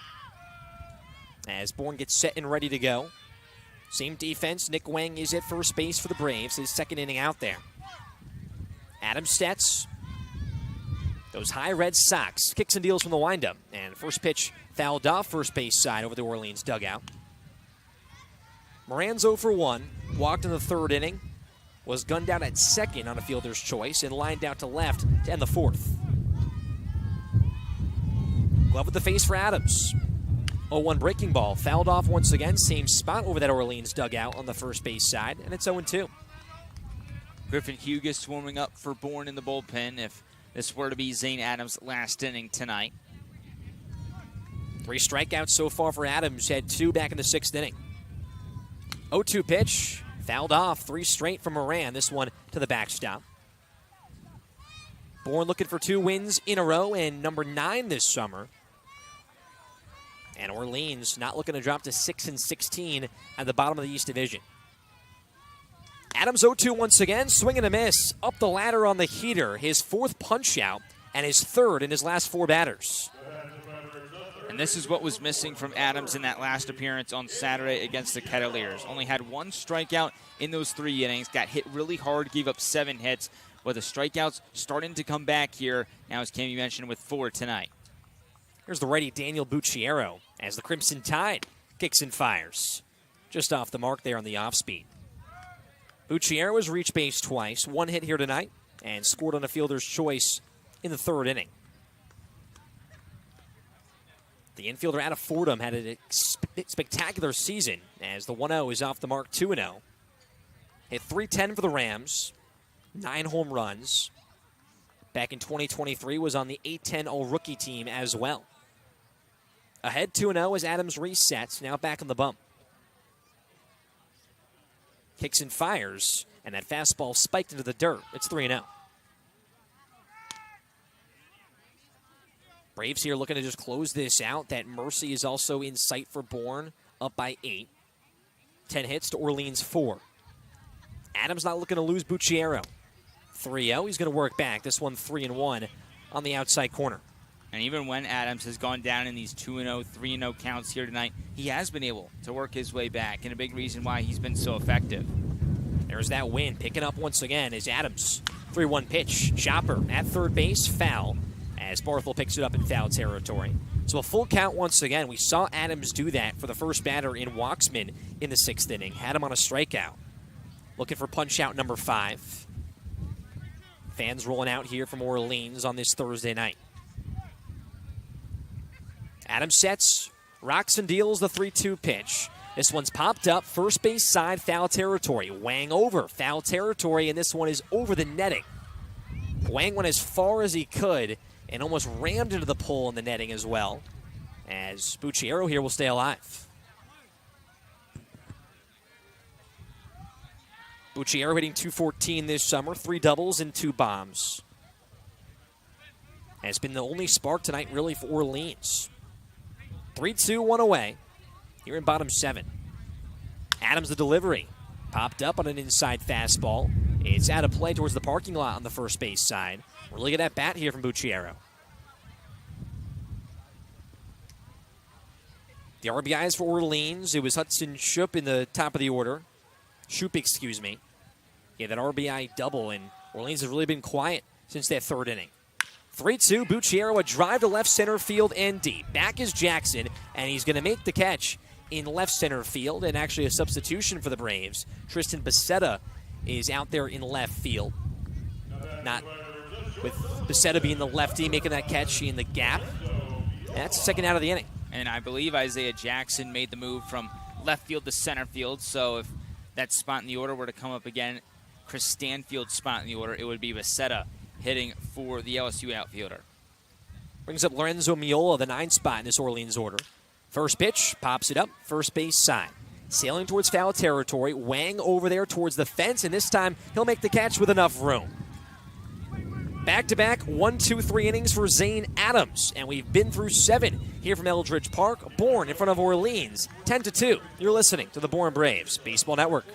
As Bourne gets set and ready to go. Same defense. Nick Wang is at first base for the Braves. His 2nd inning out there. Adam Stetz. Those high red socks. Kicks and deals from the windup. And first pitch fouled off first base side over the Orleans dugout. Moran's 0 for 1. Walked in the 3rd inning. Was gunned out at second on a fielder's choice and lined out to left to end the 4th. Glove with the face for Adams. 0-1 breaking ball. Fouled off once again. Same spot over that Orleans dugout on the first base side, and it's 0-2. Griffin Hughes warming up for Bourne in the bullpen if this were to be Zane Adams' last inning tonight. 3 strikeouts so far for Adams. Had 2 back in the 6th inning. 0-2 pitch. Fouled off. 3 straight from Moran. This one to the backstop. Bourne looking for 2 wins in a row and number 9 this summer. And Orleans not looking to drop to 6-16 at the bottom of the East Division. Adams 0-2 once again, swing and a miss. Up the ladder on the heater. His 4th punch out and his 3rd in his last 4 batters. And this is what was missing from Adams in that last appearance on Saturday against the Kettleers. Only had 1 strikeout in those 3 innings. Got hit really hard, gave up 7 hits. But the strikeouts starting to come back here. Now, as Cam, you mentioned, with 4 tonight. Here's the righty Daniel Bucciero as the Crimson Tide kicks and fires. Just off the mark there on the off-speed. Bucciero has reached base twice. 1 hit here tonight and scored on a fielder's choice in the 3rd inning. The infielder out of Fordham had a spectacular season as the 1-0 is off the mark, 2-0. Hit .310 for the Rams, 9 home runs. Back in 2023 was on the .810 All-Rookie team as well. Ahead 2-0 as Adams resets, now back on the bump. Kicks and fires, and that fastball spiked into the dirt. It's 3-0. Braves here looking to just close this out. That Mercy is also in sight for Bourne, up by 8. 10 hits to Orleans 4. Adams not looking to lose Bucciero. 3-0, he's going to work back. This one 3-1 on the outside corner. And even when Adams has gone down in these 2-0, 3-0 counts here tonight, he has been able to work his way back, and a big reason why he's been so effective. There's that win. Picking up once again is Adams. 3-1 pitch. Chopper at third base, foul, as Barthel picks it up in foul territory. So a full count once again. We saw Adams do that for the first batter in Waxman in the 6th inning. Had him on a strikeout. Looking for punch out number 5. Fans rolling out here from Orleans on this Thursday night. Adams sets, rocks and deals the 3-2 pitch. This one's popped up, first base side, foul territory. Wang over, foul territory, and this one is over the netting. Wang went as far as he could and almost rammed into the pole in the netting as well, as Bucciero here will stay alive. Bucciero hitting .214 this summer, 3 doubles and 2 bombs. Has been the only spark tonight really for Orleans. 3-2, 1 away. Here in bottom 7. Adams the delivery. Popped up on an inside fastball. It's out of play towards the parking lot on the first base side. Really good at bat here from Bucciero. The RBIs for Orleans. It was Hudson Shoop in the top of the order. Shoop, excuse me. Yeah, that RBI double, and Orleans has really been quiet since that 3rd inning. 3-2, Bucciero, a drive to left center field and deep. Back is Jackson, and he's going to make the catch in left center field, and actually a substitution for the Braves. Tristan Becerra is out there in left field. Not with Becerra being the lefty, making that catch in the gap. And that's the 2nd out of the inning. And I believe Isaiah Jackson made the move from left field to center field, so if that spot in the order were to come up again, Chris Stanfield's spot in the order, it would be Becerra hitting for the LSU outfielder. Brings up Lorenzo Miola, the 9th spot in this Orleans order. First pitch, pops it up, first base side. Sailing towards foul territory, Wang over there towards the fence, and this time he'll make the catch with enough room. Back-to-back 1, 2, 3 innings for Zane Adams, and we've been through 7 here from Eldridge Park. Bourne in front of Orleans, 10-2. You're listening to the Bourne Braves Baseball Network.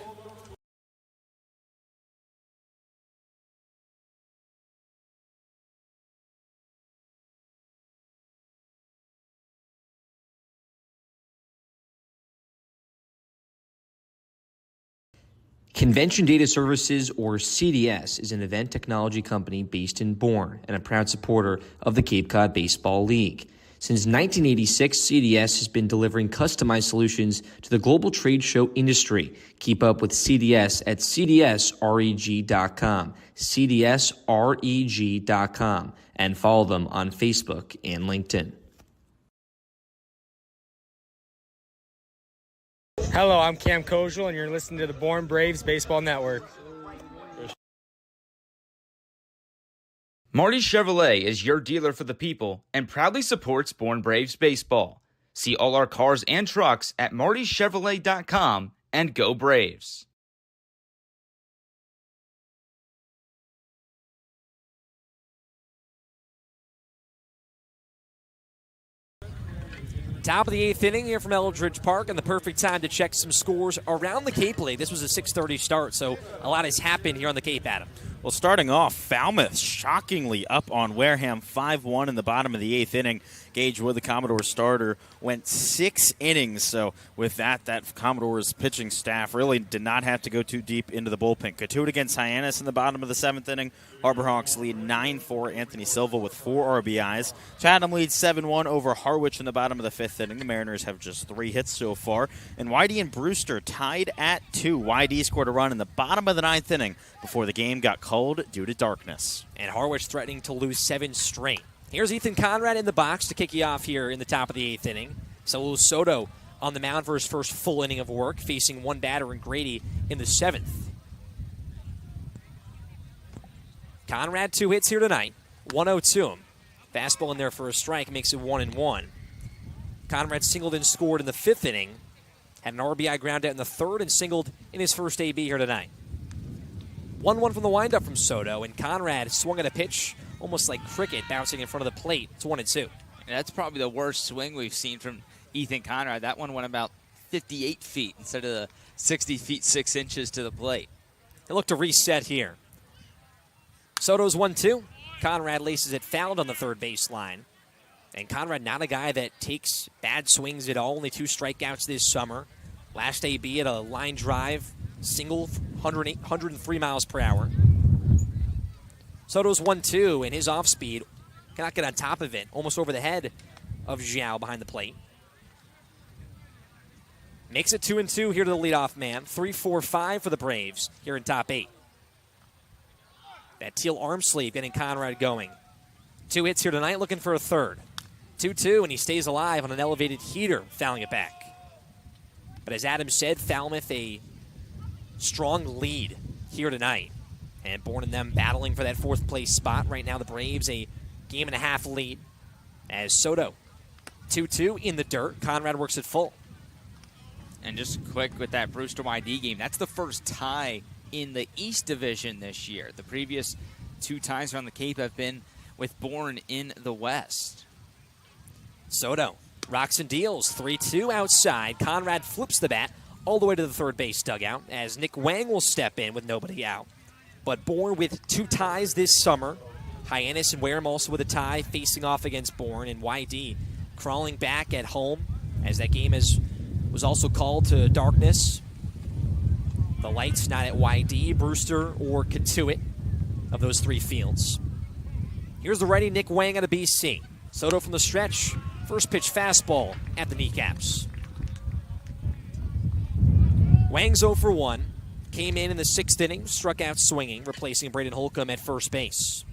Convention Data Services, or CDS, is an event technology company based in Bourne and a proud supporter of the Cape Cod Baseball League. Since 1986, CDS has been delivering customized solutions to the global trade show industry. Keep up with CDS at cdsreg.com, cdsreg.com, and follow them on Facebook and LinkedIn. Hello, I'm Cam Kozel, and you're listening to the Bourne Braves Baseball Network. Marty Chevrolet is your dealer for the people and proudly supports Bourne Braves baseball. See all our cars and trucks at martychevrolet.com and go Braves. Top of the 8th inning here from Eldridge Park, and the perfect time to check some scores around the Cape League. This was a 6:30 start, so a lot has happened here on the Cape, Adam. Well, starting off, Falmouth shockingly up on Wareham 5-1 in the bottom of the 8th inning. Gage Wood, the Commodore starter, went 6 innings. So with that Commodore's pitching staff really did not have to go too deep into the bullpen. Katuitt against Hyannis in the bottom of the 7th inning. Harbor Hawks lead 9-4. Anthony Silva with 4 RBIs. Chatham leads 7-1 over Harwich in the bottom of the 5th inning. The Mariners have just 3 hits so far. And Whitey and Brewster tied at 2. Whitey scored a run in the bottom of the 9th inning before the game got cold due to darkness. And Harwich threatening to lose 7 straight. Here's Ethan Conrad in the box to kick you off here in the top of the 8th inning. Saul Soto on the mound for his first full inning of work, facing one batter in Grady in the 7th. Conrad 2 hits here tonight, 1-0 to him. Fastball in there for a strike makes it 1-1. Conrad singled and scored in the 5th inning, had an RBI ground out in the 3rd, and singled in his first AB here tonight. 1-1 from the windup from Soto, and Conrad swung at a pitch almost like cricket bouncing in front of the plate. It's 1-2. That's probably the worst swing we've seen from Ethan Conrad. That one went about 58 feet instead of the 60 feet 6 inches to the plate. They look to reset here. Soto's 1-2. Conrad laces it fouled on the third baseline. And Conrad not a guy that takes bad swings at all. Only 2 strikeouts this summer. Last AB at a line drive, single 103 miles per hour. Soto's 1-2, and his off-speed cannot get on top of it, almost over the head of Zhao behind the plate. Makes it 2-2 here to the leadoff man. 3-4-5 for the Braves here in top 8. That teal arm sleeve getting Conrad going. 2 hits here tonight, looking for a third. 2-2, and he stays alive on an elevated heater, fouling it back. But as Adam said, Falmouth a strong lead here tonight. And Bourne and them battling for that 4th place spot. Right now the Braves a 1.5 lead as Soto 2-2 in the dirt. Conrad works it full. And just quick with that Brewster YD game, that's the first tie in the East Division this year. The previous 2 ties around the Cape have been with Bourne in the West. Soto rocks and deals 3-2 outside. Conrad flips the bat all the way to the third base dugout as Nick Wang will step in with nobody out. But Bourne with 2 ties this summer. Hyannis and Wareham also with a tie, facing off against Bourne. And YD crawling back at home as that game was also called to darkness. The lights not at YD, Brewster, or Katuitt of those 3 fields. Here's the righty Nick Wang out of BC. Soto from the stretch. First pitch fastball at the kneecaps. Wang's 0 for 1. Came in the 6th inning, struck out swinging, replacing Braden Holcomb at first base.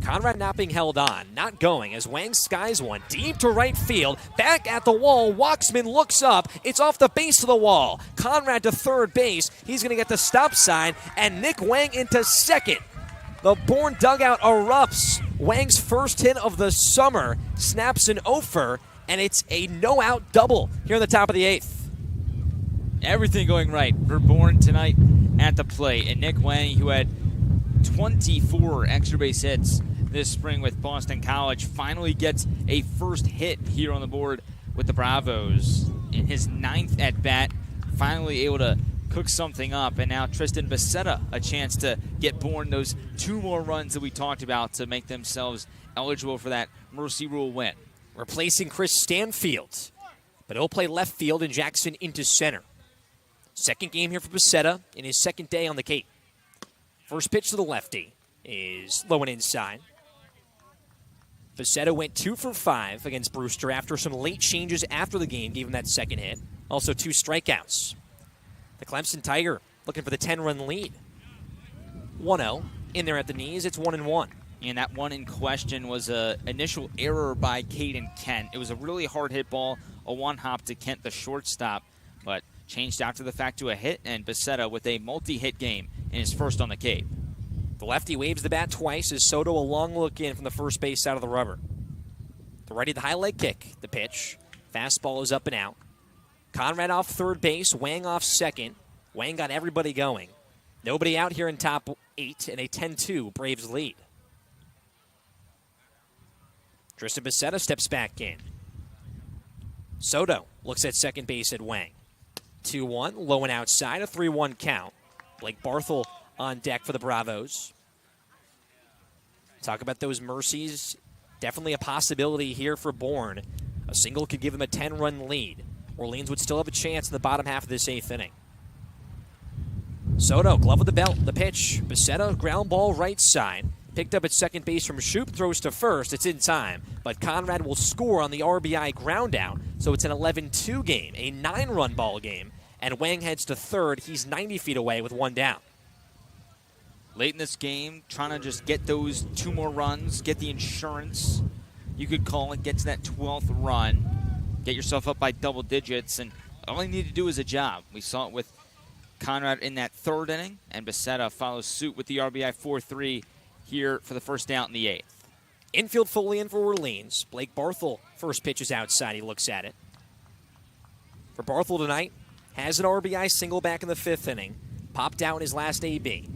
Conrad not being held on, not going, as Wang skies one deep to right field. Back at the wall, Waxman looks up. It's off the base of the wall. Conrad to third base. He's going to get the stop sign, and Nick Wang into second. The Bourne dugout erupts. Wang's first hit of the summer snaps an offer, and it's a no-out double here in the top of the 8th. Everything going right for Bourne tonight at the plate. And Nick Wang, who had 24 extra base hits this spring with Boston College, finally gets a first hit here on the board with the Bravos. In his 9th at-bat, finally able to cook something up. And now Tristan Becerra a chance to get Bourne those 2 more runs that we talked about to make themselves eligible for that Mercy Rule win. Replacing Chris Stanfield, but he'll play left field and Jackson into center. Second game here for Becerra in his 2nd day on the Cape. First pitch to the lefty is low and inside. Becerra went 2 for 5 against Brewster after some late changes after the game gave him that 2nd hit. Also 2 strikeouts. The Clemson Tiger looking for the 10-run lead. 1-0 in there at the knees. It's 1-1. And that one in question was an initial error by Caden Kent. It was a really hard hit ball, a 1-hop to Kent, the shortstop, but changed after the fact to a hit, and Becerra with a multi-hit game in his first on the Cape. The lefty waves the bat twice as Soto a long look in from the first base side of the rubber. The righty, the high leg kick, the pitch. Fastball is up and out. Conrad off third base, Wang off second. Wang got everybody going. Nobody out here in top 8, and a 10-2 Braves lead. Tristan Becerra steps back in. Soto looks at second base at Wang. 2-1, low and outside, a 3-1 count. Blake Barthel on deck for the Bravos. Talk about those mercies. Definitely a possibility here for Bourne. A single could give them a 10-run lead. Orleans would still have a chance in the bottom half of this 8th inning. Soto, glove with the belt, the pitch. Becerra, ground ball right side. Picked up at second base from Shoup, throws to first. It's in time, but Conrad will score on the RBI ground out, so it's an 11-2 game, a 9-run ball game, and Wang heads to third. He's 90 feet away with 1 down. Late in this game, trying to just get those 2 more runs, get the insurance, you could call it, get to that 12th run, get yourself up by double digits, and all you need to do is a job. We saw it with Conrad in that 3rd inning, and Becerra follows suit with the RBI 4-3 here for the first out in the 8th. Infield fully in for Orleans. Blake Barthel, first pitch is outside. He looks at it. For Barthel tonight, has an RBI single back in the 5th inning. Popped out in his last AB.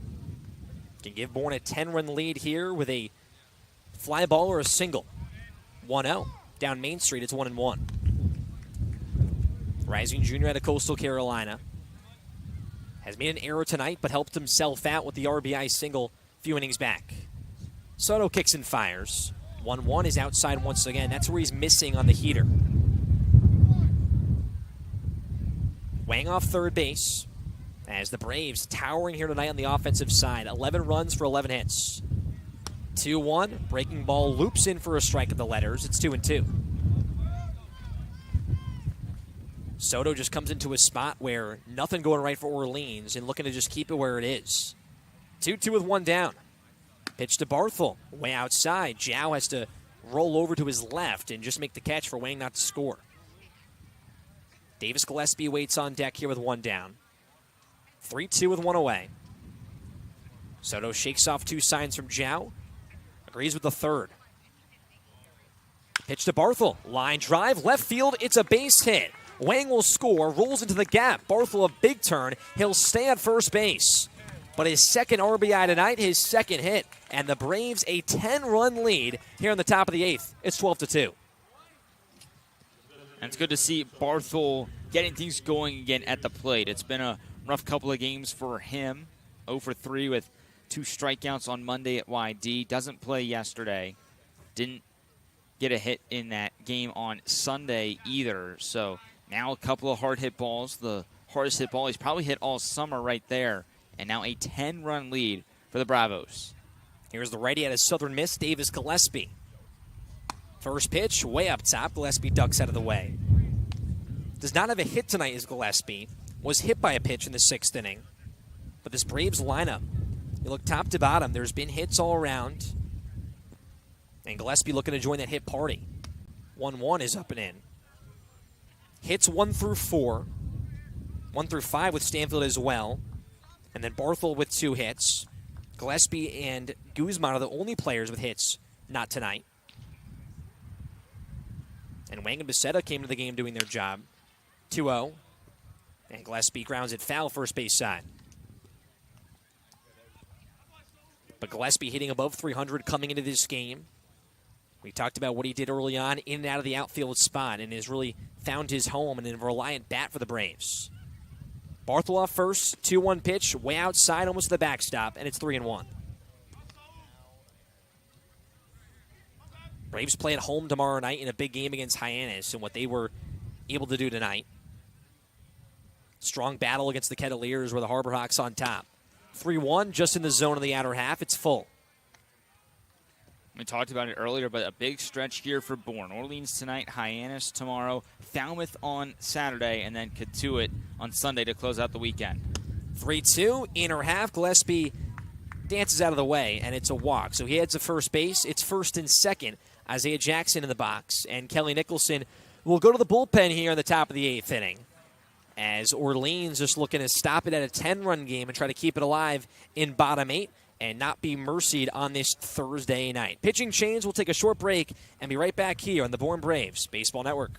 Can give Bourne a 10-run lead here with a fly ball or a single. 1-0. Down Main Street, it's 1-1. Rising junior out of Coastal Carolina. Has made an error tonight, but helped himself out with the RBI single a few innings back. Soto kicks and fires. 1-1 is outside once again. That's where he's missing on the heater. Wang off third base as the Braves towering here tonight on the offensive side. 11 runs for 11 hits. 2-1. Breaking ball loops in for a strike at the letters. It's 2-2. Soto just comes into a spot where nothing going right for Orleans and looking to just keep it where it is. 2-2 with 1 down. Pitch to Barthel, way outside. Zhao has to roll over to his left and just make the catch for Wang not to score. Davis Gillespie waits on deck here with 1 down. 3-2 with 1 away. Soto shakes off 2 signs from Zhao. Agrees with the 3rd. Pitch to Barthel. Line drive, left field. It's a base hit. Wang will score, rolls into the gap. Barthel a big turn. He'll stay at first base. But his 2nd RBI tonight, his 2nd hit. And the Braves a 10-run lead here in the top of the 8th. It's 12-2. And it's good to see Barthel getting things going again at the plate. It's been a rough couple of games for him. 0 for 3 with 2 strikeouts on Monday at YD. Doesn't play yesterday. Didn't get a hit in that game on Sunday either. So now a couple of hard hit balls. The hardest hit ball he's probably hit all summer right there. And now a 10-run lead for the Bravos. Here's the righty at a Southern Miss, Davis Gillespie. First pitch, way up top. Gillespie ducks out of the way. Does not have a hit tonight as Gillespie. Was hit by a pitch in the 6th inning. But this Braves lineup, you look top to bottom, there's been hits all around. And Gillespie looking to join that hit party. 1-1 is up and in. Hits 1 through 4. 1 through 5 with Stanfield as well. And then Barthel with 2 hits. Gillespie and Guzman are the only players with hits not tonight. And Wang and Becerra came to the game doing their job. 2-0. And Gillespie grounds it foul first base side. But Gillespie hitting above 300 coming into this game. We talked about what he did early on in and out of the outfield spot and has really found his home and a reliant bat for the Braves. Barthel off first, 2-1 pitch, way outside, almost to the backstop, and it's 3-1. Braves play at home tomorrow night in a big game against Hyannis and what they were able to do tonight. Strong battle against the Kettleers where the Harbor Hawks on top. 3-1, just in the zone of the outer half. It's full. We talked about it earlier, but a big stretch here for Bourne. Orleans tonight, Hyannis tomorrow, Falmouth on Saturday, and then Katuitt on Sunday to close out the weekend. 3-2, inner half. Gillespie dances out of the way, and it's a walk. So he heads to first base. It's 1st and 2nd. Isaiah Jackson in the box, and Kelly Nicholson will go to the bullpen here in the top of the 8th inning. as Orleans just looking to stop it at a 10-run game and try to keep it alive in bottom 8 and not be mercied on this Thursday night. Pitching change, we'll take a short break and be right back here on the Bourne Braves Baseball Network.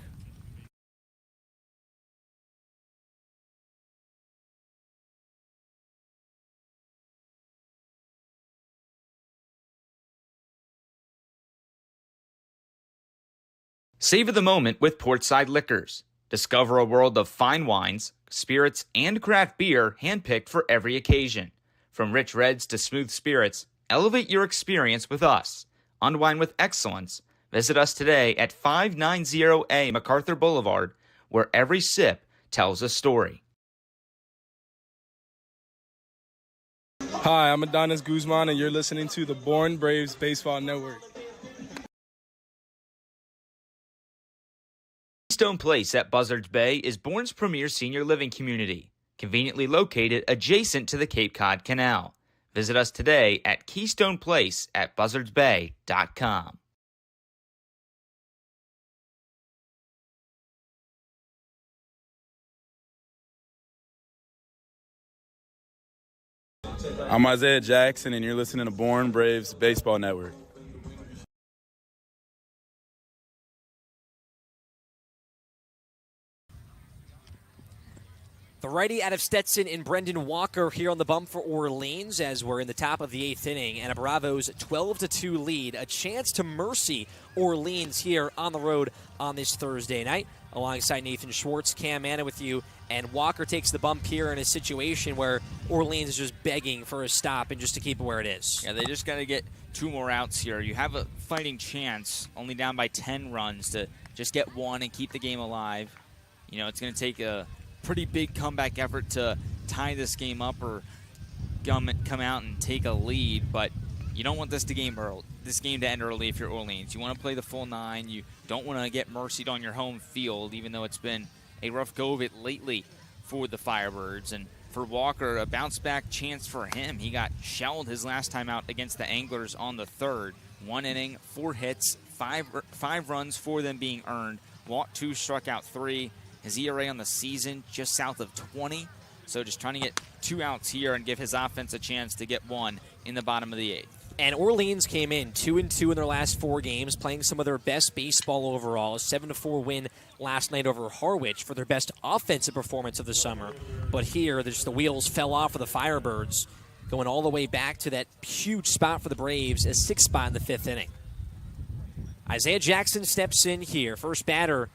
Savor the moment with Portside Liquors. Discover a world of fine wines, spirits, and craft beer handpicked for every occasion. From rich reds to smooth spirits, elevate your experience with us. Unwind with excellence. Visit us today at 590A MacArthur Boulevard, where every sip tells a story. Hi, I'm Adonis Guzman, and you're listening to the Bourne Braves Baseball Network. Keystone Place at Buzzards Bay is Bourne's premier senior living community, conveniently located adjacent to the Cape Cod Canal. Visit us today at Keystone Place at buzzardsbay.com. I'm Isaiah Jackson, and you're listening to Bourne Braves Baseball Network. The righty out of Stetson and Brendan Walker here on the bump for Orleans as we're in the top of the 8th inning, and a Bravos 12-2 lead. A chance to mercy Orleans here on the road on this Thursday night. Alongside Nathan Schwartz, Cam Manna with you, and Walker takes the bump here in a situation where Orleans is just begging for a stop and just to keep it where it is. Yeah, they just got to get 2 more outs here. You have a fighting chance, only down by 10 runs, to just get 1 and keep the game alive. You know, it's going to take a pretty big comeback effort to tie this game up or come out and take a lead, but you don't want this game to end early if you're Orleans. You want to play the full 9. You don't want to get mercied on your home field, even though it's been a rough go of it lately for the Firebirds. And for Walker, a bounce-back chance for him. He got shelled his last time out against the Anglers on the 3rd. 1 inning, 4 hits, 5 runs, 4 of them being earned. Walked 2, struck out 3. His ERA on the season just south of 20. So just trying to get 2 outs here and give his offense a chance to get 1 in the bottom of the 8th. And Orleans came in 2-2 in their last 4 games, playing some of their best baseball overall. A 7-4 win last night over Harwich for their best offensive performance of the summer. But here, the wheels fell off for the Firebirds, going all the way back to that huge spot for the Braves, a 6th spot in the 5th inning. Isaiah Jackson steps in here, first batter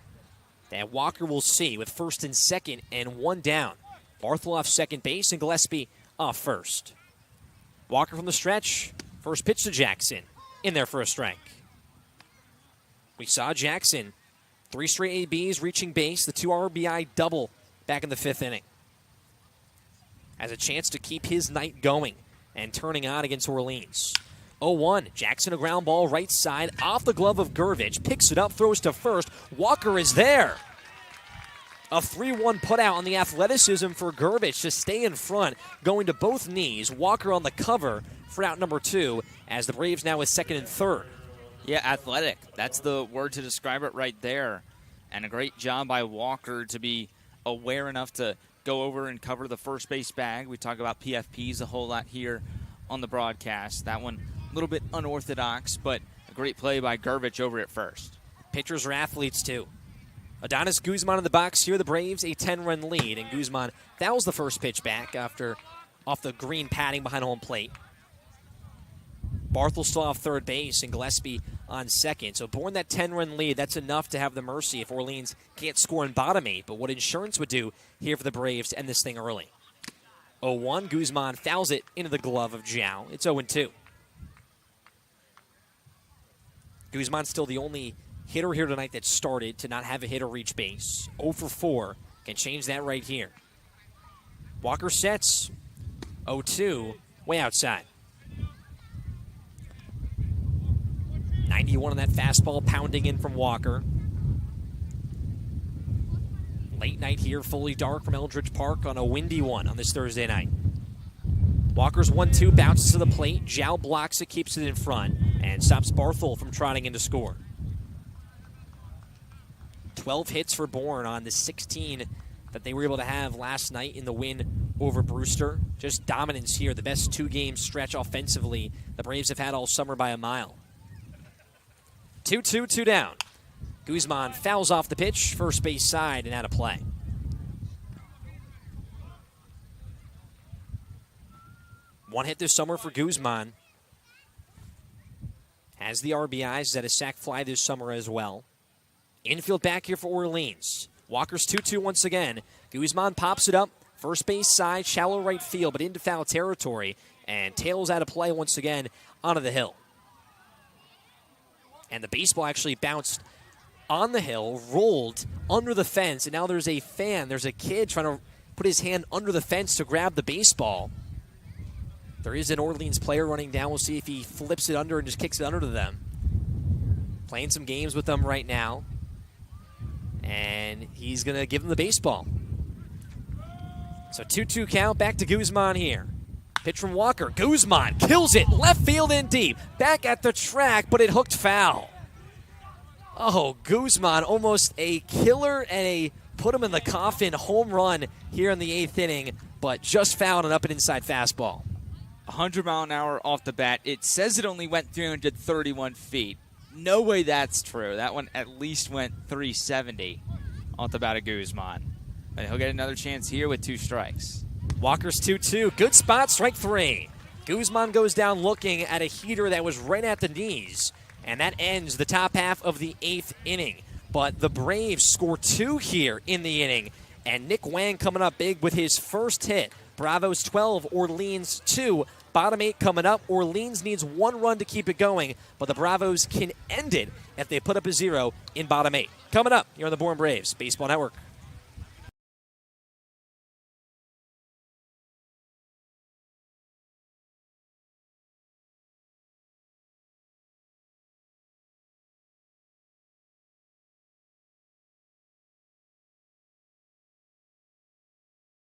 that Walker will see with 1st and 2nd and 1 down. Barthel off second base and Gillespie off first. Walker from the stretch. First pitch to Jackson. In there for a strike. We saw Jackson 3 straight ABs reaching base. The 2 RBI double back in the 5th inning. Has a chance to keep his night going and turning on against Orleans. 0-1. Jackson, a ground ball right side off the glove of Gervich. Picks it up, throws to first. Walker is there. A 3-1 putout on the athleticism for Gervich to stay in front, going to both knees. Walker on the cover for out number 2 as the Braves now with 2nd and 3rd. Yeah, athletic. That's the word to describe it right there. And a great job by Walker to be aware enough to go over and cover the first base bag. We talk about PFPs a whole lot here on the broadcast. That one a little bit unorthodox, but a great play by Gervich over at first. Pitchers are athletes, too. Adonis Guzman in the box here. The Braves, a 10-run lead. And Guzman fouls the first pitch back off the green padding behind home plate. Barthel still off third base and Gillespie on second. So Bourne that 10-run lead, that's enough to have the mercy if Orleans can't score in bottom 8. But what insurance would do here for the Braves to end this thing early. 0-1, Guzman fouls it into the glove of Zhao. It's 0-2. Guzman's still the only hitter here tonight that started to not have a hitter reach base. 0 for 4. Can change that right here. Walker sets. 0-2. Way outside. 91 on that fastball pounding in from Walker. Late night here, fully dark from Eldridge Park on a windy one on this Thursday night. Walker's 1-2, bounces to the plate. Zhao blocks it, keeps it in front, and stops Barthel from trotting in to score. 12 hits for Bourne on the 16 that they were able to have last night in the win over Brewster. Just dominance here, the best two-game stretch offensively the Braves have had all summer by a mile. 2-2, 2 down. Guzman fouls off the pitch, first base side, and out of play. One hit this summer for Guzman. Has the RBIs, has had a sac fly this summer as well. Infield back here for Orleans. Walker's 2-2 once again. Guzman pops it up. First base side, shallow right field, but into foul territory. And tails out of play once again onto the hill. And the baseball actually bounced on the hill, rolled under the fence, and now there's a fan. There's a kid trying to put his hand under the fence to grab the baseball. There is an Orleans player running down. We'll see if he flips it under and just kicks it under to them. Playing some games with them right now. And he's going to give them the baseball. So 2-2 count, back to Guzman here. Pitch from Walker. Guzman kills it, left field and deep. Back at the track, but it hooked foul. Oh, Guzman, almost a killer and a put him in the coffin home run here in the 8th inning, but just fouled an up and inside fastball. 100 mile an hour off the bat. It says it only went 331 feet. No way that's true. That one at least went 370 off the bat of Guzman. But he'll get another chance here with 2 strikes. Walker's 2-2. Good spot, strike 3. Guzman goes down looking at a heater that was right at the knees. And that ends the top half of the 8th inning. But the Braves score 2 here in the inning. And Nick Wang coming up big with his first hit. Bravos 12, Orleans 2. Bottom 8 coming up. Orleans needs 1 run to keep it going, but the Bravos can end it if they put up a 0 in bottom 8. Coming up here on the Bourne Braves Baseball Network.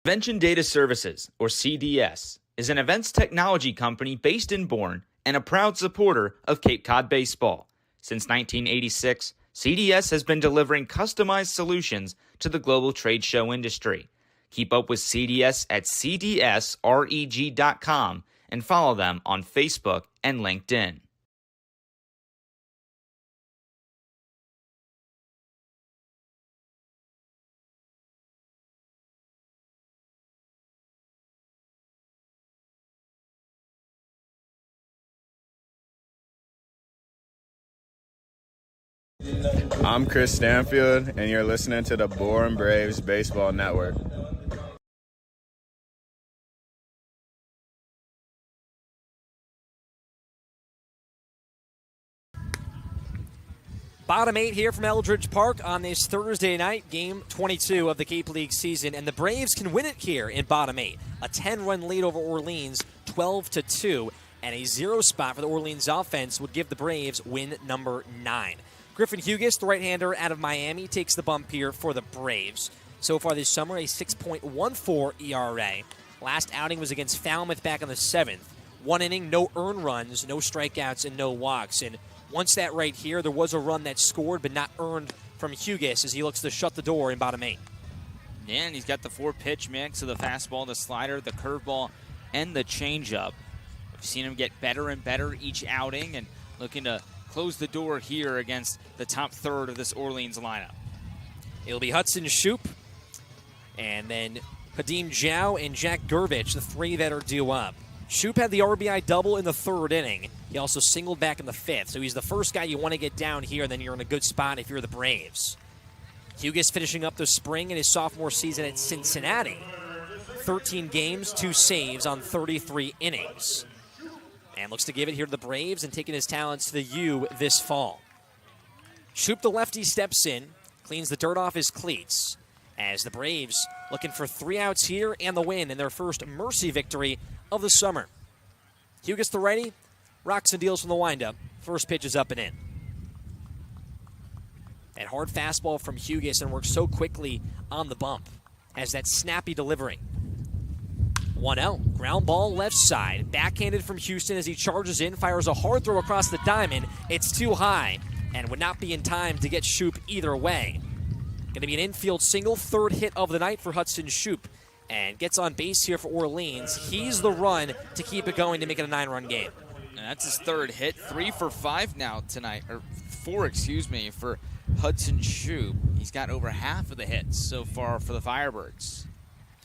Convention Data Services, or CDS, is an events technology company based in Bourne and a proud supporter of Cape Cod baseball. Since 1986, CDS has been delivering customized solutions to the global trade show industry. Keep up with CDS at cdsreg.com and follow them on Facebook and LinkedIn. I'm Chris Stanfield, and you're listening to the Bourne Braves Baseball Network. Bottom 8 here from Eldridge Park on this Thursday night, game 22 of the Cape League season, and the Braves can win it here in bottom 8. A 10-run lead over Orleans, 12-2, and a 0 spot for the Orleans offense would give the Braves win number 9. Griffin Hughes, the right-hander out of Miami, takes the bump here for the Braves. So far this summer, a 6.14 ERA. Last outing was against Falmouth back on the 7th. 1 inning, no earned runs, no strikeouts, and no walks. And once that right here, there was a run that scored but not earned from Hughes as he looks to shut the door in bottom 8. Yeah, and he's got the 4-pitch mix of the fastball, the slider, the curveball, and the changeup. We've seen him get better and better each outing and looking to close the door here against the top third of this Orleans lineup. It'll be Hudson Shoup, and then Hadim Zhao and Jack Gurvich, the 3 that are due up. Shoup had the RBI double in the 3rd inning. He also singled back in the 5th, so he's the first guy you want to get down here, and then you're in a good spot if you're the Braves. Hughes finishing up the spring in his sophomore season at Cincinnati. 13 games, 2 saves on 33 innings. And looks to give it here to the Braves and taking his talents to the U this fall. Shoup, the lefty, steps in, cleans the dirt off his cleats, as the Braves looking for 3 outs here and the win in their first Mercy victory of the summer. Hughes, the righty, rocks and deals from the windup. First pitch is up and in. That hard fastball from Hughes and works so quickly on the bump. Has that snappy delivery. 1-0. Ground ball left side. Backhanded from Houston as he charges in. Fires a hard throw across the diamond. It's too high and would not be in time to get Shoup either way. Going to be an infield single, third hit of the night for Hudson Shoup. And gets on base here for Orleans. He's the run to keep it going to make it a 9-run game. And that's his third hit, 3 for 5 now tonight, or 4, excuse me, for Hudson Shoup. He's got over half of the hits so far for the Firebirds.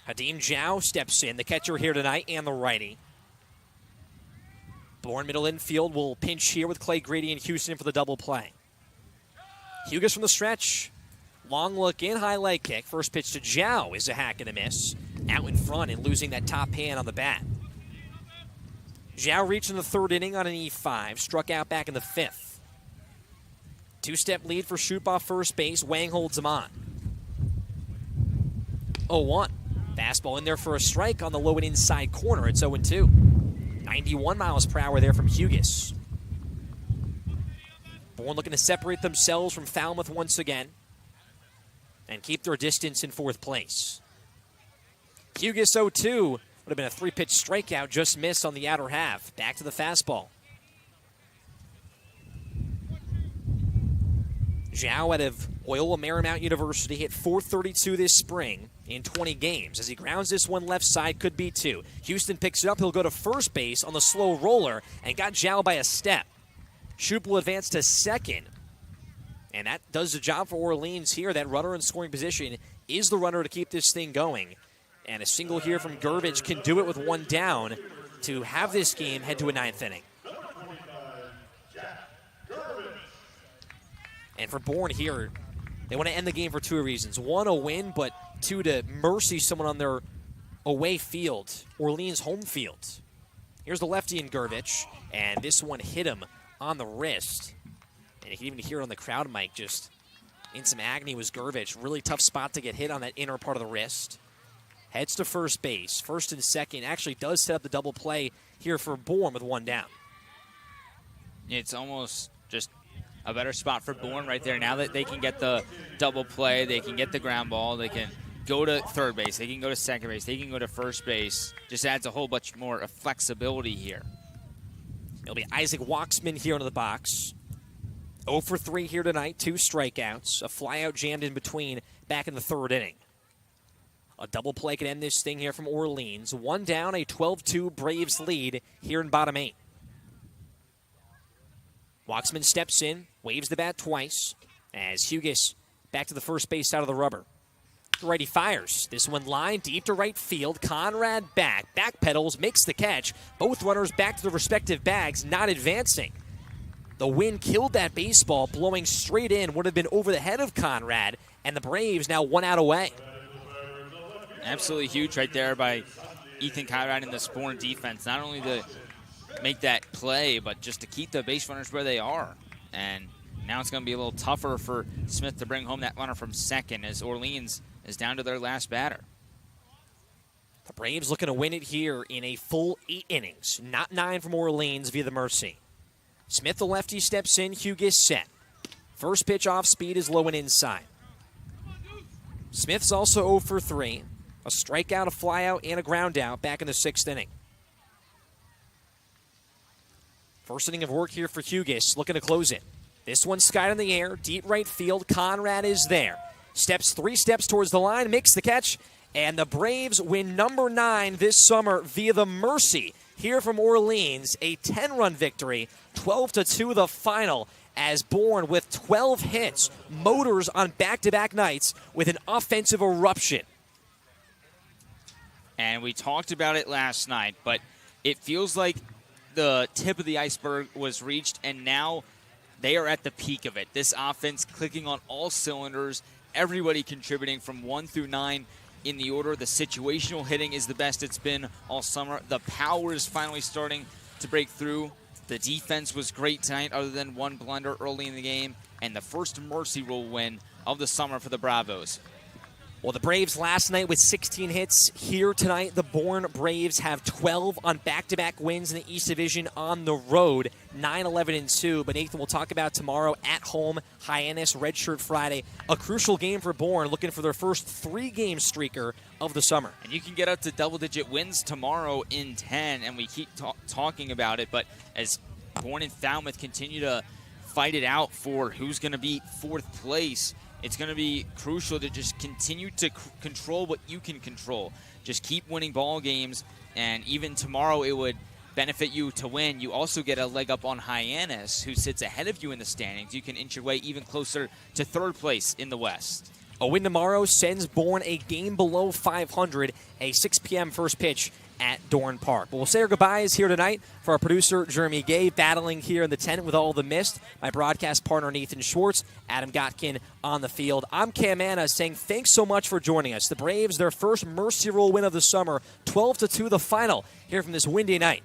Hadim Zhao steps in, the catcher here tonight, and the righty. Bourne middle infield will pinch here with Clay Grady and Houston for the double play. Hugas from the stretch. Long look in, high leg kick. First pitch to Zhao is a hack and a miss. Out in front and losing that top hand on the bat. Zhao reached in the third inning on an E5. Struck out back in the fifth. Two-step lead for Shoup off first base. Wang holds him on. 0-1. Fastball in there for a strike on the low and inside corner. It's 0-2. 91 miles per hour there from Hugas. Bourne looking to separate themselves from Falmouth once again and keep their distance in fourth place. Hugas 0-2. Would have been a 3-pitch strikeout, just missed on the outer half. Back to the fastball. Zhao out of Loyola Marymount University hit .432 this spring in 20 games. As he grounds this one left side, could be 2. Houston picks it up. He'll go to first base on the slow roller and got Zhao by a step. Shoup will advance to second. And that does the job for Orleans here. That runner in scoring position is the runner to keep this thing going. And a single here from Gervich can do it with one down to have this game head to a 9th inning. And for Bourne here, they want to end the game for 2 reasons. 1, a win, but 2, to mercy someone on their away field, Orleans home field. Here's the lefty in Gervich, and this one hit him on the wrist. And you can even hear it on the crowd mic, just in some agony was Gervich. Really tough spot to get hit on that inner part of the wrist. Heads to first base. First and second actually does set up the double play here for Bourne with one down. It's almost just a better spot for Bourne right there. Now that they can get the double play, they can get the ground ball, they can go to third base, they can go to second base, they can go to first base. Just adds a whole bunch more flexibility here. It'll be Isaac Waxman here into the box. 0 for 3 here tonight, 2 strikeouts. A flyout jammed in between back in the third inning. A double play can end this thing here from Orleans. 1 down, a 12-2 Braves lead here in bottom 8. Waxman steps in, waves the bat twice, as Hugas back to the first base side of the rubber. The righty fires. This one line deep to right field. Conrad backpedals, makes the catch. Both runners back to their respective bags, not advancing. The wind killed that baseball, blowing straight in, would have been over the head of Conrad, and the Braves now 1 out away. Absolutely huge right there by Ethan Conrad in the Bourne defense. Not only to make that play, but just to keep the base runners where they are. And now it's going to be a little tougher for Smith to bring home that runner from second as Orleans is down to their last batter. The Braves looking to win it here in a full 8 innings. Not 9 from Orleans via the mercy. Smith, the lefty, steps in. Hugas set. First pitch off speed is low and inside. Smith's also 0 for 3. A strikeout, a flyout, and a ground out back in the 6th inning. First inning of work here for Hugas, looking to close it. This one skied in the air, deep right field. Conrad is there. Steps 3 steps towards the line, makes the catch, and the Braves win number 9 this summer via the mercy here from Orleans. A 10-run victory, 12-2 the final, as Bourne with 12 hits, motors on back-to-back nights with an offensive eruption. And we talked about it last night, but it feels like the tip of the iceberg was reached, and now they are at the peak of it. This offense clicking on all cylinders, everybody contributing from 1 through 9 in the order. The situational hitting is the best it's been all summer. The power is finally starting to break through. The defense was great tonight other than one blunder early in the game, and the first mercy rule win of the summer for the Bravos. Well, the Braves last night with 16 hits. Here tonight, the Bourne Braves have 12 on back-to-back wins in the East Division on the road, 9-11-2. But Nathan, we'll talk about tomorrow at home, Hyannis, Redshirt Friday. A crucial game for Bourne, looking for their first 3-game streaker of the summer. And you can get up to double-digit wins tomorrow in 10, and we keep talking about it. But as Bourne and Falmouth continue to fight it out for who's going to be 4th place it's going to be crucial to just continue to control what you can control. Just keep winning ball games, and even tomorrow it would benefit you to win. You also get a leg up on Hyannis, who sits ahead of you in the standings. You can inch your way even closer to third place in the West. A win tomorrow sends Bourne a game below 500, a 6 p.m. first pitch at Dorn Park. But we'll say our goodbyes here tonight for our producer, Jeremy Gay, battling here in the tent with all the mist. My broadcast partner, Nathan Schwartz, Adam Gotkin on the field. I'm Cam Manna saying thanks so much for joining us. The Braves, their first Mercy Rule win of the summer, 12-2 the final here from this windy night